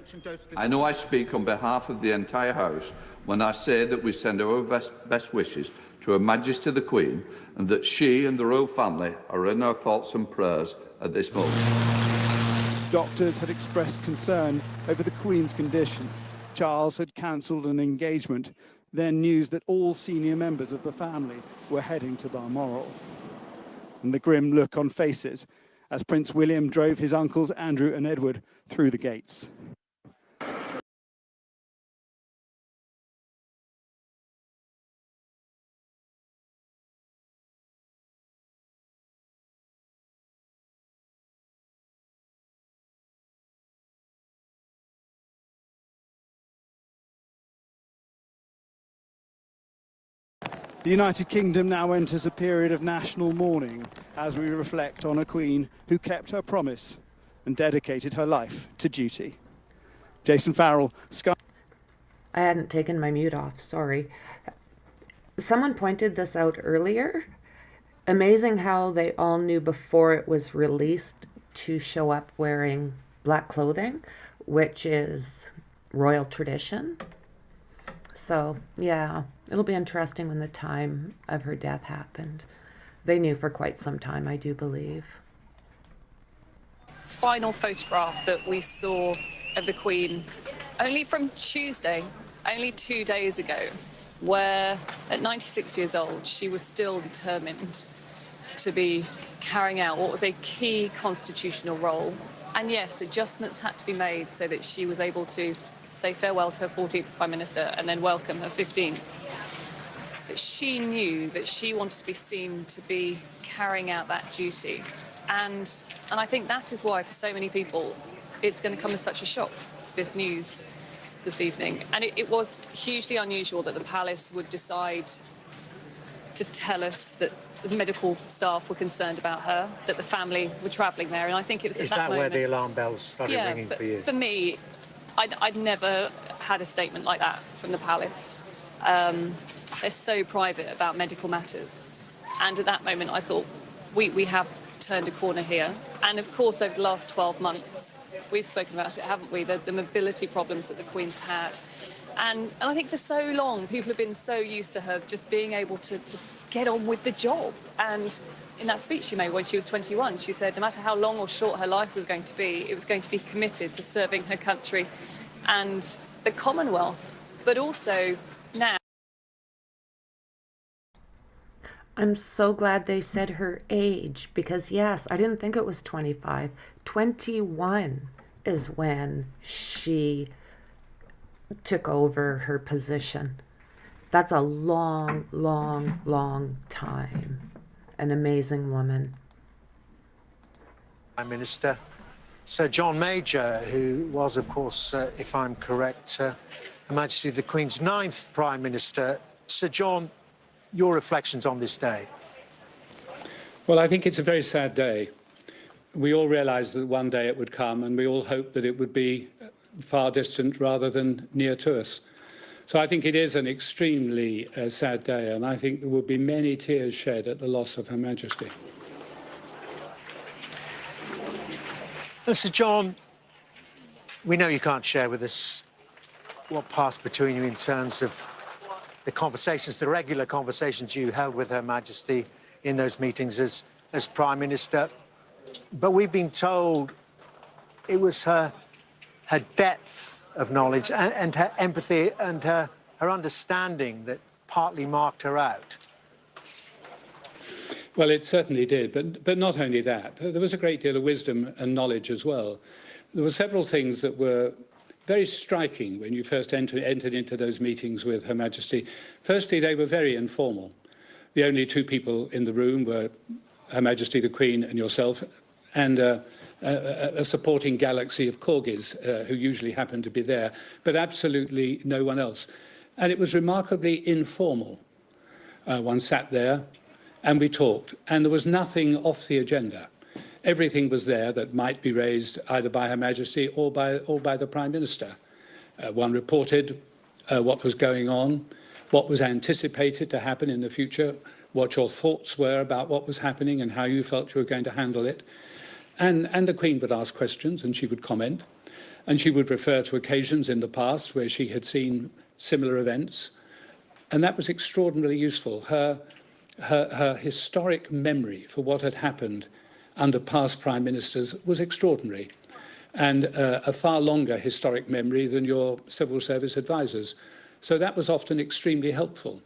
I know I speak on behalf of the entire House when I say that we send our best wishes to Her Majesty the Queen, and that she and the royal family are in our thoughts and prayers at this moment. Doctors had expressed concern over the Queen's condition. Charles had cancelled an engagement, then news that all senior members of the family were heading to Balmoral. And the grim look on faces as Prince William drove his uncles Andrew and Edward through the gates. The United Kingdom now enters a period of national mourning as we reflect on a queen who kept her promise and dedicated her life to duty. Jason Farrell, Sky. I hadn't taken my mute off, sorry. Someone pointed this out earlier. Amazing how they all knew before it was released to show up wearing black clothing, which is royal tradition. So, yeah, it'll be interesting when the time of her death happened. They knew for quite some time, I do believe. Final photograph that we saw of the Queen only from Tuesday, only 2 days ago, where at 96 years old, she was still determined to be carrying out what was a key constitutional role. And yes, adjustments had to be made so that she was able to say farewell to her 14th Prime Minister and then welcome her 15th. But she knew that she wanted to be seen to be carrying out that duty. And I think that is why, for so many people, it's going to come as such a shock, this news this evening. And it was hugely unusual that the palace would decide to tell us that the medical staff were concerned about her, that the family were travelling there. And I think it was at that moment... Is that where the alarm bells started ringing for you? For me, I'd never had a statement like that from the palace. They're so private about medical matters. And at that moment, I thought, we have turned a corner here. And of course, over the last 12 months, we've spoken about it, haven't we? The mobility problems that the Queen's had. And I think for so long, people have been so used to her just being able to get on with the job. And in that speech she made when she was 21, she said no matter how long or short her life was going to be, it was going to be committed to serving her country and the Commonwealth. But also now, I'm so glad they said her age because, yes, I didn't think it was 25. 21 is when she took over her position. That's a long, long, long time. An amazing woman. Prime Minister Sir John Major, who was, of course, if I'm correct, Her Majesty the Queen's 9th Prime Minister. Sir John, your reflections on this day? Well, I think it's a very sad day. We all realised that one day it would come, and we all hoped that it would be far distant rather than near to us. So I think it is an extremely sad day, and I think there will be many tears shed at the loss of Her Majesty. Sir John, we know you can't share with us what passed between you in terms of the conversations, the regular conversations you held with Her Majesty in those meetings as Prime Minister. But we've been told it was her depth of knowledge and her empathy and her understanding that partly marked her out. Well, it certainly did, but not only that. There was a great deal of wisdom and knowledge as well. There were several things that were very striking when you first entered into those meetings with Her Majesty. Firstly, they were very informal. The only two people in the room were Her Majesty the Queen and yourself, and a supporting galaxy of corgis who usually happened to be there, but absolutely no one else. And it was remarkably informal. One sat there and we talked, and there was nothing off the agenda. Everything was there that might be raised either by Her Majesty or by the Prime Minister. One reported what was going on, what was anticipated to happen in the future, what your thoughts were about what was happening and how you felt you were going to handle it. And the Queen would ask questions and she would comment. And she would refer to occasions in the past where she had seen similar events. And that was extraordinarily useful. Her historic memory for what had happened under past Prime Ministers was extraordinary, and a far longer historic memory than your civil service advisors. So that was often extremely helpful.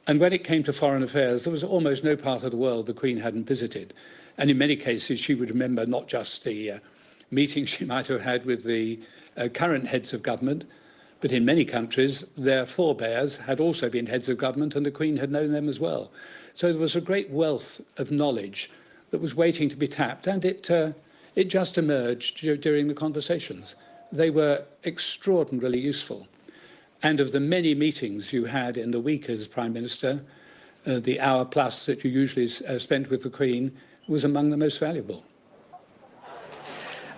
And when it came to foreign affairs, there was almost no part of the world the Queen hadn't visited. And in many cases, she would remember not just the meetings she might have had with the current heads of government, but in many countries, their forebears had also been heads of government and the Queen had known them as well. So there was a great wealth of knowledge that was waiting to be tapped, and it just emerged during the conversations. They were extraordinarily useful. And of the many meetings you had in the week as Prime Minister, the hour plus that you usually spent with the Queen was among the most valuable.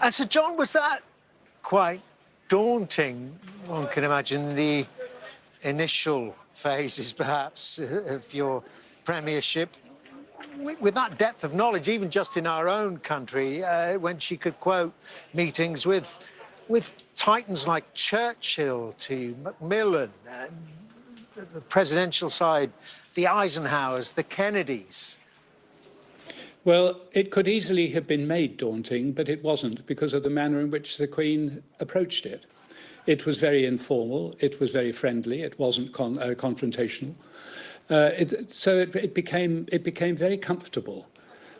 And Sir John, was that quite daunting? One can imagine the initial phases, perhaps, of your premiership. With that depth of knowledge, even just in our own country, when she could quote meetings with titans like Churchill to Macmillan, the presidential side, the Eisenhowers, the Kennedys. Well, it could easily have been made daunting, but it wasn't because of the manner in which the Queen approached it. It was very informal, it was very friendly, it wasn't confrontational. So it became very comfortable.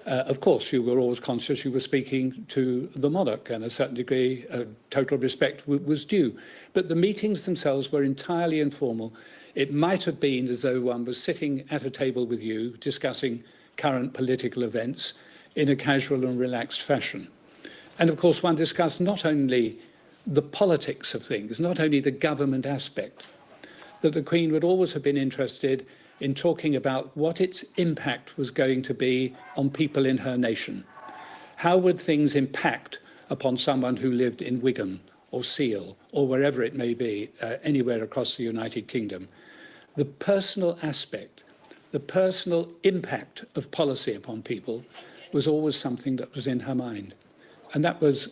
Of course, you were always conscious you were speaking to the monarch, and a certain degree of total respect was due. But the meetings themselves were entirely informal. It might have been as though one was sitting at a table with you, discussing current political events in a casual and relaxed fashion. And of course, one discussed not only the politics of things, not only the government aspect, that the Queen would always have been interested in talking about what its impact was going to be on people in her nation. How would things impact upon someone who lived in Wigan or Seal or wherever it may be, anywhere across the United Kingdom? The personal aspect, the personal impact of policy upon people was always something that was in her mind. And that was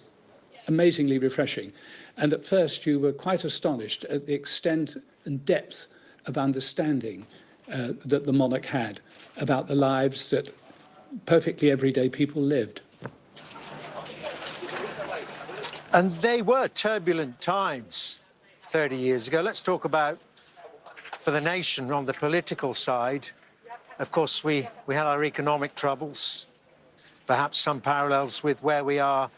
amazingly refreshing. And at first you were quite astonished at the extent and depth of understanding that the monarch had about the lives that perfectly everyday people lived. And they were turbulent times 30 years ago. Let's talk about, for the nation on the political side, Of course, we had our economic troubles, perhaps some parallels with where we are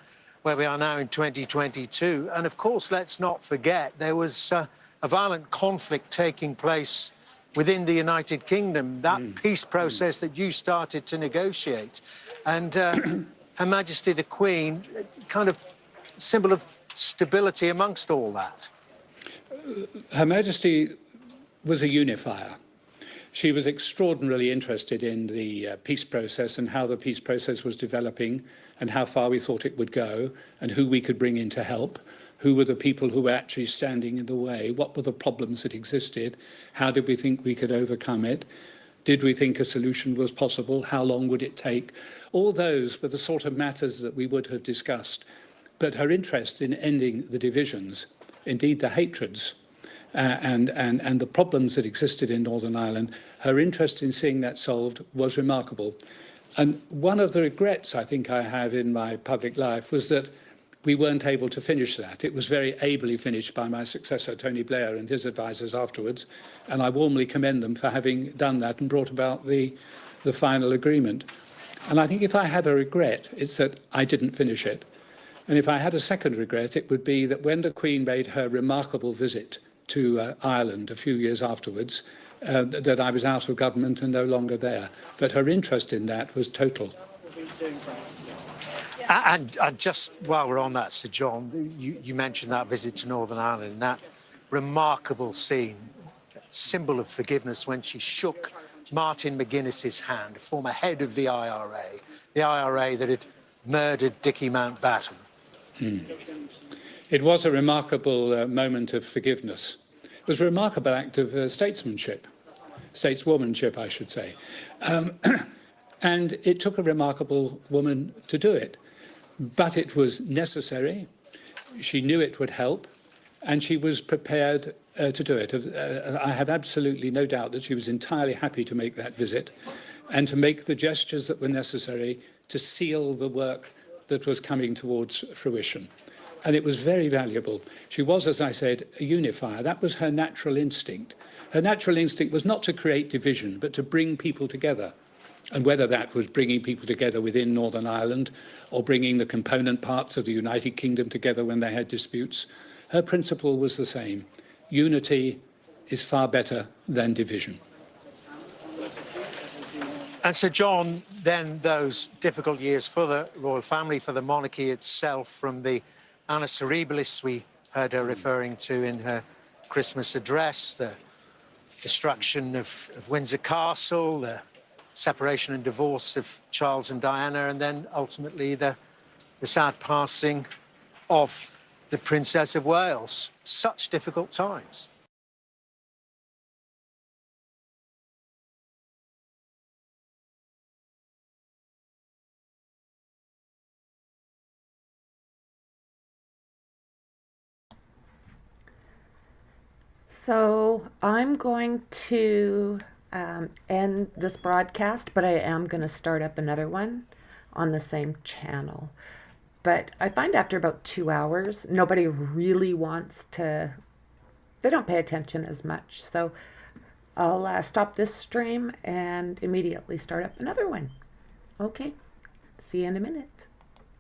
now in 2022. And of course, let's not forget, there was a violent conflict taking place within the United Kingdom, that peace process that you started to negotiate. And Her Majesty the Queen, kind of symbol of stability amongst all that. Her Majesty was a unifier. She was extraordinarily interested in the peace process and how the peace process was developing and how far we thought it would go and who we could bring in to help, who were the people who were actually standing in the way, what were the problems that existed, how did we think we could overcome it, did we think a solution was possible, how long would it take. All those were the sort of matters that we would have discussed. But her interest in ending the divisions, indeed the hatreds, and the problems that existed in Northern Ireland, her interest in seeing that solved was remarkable. And one of the regrets I think I have in my public life was that we weren't able to finish that. It was very ably finished by my successor, Tony Blair, and his advisors afterwards, and I warmly commend them for having done that and brought about the final agreement. And I think if I have a regret, it's that I didn't finish it. And if I had a second regret, it would be that when the Queen made her remarkable visit to Ireland a few years afterwards, that I was out of government and no longer there. But her interest in that was total. And just while we're on that, Sir John, you mentioned that visit to Northern Ireland, and that remarkable scene, symbol of forgiveness when she shook Martin McGuinness's hand, former head of the IRA that had murdered Dickie Mountbatten. It was a remarkable moment of forgiveness. It was a remarkable act of stateswomanship, I should say. And it took a remarkable woman to do it. But it was necessary. She knew it would help, and she was prepared to do it. I have absolutely no doubt that she was entirely happy to make that visit and to make the gestures that were necessary to seal the work that was coming towards fruition. And it was very valuable. She was, as I said, a unifier. That was her natural instinct. Her natural instinct was not to create division, but to bring people together. And whether that was bringing people together within Northern Ireland or bringing the component parts of the United Kingdom together when they had disputes, her principle was the same. Unity is far better than division. And Sir John, then those difficult years for the royal family, for the monarchy itself, from the annus horribilis we heard her referring to in her Christmas address, the destruction of Windsor Castle, the separation and divorce of Charles and Diana, and then ultimately the sad passing of the Princess of Wales. Such difficult times. So I'm going to end this broadcast, but I am going to start up another one on the same channel. But I find after about 2 hours, nobody really wants to, they don't pay attention as much. So I'll stop this stream and immediately start up another one. Okay, see you in a minute.